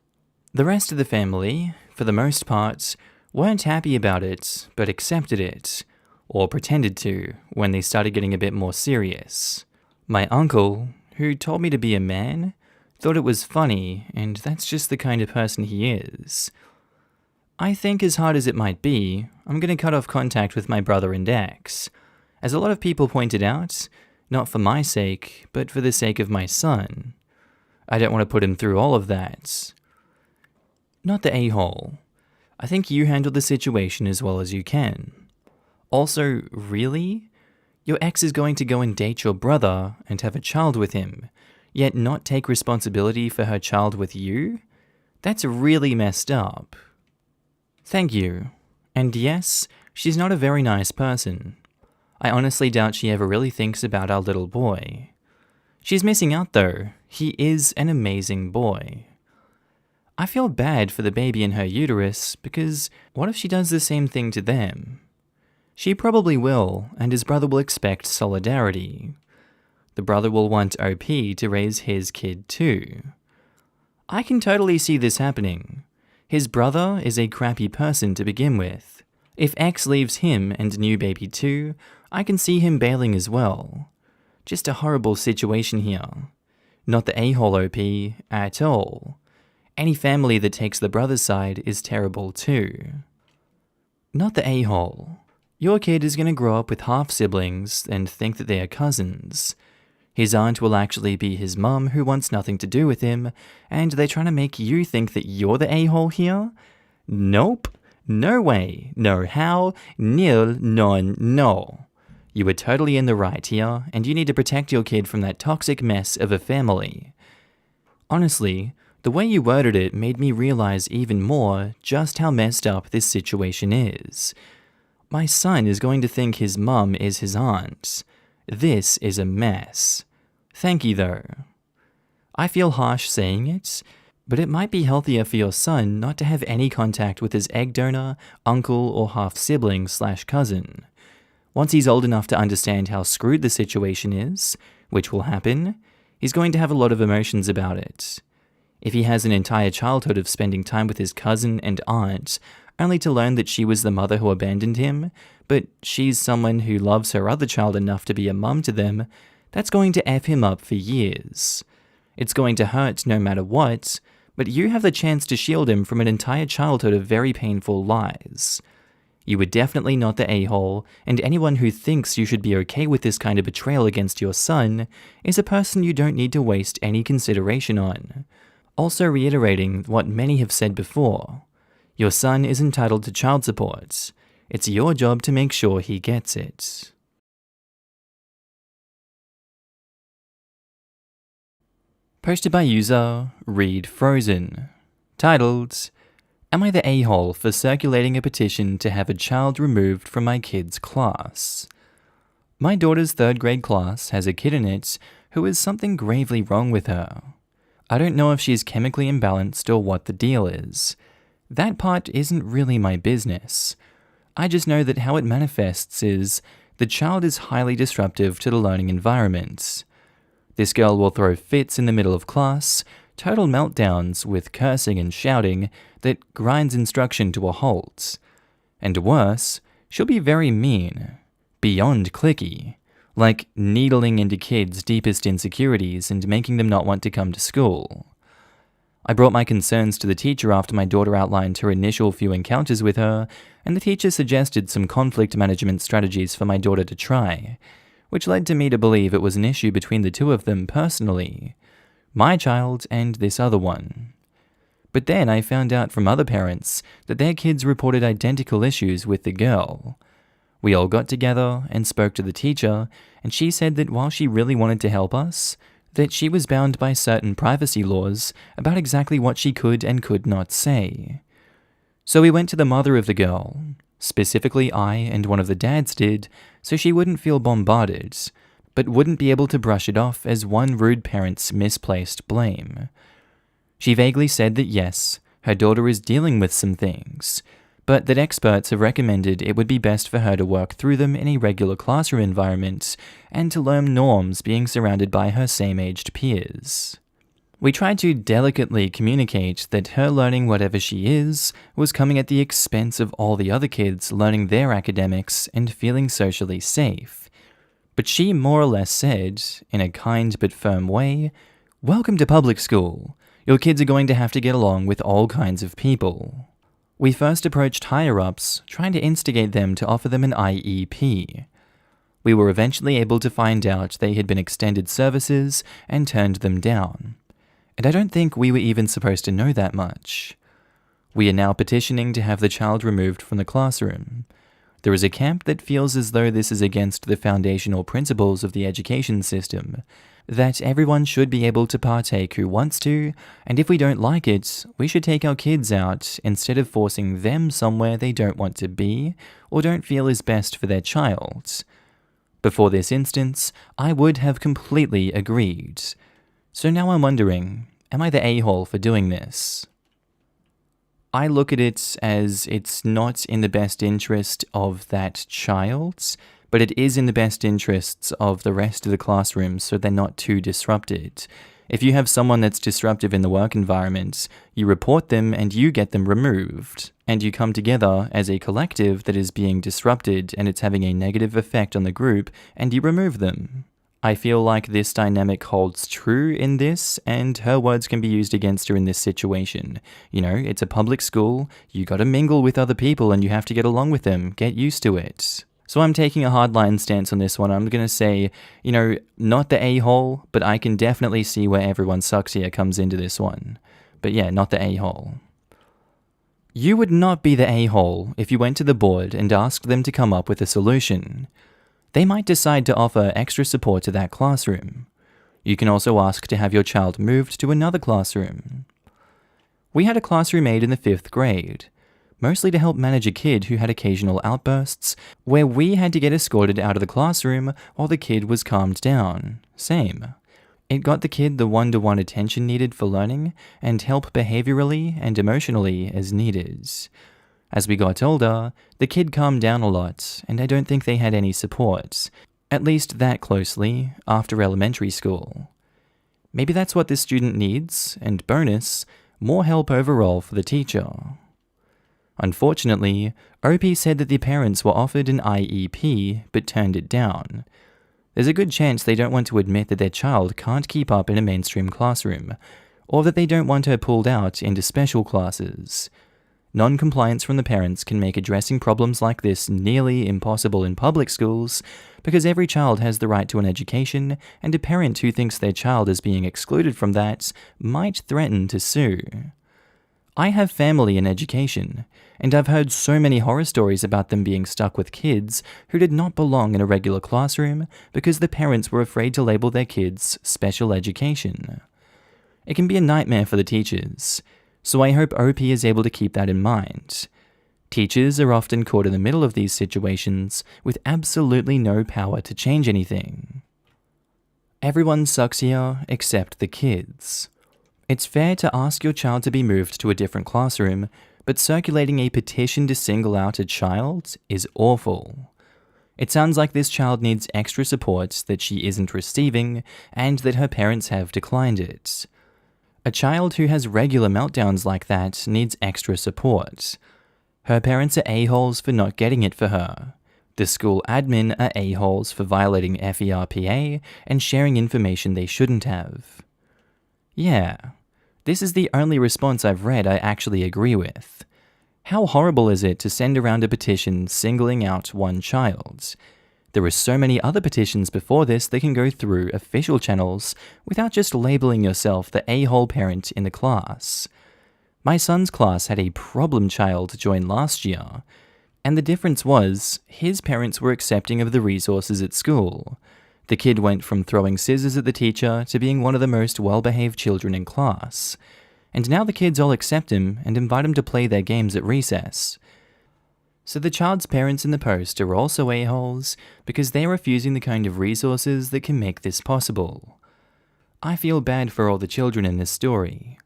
A: The rest of the family, for the most part, weren't happy about it, but accepted it, or pretended to, when they started getting a bit more serious. My uncle, who told me to be a man, thought it was funny, and that's just the kind of person he is. I think as hard as it might be, I'm going to cut off contact with my brother and ex. As a lot of people pointed out, not for my sake, but for the sake of my son. I don't want to put him through all of that. Not the a-hole. I think you handled the situation as well as you can. Also, really? Your ex is going to go and date your brother and have a child with him, yet not take responsibility for her child with you? That's really messed up. Thank you. And yes, she's not a very nice person. I honestly doubt she ever really thinks about our little boy. She's missing out though. He is an amazing boy. I feel bad for the baby in her uterus because what if she does the same thing to them? She probably will, and his brother will expect solidarity. The brother will want OP to raise his kid too. I can totally see this happening. His brother is a crappy person to begin with. If X leaves him and new baby too, I can see him bailing as well. Just a horrible situation here. Not the a-hole OP at all. Any family that takes the brother's side is terrible too. Not the a-hole. Your kid is going to grow up with half-siblings and think that they are cousins. His aunt will actually be his mum who wants nothing to do with him, and they're trying to make you think that you're the a-hole here? Nope. No way. No how. Nil. Non. No. You were totally in the right here, and you need to protect your kid from that toxic mess of a family. Honestly, the way you worded it made me realize even more just how messed up this situation is. My son is going to think his mum is his aunt. This is a mess. Thank you, though. I feel harsh saying it, but it might be healthier for your son not to have any contact with his egg donor, uncle, or half-sibling/cousin. Once he's old enough to understand how screwed the situation is, which will happen, he's going to have a lot of emotions about it. If he has an entire childhood of spending time with his cousin and aunt, only to learn that she was the mother who abandoned him, but she's someone who loves her other child enough to be a mum to them, that's going to F him up for years. It's going to hurt no matter what, but you have the chance to shield him from an entire childhood of very painful lies. You were definitely not the a-hole, and anyone who thinks you should be okay with this kind of betrayal against your son is a person you don't need to waste any consideration on. Also reiterating what many have said before, your son is entitled to child support. It's your job to make sure he gets it. Posted by user Read Frozen. Titled, Am I the a-hole for circulating a petition to have a child removed from my kid's class? My daughter's 3rd grade class has a kid in it who has something gravely wrong with her. I don't know if she's chemically imbalanced or what the deal is. That part isn't really my business. I just know that how it manifests is the child is highly disruptive to the learning environment. This girl will throw fits in the middle of class, total meltdowns with cursing and shouting that grinds instruction to a halt. And worse, she'll be very mean, beyond cliquey, like needling into kids' deepest insecurities and making them not want to come to school. I brought my concerns to the teacher after my daughter outlined her initial few encounters with her, and the teacher suggested some conflict management strategies for my daughter to try, which led to me to believe it was an issue between the two of them personally, my child and this other one. But then I found out from other parents that their kids reported identical issues with the girl. We all got together and spoke to the teacher, and she said that while she really wanted to help us, that she was bound by certain privacy laws about exactly what she could and could not say. So we went to the mother of the girl, specifically I and one of the dads did, so she wouldn't feel bombarded, but wouldn't be able to brush it off as one rude parent's misplaced blame. She vaguely said that yes, her daughter is dealing with some things, but that experts have recommended it would be best for her to work through them in a regular classroom environment and to learn norms being surrounded by her same-aged peers. We tried to delicately communicate that her learning whatever she is was coming at the expense of all the other kids learning their academics and feeling socially safe. But she more or less said, in a kind but firm way, "Welcome to public school. Your kids are going to have to get along with all kinds of people." We first approached higher-ups, trying to instigate them to offer them an IEP. We were eventually able to find out they had been extended services and turned them down. And I don't think we were even supposed to know that much. We are now petitioning to have the child removed from the classroom. There is a camp that feels as though this is against the foundational principles of the education system, that everyone should be able to partake who wants to, and if we don't like it, we should take our kids out instead of forcing them somewhere they don't want to be or don't feel is best for their child. Before this instance, I would have completely agreed. So now I'm wondering, am I the a-hole for doing this? I look at it as it's not in the best interest of that child, but it is in the best interests of the rest of the classroom so they're not too disrupted. If you have someone that's disruptive in the work environment, you report them and you get them removed, and you come together as a collective that is being disrupted and it's having a negative effect on the group, and you remove them. I feel like this dynamic holds true in this, and her words can be used against her in this situation. You know, it's a public school, you gotta mingle with other people and you have to get along with them, get used to it. So I'm taking a hardline stance on this one. I'm going to say, not the a-hole, but I can definitely see where everyone sucks here comes into this one. But yeah, not the a-hole. You would not be the a-hole if you went to the board and asked them to come up with a solution. They might decide to offer extra support to that classroom. You can also ask to have your child moved to another classroom. We had a classroom aide in the 5th grade, mostly to help manage a kid who had occasional outbursts, where we had to get escorted out of the classroom while the kid was calmed down. Same. It got the kid the one-to-one attention needed for learning and help behaviorally and emotionally as needed. As we got older, the kid calmed down a lot, and I don't think they had any support, at least that closely, after elementary school. Maybe that's what this student needs, and bonus, more help overall for the teacher. Unfortunately, OP said that the parents were offered an IEP but turned it down. There's a good chance they don't want to admit that their child can't keep up in a mainstream classroom, or that they don't want her pulled out into special classes. Non-compliance from the parents can make addressing problems like this nearly impossible in public schools, because every child has the right to an education, and a parent who thinks their child is being excluded from that might threaten to sue. I have family in education, and I've heard so many horror stories about them being stuck with kids who did not belong in a regular classroom because the parents were afraid to label their kids special education. It can be a nightmare for the teachers, so I hope OP is able to keep that in mind. Teachers are often caught in the middle of these situations with absolutely no power to change anything. Everyone sucks here except the kids. It's fair to ask your child to be moved to a different classroom, but circulating a petition to single out a child is awful. It sounds like this child needs extra support that she isn't receiving, and that her parents have declined it. A child who has regular meltdowns like that needs extra support. Her parents are a-holes for not getting it for her. The school admin are a-holes for violating FERPA and sharing information they shouldn't have. Yeah. This is the only response I've read I actually agree with. How horrible is it to send around a petition singling out one child? There are so many other petitions before this that can go through official channels without just labeling yourself the a-hole parent in the class. My son's class had a problem child join last year, and the difference was his parents were accepting of the resources at school. The kid went from throwing scissors at the teacher to being one of the most well-behaved children in class. And now the kids all accept him and invite him to play their games at recess. So the child's parents in the post are also a-holes because they're refusing the kind of resources that can make this possible. I feel bad for all the children in this story.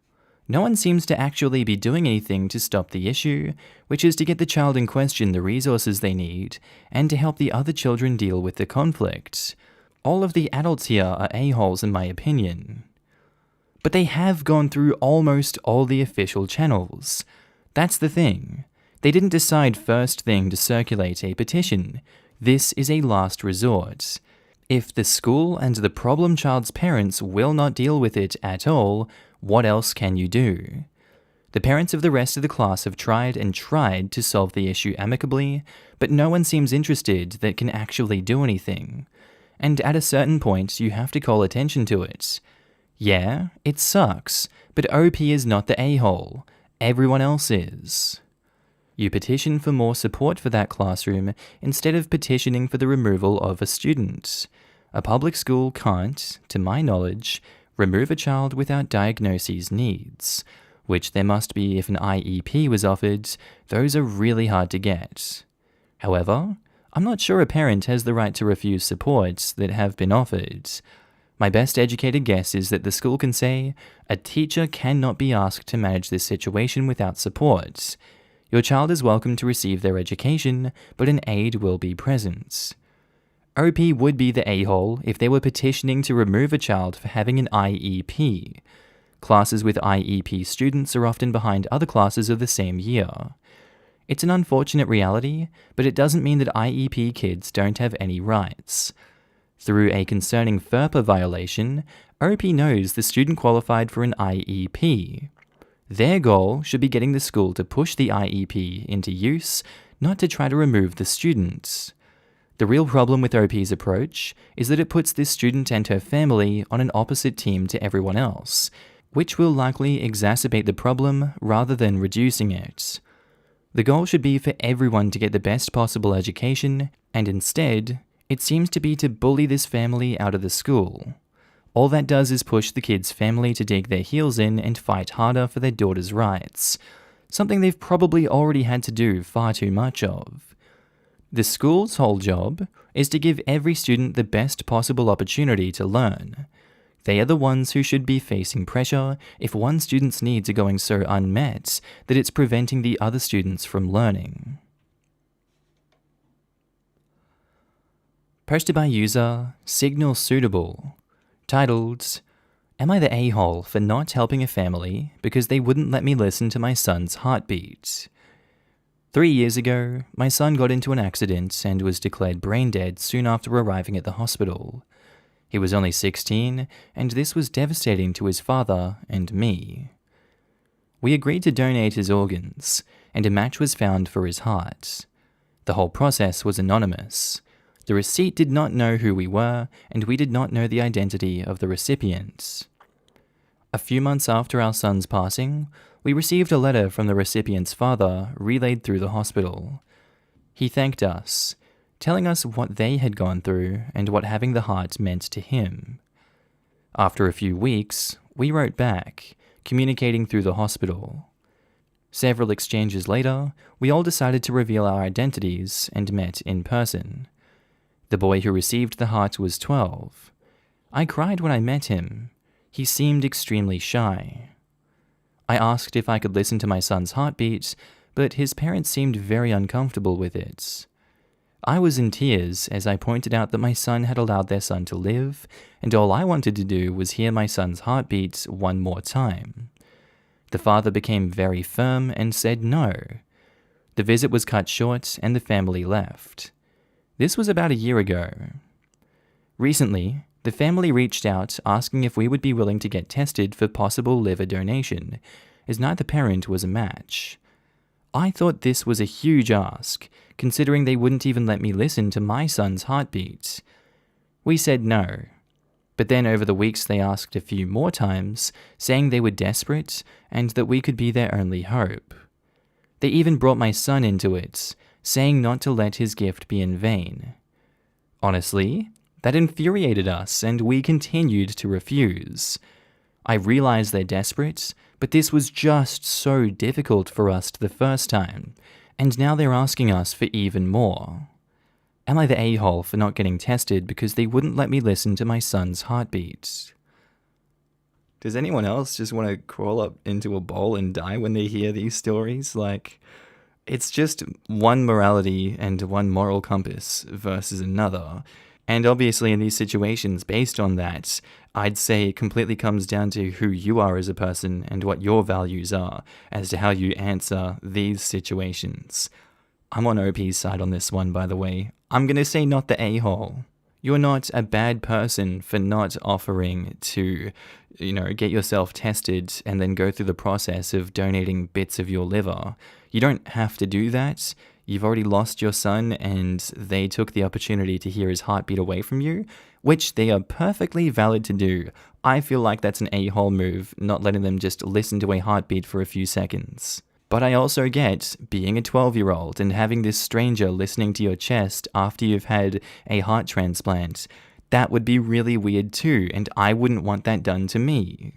A: No one seems to actually be doing anything to stop the issue, which is to get the child in question the resources they need, and to help the other children deal with the conflict. All of the adults here are a-holes in my opinion. But they have gone through almost all the official channels. That's the thing. They didn't decide first thing to circulate a petition. This is a last resort. If the school and the problem child's parents will not deal with it at all, what else can you do? The parents of the rest of the class have tried and tried to solve the issue amicably, but no one seems interested that can actually do anything. And at a certain point, you have to call attention to it. Yeah, it sucks, but OP is not the a-hole. Everyone else is. You petition for more support for that classroom instead of petitioning for the removal of a student. A public school can't, to my knowledge, remove a child without diagnoses needs, which there must be if an IEP was offered. Those are really hard to get. However, I'm not sure a parent has the right to refuse supports that have been offered. My best educated guess is that the school can say, a teacher cannot be asked to manage this situation without support. Your child is welcome to receive their education, but an aide will be present. OP would be the a-hole if they were petitioning to remove a child for having an IEP. Classes with IEP students are often behind other classes of the same year. It's an unfortunate reality, but it doesn't mean that IEP kids don't have any rights. Through a concerning FERPA violation, OP knows the student qualified for an IEP. Their goal should be getting the school to push the IEP into use, not to try to remove the student. The real problem with OP's approach is that it puts this student and her family on an opposite team to everyone else, which will likely exacerbate the problem rather than reducing it. The goal should be for everyone to get the best possible education, and instead, it seems to be to bully this family out of the school. All that does is push the kid's family to dig their heels in and fight harder for their daughter's rights, something they've probably already had to do far too much of. The school's whole job is to give every student the best possible opportunity to learn. They are the ones who should be facing pressure if one student's needs are going so unmet that it's preventing the other students from learning. Posted by user Signal Suitable, titled, "Am I the a-hole for not helping a family because they wouldn't let me listen to my son's heartbeat?" 3 years ago, my son got into an accident and was declared brain dead soon after arriving at the hospital. He was only 16, and this was devastating to his father and me. We agreed to donate his organs, and a match was found for his heart. The whole process was anonymous. The receipt did not know who we were, and we did not know the identity of the recipient. A few months after our son's passing, we received a letter from the recipient's father relayed through the hospital. He thanked us, telling us what they had gone through and what having the heart meant to him. After a few weeks, we wrote back, communicating through the hospital. Several exchanges later, we all decided to reveal our identities and met in person. The boy who received the heart was 12. I cried when I met him. He seemed extremely shy. I asked if I could listen to my son's heartbeat, but his parents seemed very uncomfortable with it. I was in tears as I pointed out that my son had allowed their son to live, and all I wanted to do was hear my son's heartbeat one more time. The father became very firm and said no. The visit was cut short and the family left. This was about a year ago. Recently, the family reached out asking if we would be willing to get tested for possible liver donation, as neither parent was a match. I thought this was a huge ask, considering they wouldn't even let me listen to my son's heartbeat. We said no, but then over the weeks they asked a few more times, saying they were desperate and that we could be their only hope. They even brought my son into it, saying not to let his gift be in vain. Honestly, that infuriated us and we continued to refuse. I realized they're desperate, but this was just so difficult for us the first time, and now they're asking us for even more. Am I the a-hole for not getting tested because they wouldn't let me listen to my son's heartbeat? Does anyone else just want to crawl up into a bowl and die when they hear these stories? It's just one morality and one moral compass versus another. And obviously in these situations, based on that, I'd say it completely comes down to who you are as a person and what your values are as to how you answer these situations. I'm on OP's side on this one, by the way. I'm going to say not the a-hole. You're not a bad person for not offering to, get yourself tested and then go through the process of donating bits of your liver. You don't have to do that. You've already lost your son and they took the opportunity to hear his heartbeat away from you, which they are perfectly valid to do. I feel like that's an a-hole move, not letting them just listen to a heartbeat for a few seconds. But I also get being a 12-year-old and having this stranger listening to your chest after you've had a heart transplant. That would be really weird too, and I wouldn't want that done to me.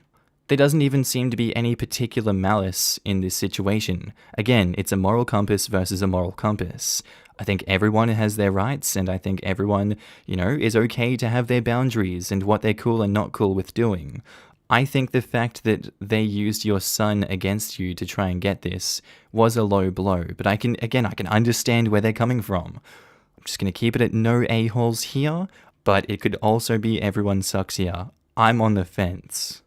A: There doesn't even seem to be any particular malice in this situation. Again, it's a moral compass versus a moral compass. I think everyone has their rights, and I think everyone, is okay to have their boundaries and what they're cool and not cool with doing. I think the fact that they used your son against you to try and get this was a low blow, but I can understand where they're coming from. I'm just going to keep it at no a-holes here, but it could also be everyone sucks here. I'm on the fence.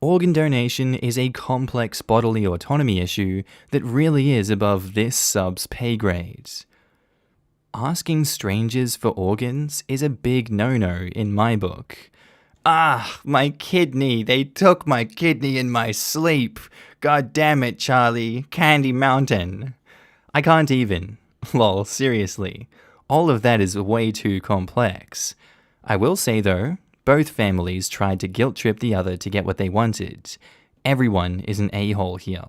A: Organ donation is a complex bodily autonomy issue that really is above this sub's pay grade. Asking strangers for organs is a big no-no in my book. My kidney. They took my kidney in my sleep. God damn it, Charlie. Candy Mountain. I can't even. Lol, seriously. All of that is way too complex. I will say though, both families tried to guilt trip the other to get what they wanted. Everyone is an a-hole here.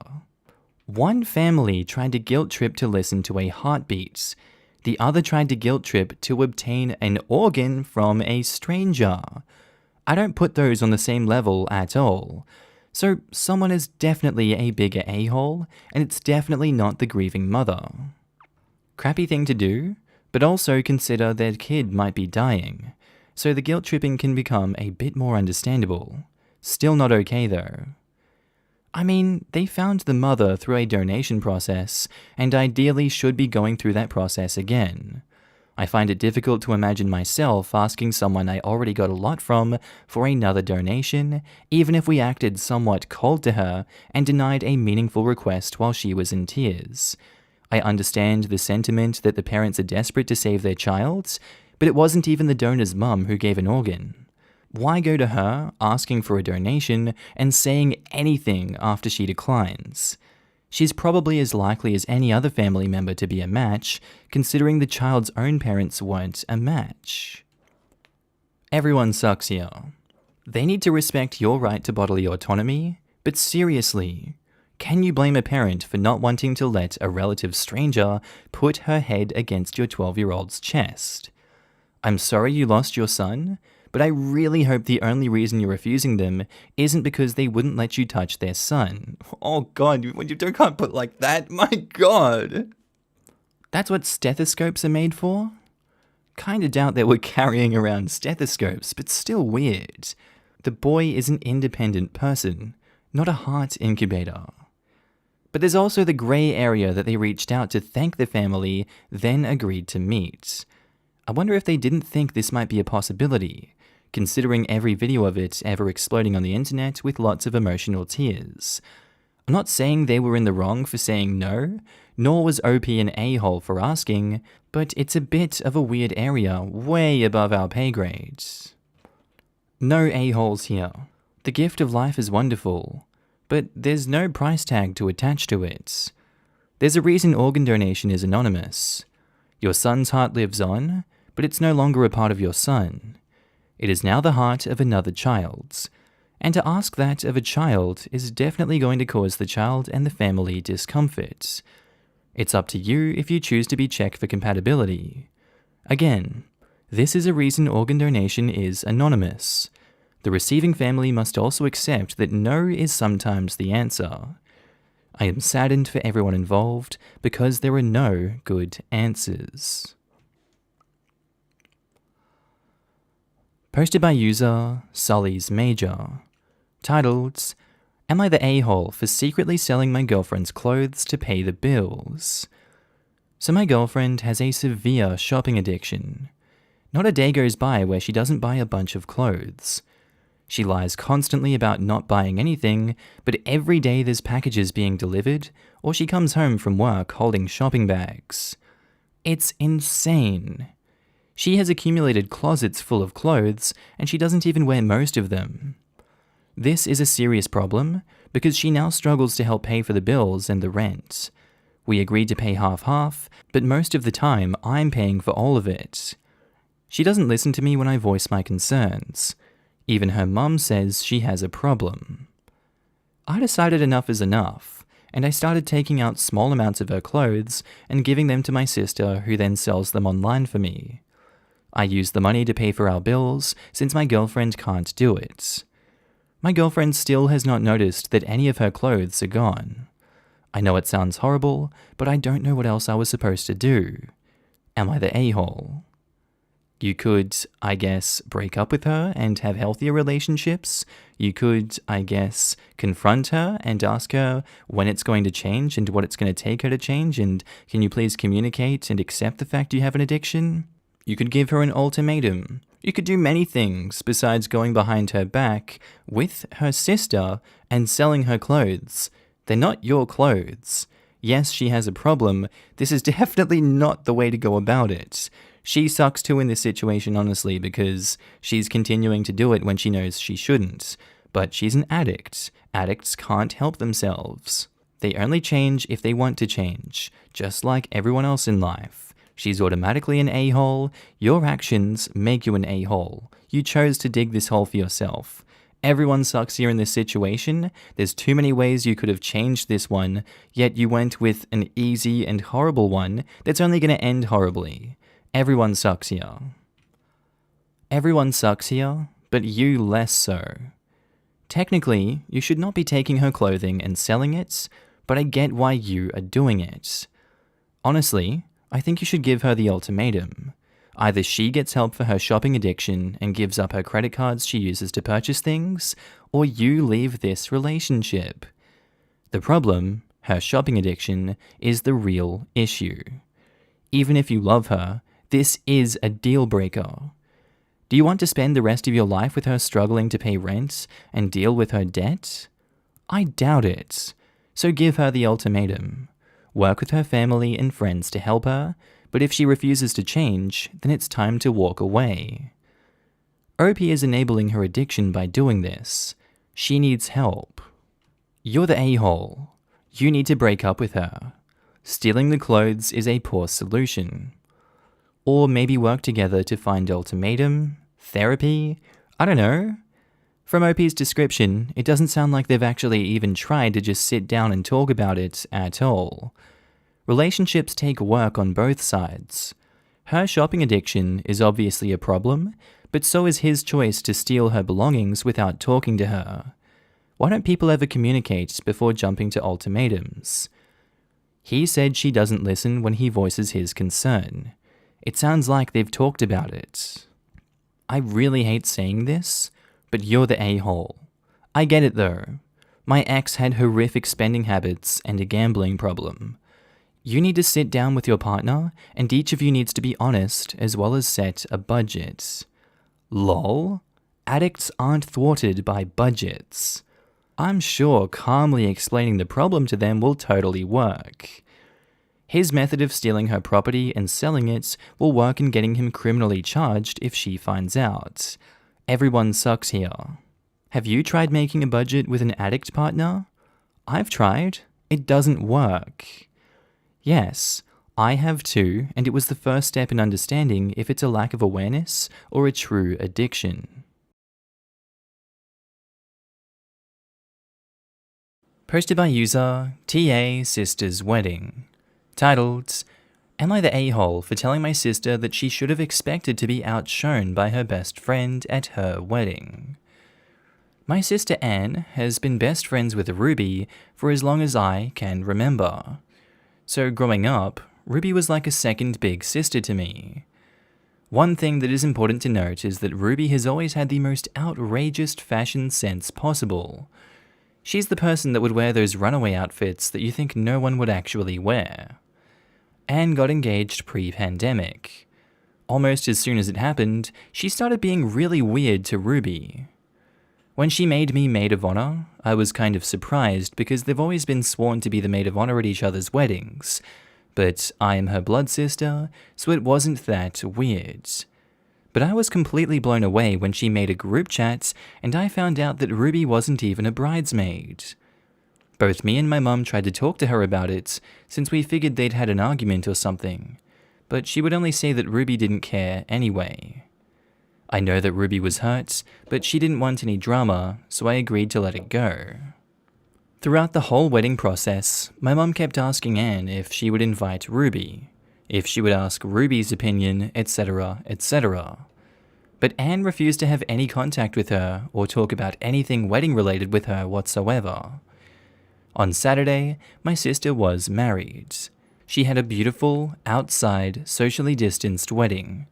A: One family tried to guilt trip to listen to a heartbeat. The other tried to guilt trip to obtain an organ from a stranger. I don't put those on the same level at all. So someone is definitely a bigger a-hole, and it's definitely not the grieving mother. Crappy thing to do, but also consider their kid might be dying, so the guilt tripping can become a bit more understandable. Still not okay though. I mean, they found the mother through a donation process, and ideally should be going through that process again. I find it difficult to imagine myself asking someone I already got a lot from for another donation, even if we acted somewhat cold to her and denied a meaningful request while she was in tears. I understand the sentiment that the parents are desperate to save their child, but it wasn't even the donor's mum who gave an organ. Why go to her, asking for a donation, and saying anything after she declines? She's probably as likely as any other family member to be a match, considering the child's own parents weren't a match. Everyone sucks here. They need to respect your right to bodily autonomy, but seriously, can you blame a parent for not wanting to let a relative stranger put her head against your 12-year-old's chest? I'm sorry you lost your son, but I really hope the only reason you're refusing them isn't because they wouldn't let you touch their son. Oh god, you can't put like that, my god! That's what stethoscopes are made for? Kinda doubt they were carrying around stethoscopes, but still weird. The boy is an independent person, not a heart incubator. But there's also the grey area that they reached out to thank the family, then agreed to meet. I wonder if they didn't think this might be a possibility, considering every video of it ever exploding on the internet with lots of emotional tears. I'm not saying they were in the wrong for saying no, nor was OP an a-hole for asking, but it's a bit of a weird area way above our pay grades. No a-holes here. The gift of life is wonderful, but there's no price tag to attach to it. There's a reason organ donation is anonymous. Your son's heart lives on, but it's no longer a part of your son. It is now the heart of another child's, and to ask that of a child is definitely going to cause the child and the family discomfort. It's up to you if you choose to be checked for compatibility. Again, this is a reason organ donation is anonymous. The receiving family must also accept that no is sometimes the answer. I am saddened for everyone involved because there are no good answers. Posted by user Sully's Major, titled, "Am I the a-hole for secretly selling my girlfriend's clothes to pay the bills?" So my girlfriend has a severe shopping addiction. Not a day goes by where she doesn't buy a bunch of clothes. She lies constantly about not buying anything, but every day there's packages being delivered, or she comes home from work holding shopping bags. It's insane. She has accumulated closets full of clothes, and she doesn't even wear most of them. This is a serious problem, because she now struggles to help pay for the bills and the rent. We agreed to pay half-half, but most of the time I'm paying for all of it. She doesn't listen to me when I voice my concerns. Even her mum says she has a problem. I decided enough is enough, and I started taking out small amounts of her clothes and giving them to my sister, who then sells them online for me. I use the money to pay for our bills, since my girlfriend can't do it. My girlfriend still has not noticed that any of her clothes are gone. I know it sounds horrible, but I don't know what else I was supposed to do. Am I the a-hole? You could, I guess, break up with her and have healthier relationships. You could, I guess, confront her and ask her when it's going to change and what it's going to take her to change, and can you please communicate and accept the fact you have an addiction? You could give her an ultimatum. You could do many things besides going behind her back with her sister and selling her clothes. They're not your clothes. Yes, she has a problem. This is definitely not the way to go about it. She sucks too in this situation, honestly, because she's continuing to do it when she knows she shouldn't. But she's an addict. Addicts can't help themselves. They only change if they want to change, just like everyone else in life. She's automatically an a-hole. Your actions make you an a-hole. You chose to dig this hole for yourself. Everyone sucks here in this situation. There's too many ways you could have changed this one, yet you went with an easy and horrible one that's only going to end horribly. Everyone sucks here. Everyone sucks here, but you less so. Technically, you should not be taking her clothing and selling it, but I get why you are doing it. Honestly, I think you should give her the ultimatum. Either she gets help for her shopping addiction and gives up her credit cards she uses to purchase things, or you leave this relationship. The problem, her shopping addiction, is the real issue. Even if you love her, this is a deal breaker. Do you want to spend the rest of your life with her struggling to pay rent and deal with her debt? I doubt it. So give her the ultimatum. Work with her family and friends to help her, but if she refuses to change, then it's time to walk away. OP is enabling her addiction by doing this. She needs help. You're the a-hole. You need to break up with her. Stealing the clothes is a poor solution. Or maybe work together to find ultimatum, therapy, I don't know. From OP's description, it doesn't sound like they've actually even tried to just sit down and talk about it at all. Relationships take work on both sides. Her shopping addiction is obviously a problem, but so is his choice to steal her belongings without talking to her. Why don't people ever communicate before jumping to ultimatums? He said she doesn't listen when he voices his concern. It sounds like they've talked about it. I really hate saying this, but you're the a-hole. I get it though. My ex had horrific spending habits and a gambling problem. You need to sit down with your partner, and each of you needs to be honest as well as set a budget. Lol? Addicts aren't thwarted by budgets. I'm sure calmly explaining the problem to them will totally work. His method of stealing her property and selling it will work in getting him criminally charged if she finds out. Everyone sucks here. Have you tried making a budget with an addict partner? I've tried. It doesn't work. Yes, I have too, and it was the first step in understanding if it's a lack of awareness or a true addiction. Posted by user TA Sister's Wedding. Titled, Am I the a-hole for telling my sister that she should have expected to be outshone by her best friend at her wedding? My sister Anne has been best friends with Ruby for as long as I can remember. So growing up, Ruby was like a second big sister to me. One thing that is important to note is that Ruby has always had the most outrageous fashion sense possible. She's the person that would wear those runaway outfits that you think no one would actually wear. Anne got engaged pre-pandemic. Almost as soon as it happened, she started being really weird to Ruby. When she made me maid of honor, I was kind of surprised because they've always been sworn to be the maid of honor at each other's weddings, but I am her blood sister, so it wasn't that weird. But I was completely blown away when she made a group chat and I found out that Ruby wasn't even a bridesmaid. Both me and my mum tried to talk to her about it since we figured they'd had an argument or something, but she would only say that Ruby didn't care anyway. I know that Ruby was hurt, but she didn't want any drama, so I agreed to let it go. Throughout the whole wedding process, my mum kept asking Anne if she would invite Ruby, if she would ask Ruby's opinion, etc., etc. But Anne refused to have any contact with her or talk about anything wedding related with her whatsoever. On Saturday, my sister was married. She had a beautiful, outside, socially distanced wedding,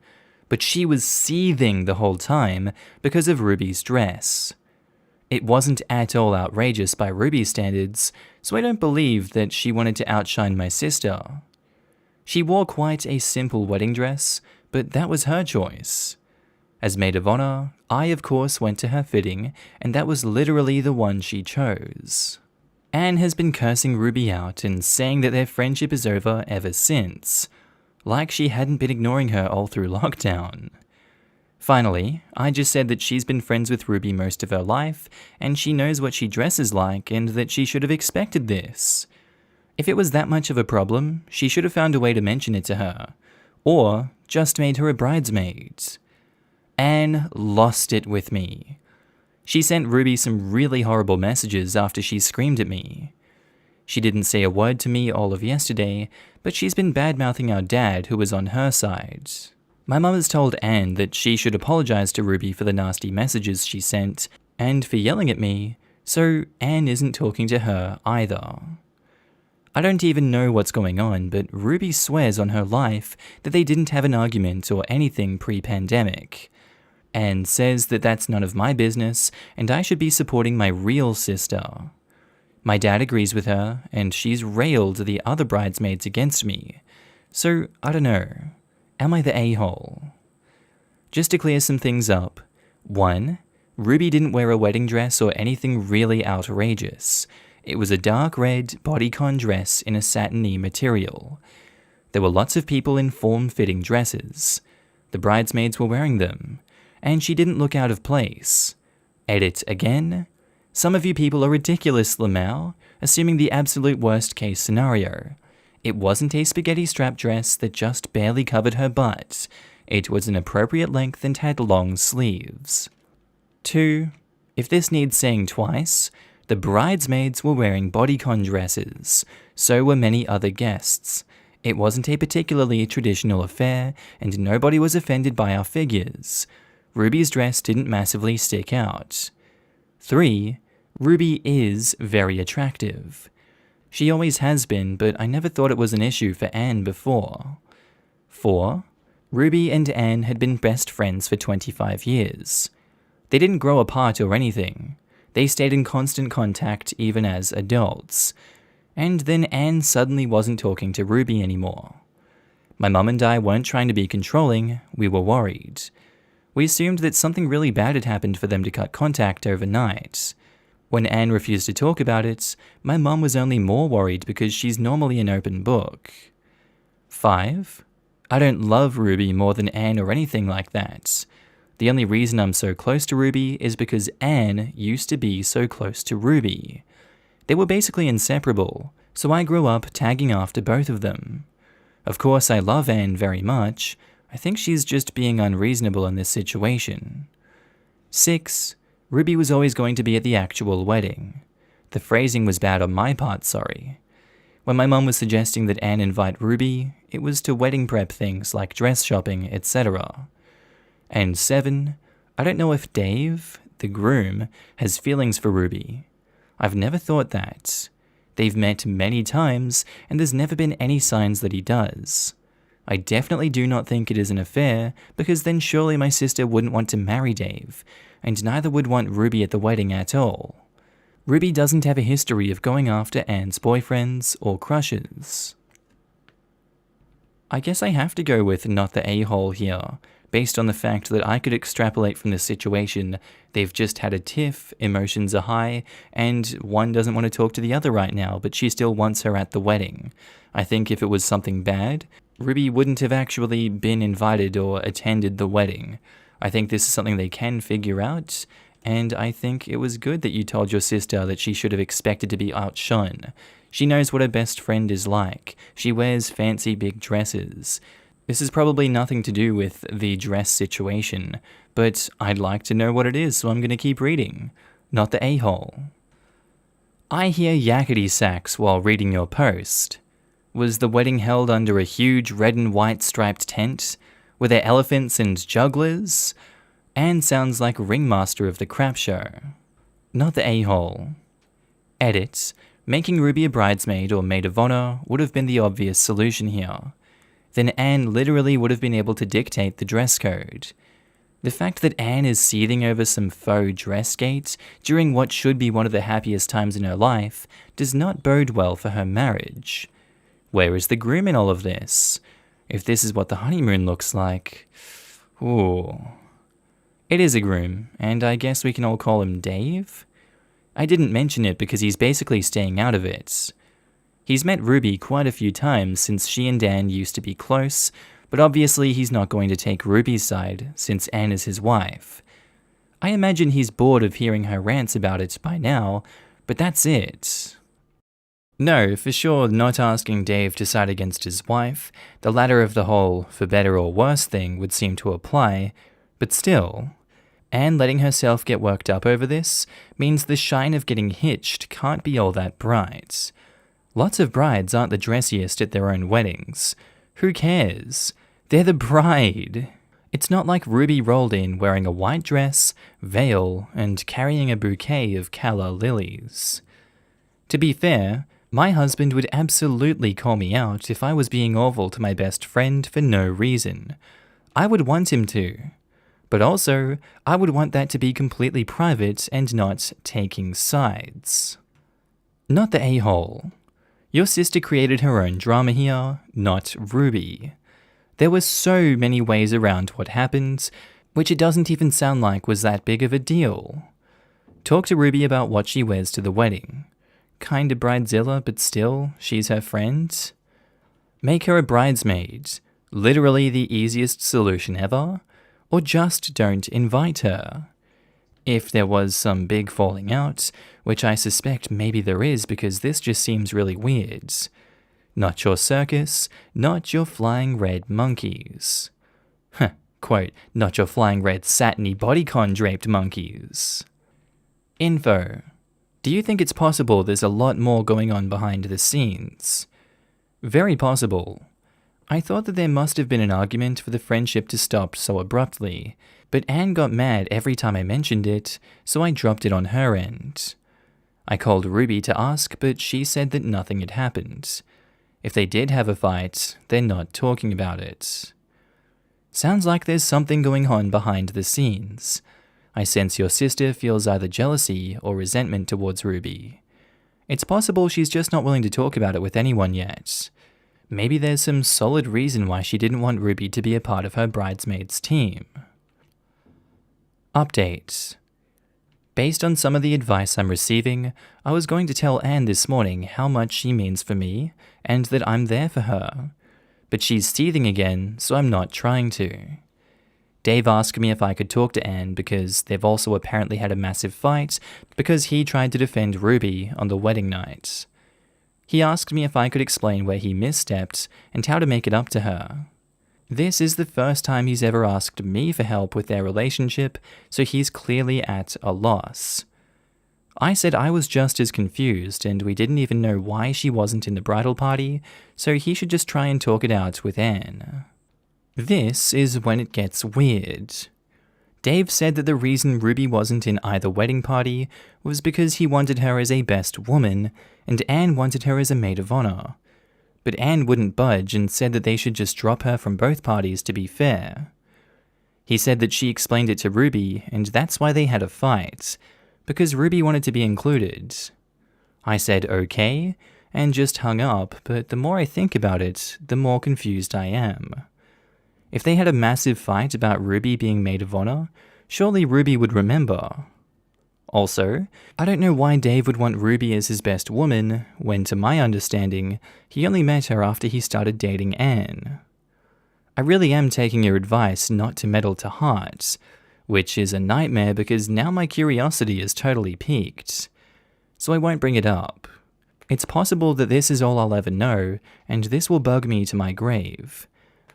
A: but she was seething the whole time because of Ruby's dress. It wasn't at all outrageous by Ruby's standards, so I don't believe that she wanted to outshine my sister. She wore quite a simple wedding dress, but that was her choice. As maid of honor, I of course went to her fitting, and that was literally the one she chose. Anne has been cursing Ruby out and saying that their friendship is over ever since, like she hadn't been ignoring her all through lockdown. Finally, I just said that she's been friends with Ruby most of her life, and she knows what she dresses like and that she should have expected this. If it was that much of a problem, she should have found a way to mention it to her, or just made her a bridesmaid. Anne lost it with me. She sent Ruby some really horrible messages after she screamed at me. She didn't say a word to me all of yesterday, but she's been bad-mouthing our dad, who was on her side. My mum has told Anne that she should apologize to Ruby for the nasty messages she sent, and for yelling at me, so Anne isn't talking to her either. I don't even know what's going on, but Ruby swears on her life that they didn't have an argument or anything pre-pandemic. Anne says that that's none of my business, and I should be supporting my real sister. My dad agrees with her, and she's railed the other bridesmaids against me. So, I don't know. Am I the a-hole? Just to clear some things up. 1. Ruby didn't wear a wedding dress or anything really outrageous. It was a dark red bodycon dress in a satiny material. There were lots of people in form-fitting dresses. The bridesmaids were wearing them, and she didn't look out of place. Edit again. Some of you people are ridiculous, Lamau, assuming the absolute worst-case scenario. It wasn't a spaghetti strap dress that just barely covered her butt. It was an appropriate length and had long sleeves. 2. If this needs saying twice, the bridesmaids were wearing bodycon dresses. So were many other guests. It wasn't a particularly traditional affair, and nobody was offended by our figures. Ruby's dress didn't massively stick out. 3. Ruby is very attractive. She always has been, but I never thought it was an issue for Anne before. 4. Ruby and Anne had been best friends for 25 years. They didn't grow apart or anything. They stayed in constant contact even as adults. And then Anne suddenly wasn't talking to Ruby anymore. My mum and I weren't trying to be controlling, we were worried. We assumed that something really bad had happened for them to cut contact overnight. When Anne refused to talk about it, my mum was only more worried because she's normally an open book. 5. I don't love Ruby more than Anne or anything like that. The only reason I'm so close to Ruby is because Anne used to be so close to Ruby. They were basically inseparable, so I grew up tagging after both of them. Of course, I love Anne very much. I think she's just being unreasonable in this situation. 6. Ruby was always going to be at the actual wedding. The phrasing was bad on my part, sorry. When my mum was suggesting that Anne invite Ruby, it was to wedding prep things like dress shopping, etc. And 7. I don't know if Dave, the groom, has feelings for Ruby. I've never thought that. They've met many times, and there's never been any signs that he does. I definitely do not think it is an affair, because then surely my sister wouldn't want to marry Dave, and neither would want Ruby at the wedding at all. Ruby doesn't have a history of going after Anne's boyfriends or crushes. I guess I have to go with not the a-hole here, based on the fact that I could extrapolate from this situation they've just had a tiff, emotions are high, and one doesn't want to talk to the other right now, but she still wants her at the wedding. I think if it was something bad, Ruby wouldn't have actually been invited or attended the wedding. I think this is something they can figure out, and I think it was good that you told your sister that she should have expected to be outshone. She knows what her best friend is like. She wears fancy big dresses. This is probably nothing to do with the dress situation, but I'd like to know what it is, so I'm going to keep reading. Not the a-hole. I hear yakety sax while reading your post. Was the wedding held under a huge red and white striped tent? Were there elephants and jugglers? Anne sounds like ringmaster of the crap show. Not the a-hole. Edit. Making Ruby a bridesmaid or maid of honor would have been the obvious solution here. Then Anne literally would have been able to dictate the dress code. The fact that Anne is seething over some faux dress gate during what should be one of the happiest times in her life does not bode well for her marriage. Where is the groom in all of this? If this is what the honeymoon looks like... Ooh. It is a groom, and I guess we can all call him Dave? I didn't mention it because he's basically staying out of it. He's met Ruby quite a few times since she and Anne used to be close, but obviously he's not going to take Ruby's side since Anne is his wife. I imagine he's bored of hearing her rants about it by now, but that's it. No, for sure, not asking Dave to side against his wife, the latter of the whole for better or worse thing would seem to apply, but still. Anne letting herself get worked up over this means the shine of getting hitched can't be all that bright. Lots of brides aren't the dressiest at their own weddings. Who cares? They're the bride. It's not like Ruby rolled in wearing a white dress, veil, and carrying a bouquet of calla lilies. To be fair, my husband would absolutely call me out if I was being awful to my best friend for no reason. I would want him to. But also, I would want that to be completely private and not taking sides. Not the a-hole. Your sister created her own drama here, not Ruby. There were so many ways around what happened, which it doesn't even sound like was that big of a deal. Talk to Ruby about what she wears to the wedding. Kinda bridezilla, but still, she's her friend. Make her a bridesmaid, literally the easiest solution ever, or just don't invite her. If there was some big falling out, which I suspect maybe there is because this just seems really weird. Not your circus, not your flying red monkeys. Quote, not your flying red satiny bodycon draped monkeys. Info. Do you think it's possible there's a lot more going on behind the scenes? Very possible. I thought that there must have been an argument for the friendship to stop so abruptly, but Anne got mad every time I mentioned it, so I dropped it on her end. I called Ruby to ask, but she said that nothing had happened. If they did have a fight, they're not talking about it. Sounds like there's something going on behind the scenes. I sense your sister feels either jealousy or resentment towards Ruby. It's possible she's just not willing to talk about it with anyone yet. Maybe there's some solid reason why she didn't want Ruby to be a part of her bridesmaids team. Update. Based on some of the advice I'm receiving, I was going to tell Anne this morning how much she means for me, and that I'm there for her. But she's teething again, so I'm not trying to. Dave asked me if I could talk to Anne because they've also apparently had a massive fight because he tried to defend Ruby on the wedding night. He asked me if I could explain where he misstepped and how to make it up to her. This is the first time he's ever asked me for help with their relationship, so he's clearly at a loss. I said I was just as confused and we didn't even know why she wasn't in the bridal party, so he should just try and talk it out with Anne. This is when it gets weird. Dave said that the reason Ruby wasn't in either wedding party was because he wanted her as a best woman, and Anne wanted her as a maid of honor. But Anne wouldn't budge and said that they should just drop her from both parties to be fair. He said that she explained it to Ruby, and that's why they had a fight, because Ruby wanted to be included. I said okay, and just hung up, but the more I think about it, the more confused I am. If they had a massive fight about Ruby being maid of honor, surely Ruby would remember. Also, I don't know why Dave would want Ruby as his best woman, when to my understanding, he only met her after he started dating Anne. I really am taking your advice not to meddle to heart, which is a nightmare because now my curiosity is totally piqued. So I won't bring it up. It's possible that this is all I'll ever know, and this will bug me to my grave.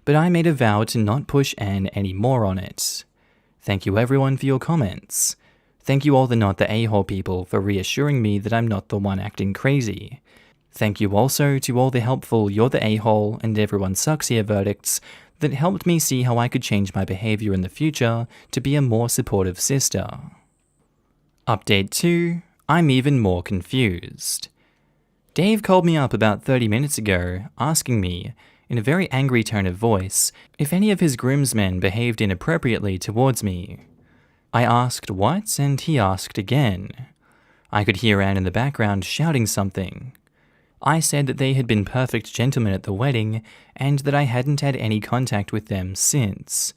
A: But I made a vow to not push Anne any more on it. Thank you everyone for your comments. Thank you all the Not the A-hole people for reassuring me that I'm not the one acting crazy. Thank you also to all the helpful You're the A-hole and Everyone Sucks Here verdicts that helped me see how I could change my behavior in the future to be a more supportive sister. Update 2, I'm even more confused. Dave called me up about 30 minutes ago, asking me, in a very angry tone of voice, if any of his groomsmen behaved inappropriately towards me. I asked what, and he asked again. I could hear Anne in the background shouting something. I said that they had been perfect gentlemen at the wedding, and that I hadn't had any contact with them since.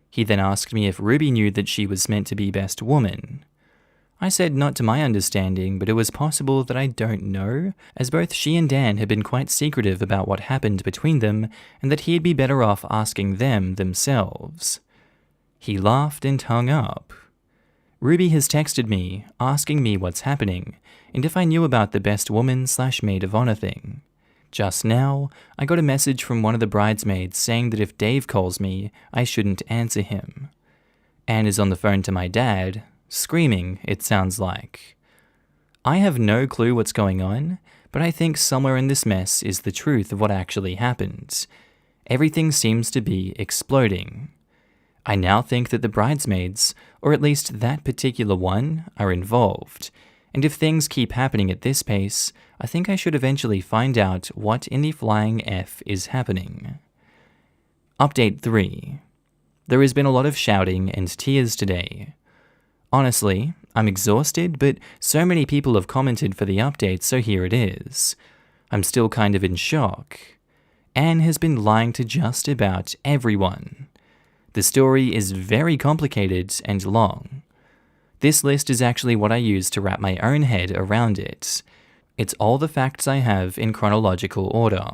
A: He then asked me if Ruby knew that she was meant to be best woman. I said not to my understanding, but it was possible that I don't know, as both she and Dan had been quite secretive about what happened between them, and that he'd be better off asking them themselves. He laughed and hung up. Ruby has texted me, asking me what's happening, and if I knew about the best woman/maid of honor thing. Just now, I got a message from one of the bridesmaids saying that if Dave calls me, I shouldn't answer him. Anne is on the phone to my dad, screaming, it sounds like. I have no clue what's going on, but I think somewhere in this mess is the truth of what actually happened. Everything seems to be exploding. I now think that the bridesmaids, or at least that particular one, are involved, and if things keep happening at this pace, I think I should eventually find out what in the flying F is happening. Update 3. There has been a lot of shouting and tears today. Honestly, I'm exhausted, but so many people have commented for the update, so here it is. I'm still kind of in shock. Anne has been lying to just about everyone. The story is very complicated and long. This list is actually what I used to wrap my own head around it. It's all the facts I have in chronological order.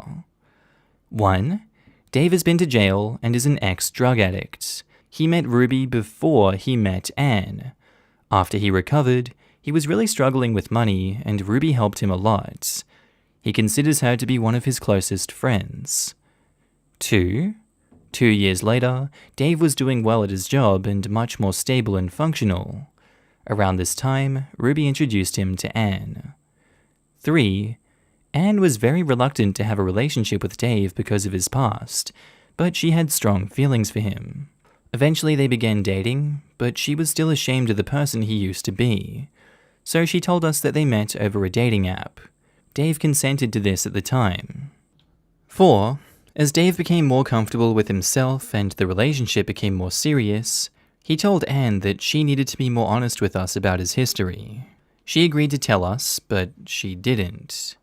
A: 1. Dave has been to jail and is an ex-drug addict. He met Ruby before he met Anne. After he recovered, he was really struggling with money and Ruby helped him a lot. He considers her to be one of his closest friends. 2. 2 years later, Dave was doing well at his job and much more stable and functional. Around this time, Ruby introduced him to Anne. 3. Anne was very reluctant to have a relationship with Dave because of his past, but she had strong feelings for him. Eventually they began dating, but she was still ashamed of the person he used to be. So she told us that they met over a dating app. Dave consented to this at the time. 4. As Dave became more comfortable with himself and the relationship became more serious, he told Anne that she needed to be more honest with us about his history. She agreed to tell us, but she didn't.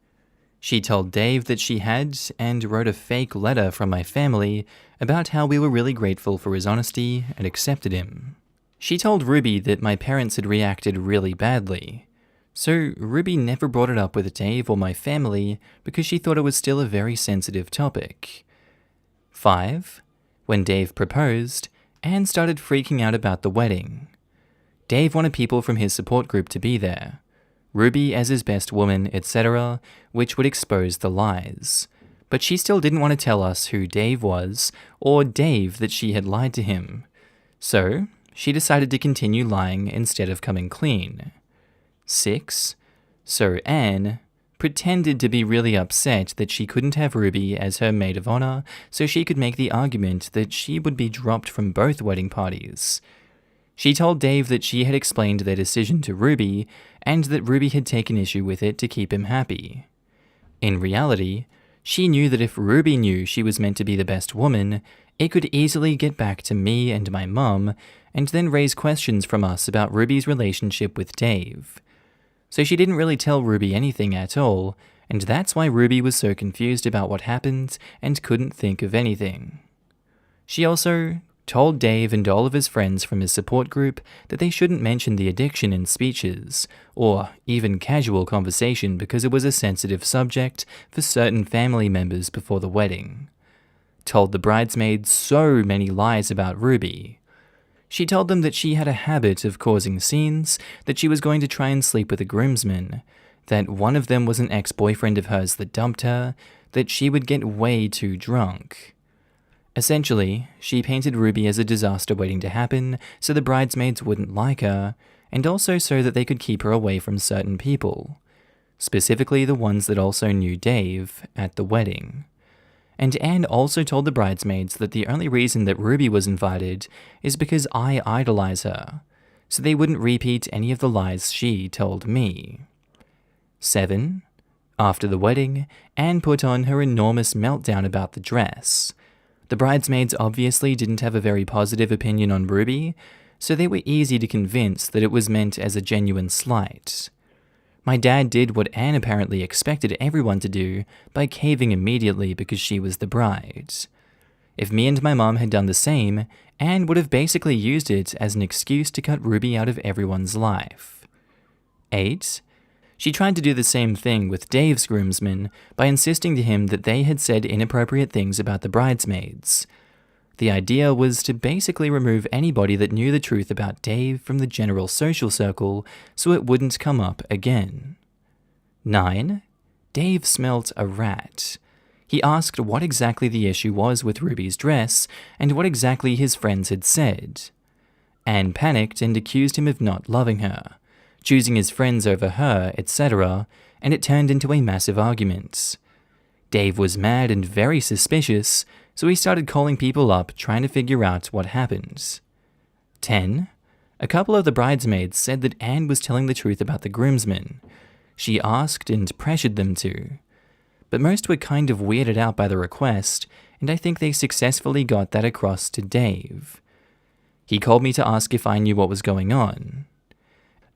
A: She told Dave that she had, and wrote a fake letter from my family about how we were really grateful for his honesty and accepted him. She told Ruby that my parents had reacted really badly, so Ruby never brought it up with Dave or my family because she thought it was still a very sensitive topic. 5. When Dave proposed, Anne started freaking out about the wedding. Dave wanted people from his support group to be there, Ruby as his best woman, etc., which would expose the lies. But she still didn't want to tell us who Dave was, or Dave that she had lied to him. So, she decided to continue lying instead of coming clean. 6. So Anne pretended to be really upset that she couldn't have Ruby as her maid of honor, so she could make the argument that she would be dropped from both wedding parties. She told Dave that she had explained their decision to Ruby, and that Ruby had taken issue with it to keep him happy. In reality, she knew that if Ruby knew she was meant to be the best woman, it could easily get back to me and my mum, and then raise questions from us about Ruby's relationship with Dave. So she didn't really tell Ruby anything at all, and that's why Ruby was so confused about what happened and couldn't think of anything. She also told Dave and all of his friends from his support group that they shouldn't mention the addiction in speeches, or even casual conversation because it was a sensitive subject for certain family members before the wedding. Told the bridesmaids so many lies about Ruby. She told them that she had a habit of causing scenes, that she was going to try and sleep with a groomsman, that one of them was an ex-boyfriend of hers that dumped her, that she would get way too drunk. Essentially, she painted Ruby as a disaster waiting to happen so the bridesmaids wouldn't like her, and also so that they could keep her away from certain people, specifically the ones that also knew Dave at the wedding. And Anne also told the bridesmaids that the only reason that Ruby was invited is because I idolize her, so they wouldn't repeat any of the lies she told me. 7. After the wedding, Anne put on her enormous meltdown about the dress. The bridesmaids obviously didn't have a very positive opinion on Ruby, so they were easy to convince that it was meant as a genuine slight. My dad did what Anne apparently expected everyone to do by caving immediately because she was the bride. If me and my mom had done the same, Anne would have basically used it as an excuse to cut Ruby out of everyone's life. 8. She tried to do the same thing with Dave's groomsmen by insisting to him that they had said inappropriate things about the bridesmaids. The idea was to basically remove anybody that knew the truth about Dave from the general social circle so it wouldn't come up again. 9. Dave smelt a rat. He asked what exactly the issue was with Ruby's dress and what exactly his friends had said. Anne panicked and accused him of not loving her, choosing his friends over her, etc., and it turned into a massive argument. Dave was mad and very suspicious, so he started calling people up trying to figure out what happened. 10. A couple of the bridesmaids said that Anne was telling the truth about the groomsmen. She asked and pressured them to. But most were kind of weirded out by the request, and I think they successfully got that across to Dave. He called me to ask if I knew what was going on.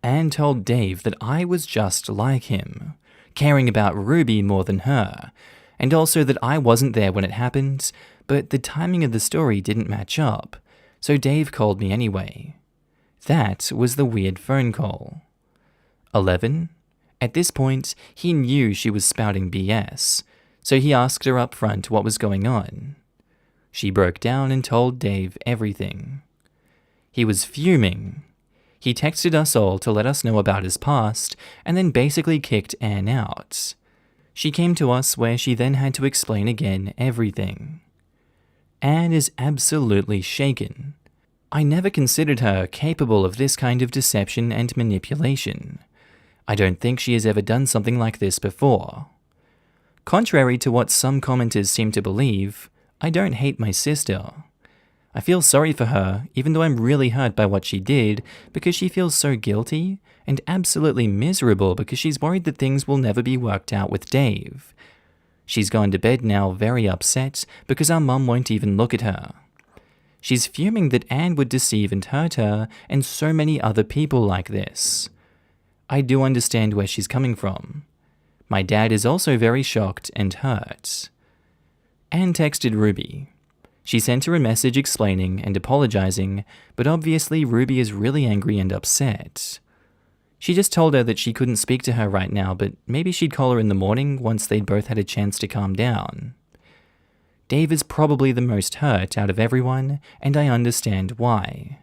A: Anne told Dave that I was just like him, caring about Ruby more than her, and also that I wasn't there when it happened, but the timing of the story didn't match up, so Dave called me anyway. That was the weird phone call. 11. At this point, he knew she was spouting BS, so he asked her up front what was going on. She broke down and told Dave everything. He was fuming. He texted us all to let us know about his past, and then basically kicked Anne out. She came to us where she then had to explain again everything. Anne is absolutely shaken. I never considered her capable of this kind of deception and manipulation. I don't think she has ever done something like this before. Contrary to what some commenters seem to believe, I don't hate my sister. I feel sorry for her, even though I'm really hurt by what she did, because she feels so guilty, and absolutely miserable because she's worried that things will never be worked out with Dave. She's gone to bed now very upset because our mum won't even look at her. She's fuming that Anne would deceive and hurt her, and so many other people like this. I do understand where she's coming from. My dad is also very shocked and hurt. Anne texted Ruby. She sent her a message explaining and apologizing, but obviously Ruby is really angry and upset. She just told her that she couldn't speak to her right now, but maybe she'd call her in the morning once they'd both had a chance to calm down. Dave is probably the most hurt out of everyone, and I understand why.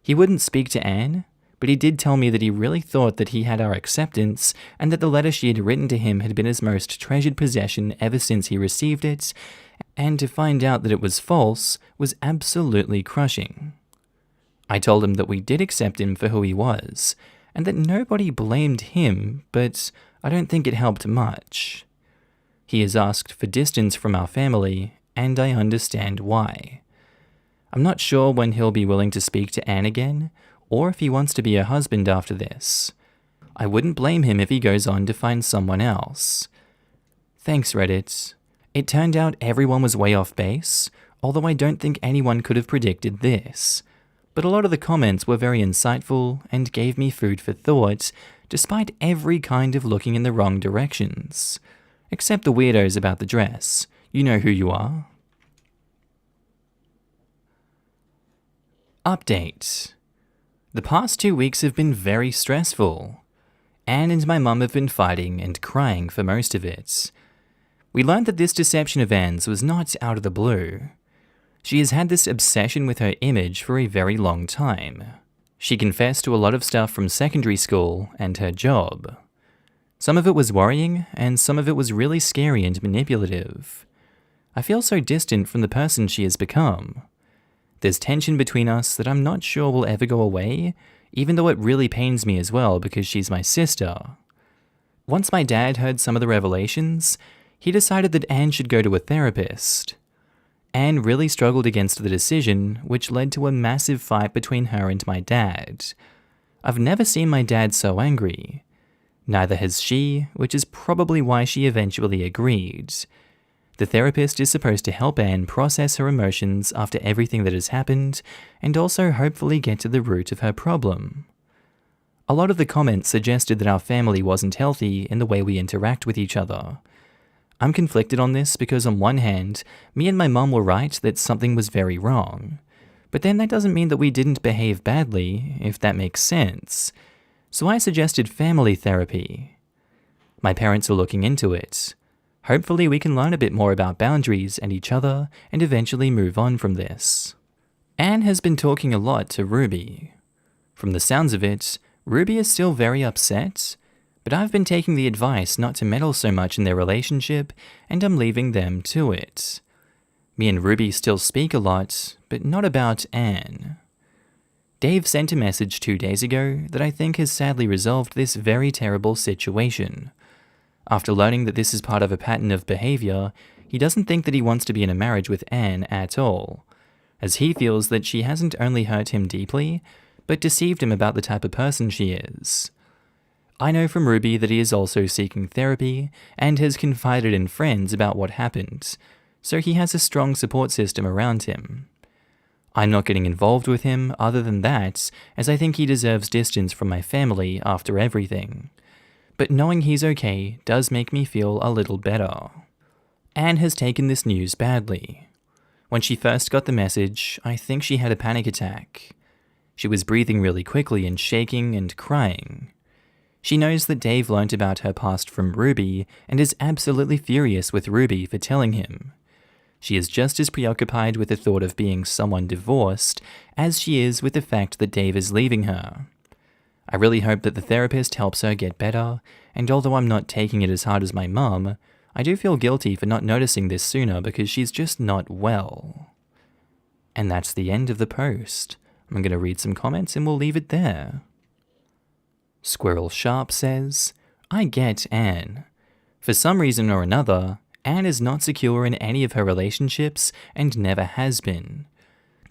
A: He wouldn't speak to Anne, but he did tell me that he really thought that he had our acceptance, and that the letter she had written to him had been his most treasured possession ever since he received it, and to find out that it was false was absolutely crushing. I told him that we did accept him for who he was, and that nobody blamed him, but I don't think it helped much. He has asked for distance from our family, and I understand why. I'm not sure when he'll be willing to speak to Anne again, or if he wants to be her husband after this. I wouldn't blame him if he goes on to find someone else. Thanks, Reddit. It turned out everyone was way off base, although I don't think anyone could have predicted this. But a lot of the comments were very insightful and gave me food for thought, despite every kind of looking in the wrong directions. Except the weirdos about the dress. You know who you are. Update. The past 2 weeks have been very stressful. Anne and my mum have been fighting and crying for most of it. We learned that this deception of Anne's was not out of the blue. She has had this obsession with her image for a very long time. She confessed to a lot of stuff from secondary school and her job. Some of it was worrying, and some of it was really scary and manipulative. I feel so distant from the person she has become. There's tension between us that I'm not sure will ever go away, even though it really pains me as well because she's my sister. Once my dad heard some of the revelations, he decided that Anne should go to a therapist. Anne really struggled against the decision, which led to a massive fight between her and my dad. I've never seen my dad so angry. Neither has she, which is probably why she eventually agreed. The therapist is supposed to help Anne process her emotions after everything that has happened, and also hopefully get to the root of her problem. A lot of the comments suggested that our family wasn't healthy in the way we interact with each other. I'm conflicted on this because on one hand, me and my mum were right that something was very wrong. But then that doesn't mean that we didn't behave badly, if that makes sense. So I suggested family therapy. My parents are looking into it. Hopefully we can learn a bit more about boundaries and each other and eventually move on from this. Anne has been talking a lot to Ruby. From the sounds of it, Ruby is still very upset, but I've been taking the advice not to meddle so much in their relationship and I'm leaving them to it. Me and Ruby still speak a lot, but not about Anne. Dave sent a message 2 days ago that I think has sadly resolved this very terrible situation. After learning that this is part of a pattern of behavior, he doesn't think that he wants to be in a marriage with Anne at all, as he feels that she hasn't only hurt him deeply, but deceived him about the type of person she is. I know from Ruby that he is also seeking therapy and has confided in friends about what happened, so he has a strong support system around him. I'm not getting involved with him other than that, as I think he deserves distance from my family after everything. But knowing he's okay does make me feel a little better. Anne has taken this news badly. When she first got the message, I think she had a panic attack. She was breathing really quickly and shaking and crying. She knows that Dave learnt about her past from Ruby and is absolutely furious with Ruby for telling him. She is just as preoccupied with the thought of being someone divorced as she is with the fact that Dave is leaving her. I really hope that the therapist helps her get better, and although I'm not taking it as hard as my mum, I do feel guilty for not noticing this sooner because she's just not well. And that's the end of the post. I'm going to read some comments and we'll leave it there. Squirrel Sharp says, I get Anne. For some reason or another, Anne is not secure in any of her relationships and never has been.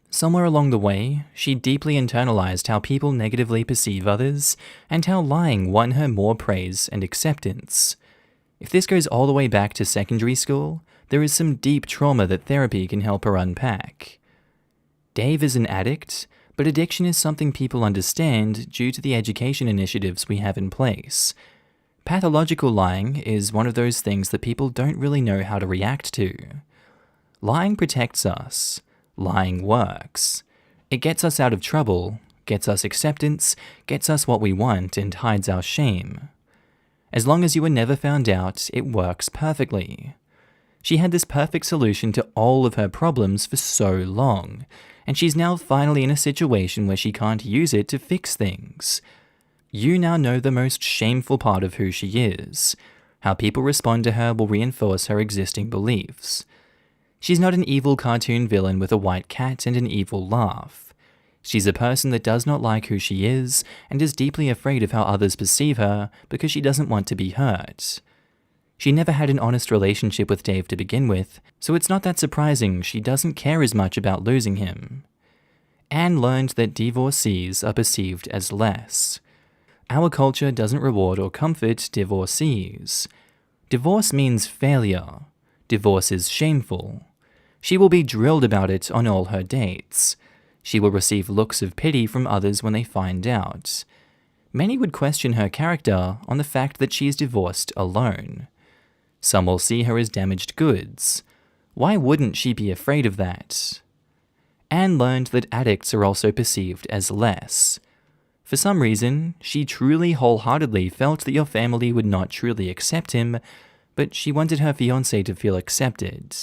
A: Somewhere along the way, she deeply internalized how people negatively perceive others and how lying won her more praise and acceptance. If this goes all the way back to secondary school, there is some deep trauma that therapy can help her unpack. Dave is an addict, but addiction is something people understand due to the education initiatives we have in place. Pathological lying is one of those things that people don't really know how to react to. Lying protects us. Lying works. It gets us out of trouble, gets us acceptance, gets us what we want, and hides our shame. As long as you were never found out, it works perfectly. She had this perfect solution to all of her problems for so long, and she's now finally in a situation where she can't use it to fix things. You now know the most shameful part of who she is. How people respond to her will reinforce her existing beliefs. She's not an evil cartoon villain with a white cat and an evil laugh. She's a person that does not like who she is and is deeply afraid of how others perceive her because she doesn't want to be hurt. She never had an honest relationship with Dave to begin with, so it's not that surprising she doesn't care as much about losing him. Anne learned that divorcees are perceived as less. Our culture doesn't reward or comfort divorcees. Divorce means failure. Divorce is shameful. She will be drilled about it on all her dates. She will receive looks of pity from others when they find out. Many would question her character on the fact that she is divorced alone. Some will see her as damaged goods. Why wouldn't she be afraid of that? Anne learned that addicts are also perceived as less. For some reason, she truly wholeheartedly felt that your family would not truly accept him, but she wanted her fiancé to feel accepted.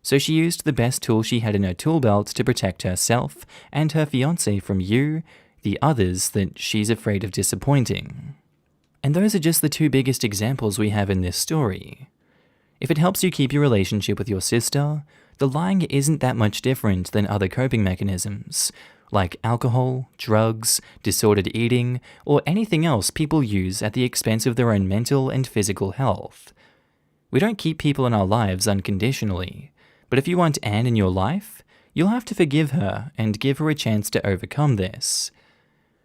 A: So she used the best tool she had in her tool belt to protect herself and her fiancé from you, the others that she's afraid of disappointing. And those are just the 2 biggest examples we have in this story. If it helps you keep your relationship with your sister, the lying isn't that much different than other coping mechanisms, like alcohol, drugs, disordered eating, or anything else people use at the expense of their own mental and physical health. We don't keep people in our lives unconditionally, but if you want Anne in your life, you'll have to forgive her and give her a chance to overcome this.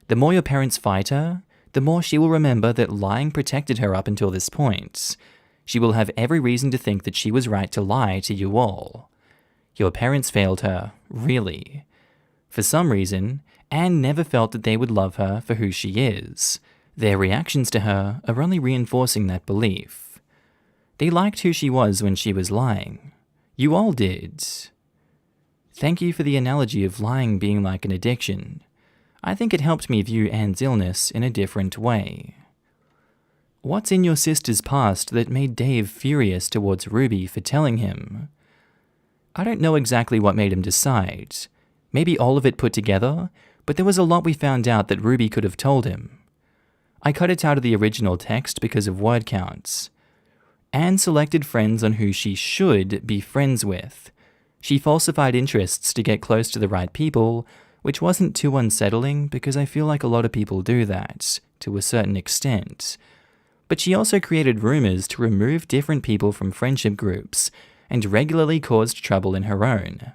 A: The more your parents fight her, the more she will remember that lying protected her up until this point. She will have every reason to think that she was right to lie to you all. Your parents failed her, really. For some reason, Anne never felt that they would love her for who she is. Their reactions to her are only reinforcing that belief. They liked who she was when she was lying. You all did. Thank you for the analogy of lying being like an addiction. I think it helped me view Anne's illness in a different way. What's in your sister's past that made Dave furious towards Ruby for telling him? I don't know exactly what made him decide. Maybe all of it put together, but there was a lot we found out that Ruby could have told him. I cut it out of the original text because of word counts. Anne selected friends on who she should be friends with. She falsified interests to get close to the right people, which wasn't too unsettling because I feel like a lot of people do that, to a certain extent. But she also created rumors to remove different people from friendship groups, and regularly caused trouble in her own,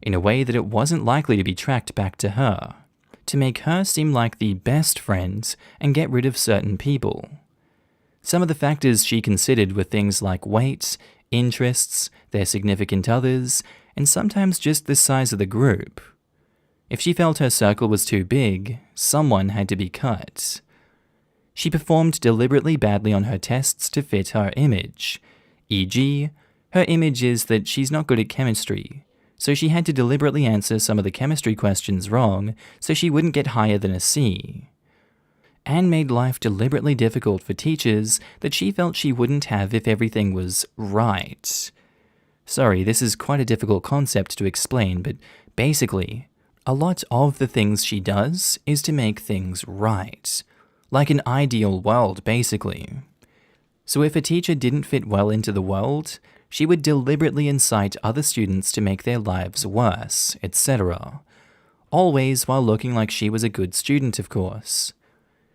A: in a way that it wasn't likely to be tracked back to her, to make her seem like the best friend and get rid of certain people. Some of the factors she considered were things like weight, interests, their significant others, and sometimes just the size of the group. If she felt her circle was too big, someone had to be cut. She performed deliberately badly on her tests to fit her image, e.g., her image is that she's not good at chemistry, so she had to deliberately answer some of the chemistry questions wrong so she wouldn't get higher than a C. Anne made life deliberately difficult for teachers that she felt she wouldn't have if everything was right. Sorry, this is quite a difficult concept to explain, but basically, a lot of the things she does is to make things right. Like an ideal world, basically. So if a teacher didn't fit well into the world, she would deliberately incite other students to make their lives worse, etc. Always while looking like she was a good student, of course.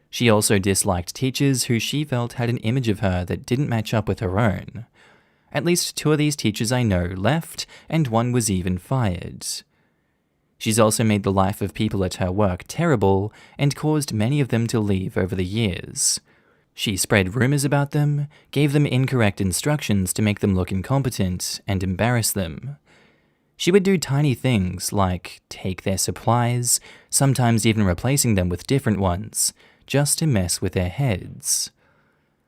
A: She also disliked teachers who she felt had an image of her that didn't match up with her own. At least 2 of these teachers I know left, and 1 was even fired. She's also made the life of people at her work terrible, and caused many of them to leave over the years. She spread rumors about them, gave them incorrect instructions to make them look incompetent, and embarrass them. She would do tiny things like take their supplies, sometimes even replacing them with different ones, just to mess with their heads.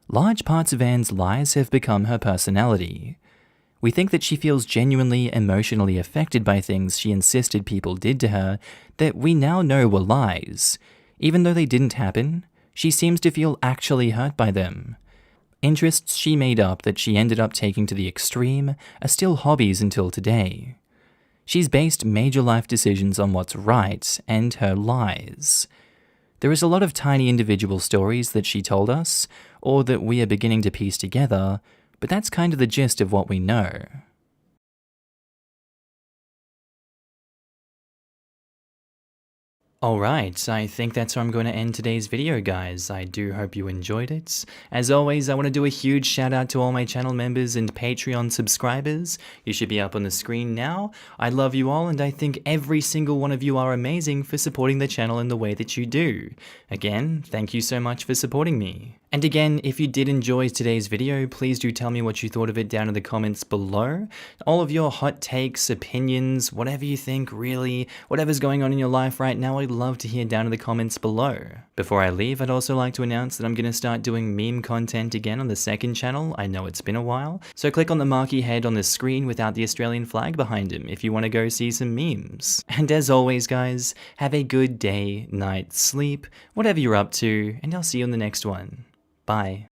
A: Large parts of Anne's lies have become her personality. We think that she feels genuinely emotionally affected by things she insisted people did to her that we now know were lies. Even though they didn't happen, she seems to feel actually hurt by them. Interests she made up that she ended up taking to the extreme are still hobbies until today. She's based major life decisions on what's right and her lies. There is a lot of tiny individual stories that she told us, or that we are beginning to piece together, but that's kind of the gist of what we know. Alright, I think that's where I'm going to end today's video, guys. I do hope you enjoyed it. As always, I want to do a huge shout out to all my channel members and Patreon subscribers. You should be up on the screen now. I love you all, and I think every single one of you are amazing for supporting the channel in the way that you do. Again, thank you so much for supporting me. And again, if you did enjoy today's video, please do tell me what you thought of it down in the comments below. All of your hot takes, opinions, whatever you think, really, whatever's going on in your life right now, I'd love to hear down in the comments below. Before I leave, I'd also like to announce that I'm going to start doing meme content again on the second channel. I know it's been a while, so click on the Markee head on the screen without the Australian flag behind him if you want to go see some memes. And as always, guys, have a good day, night, sleep, whatever you're up to, and I'll see you in the next one. Bye.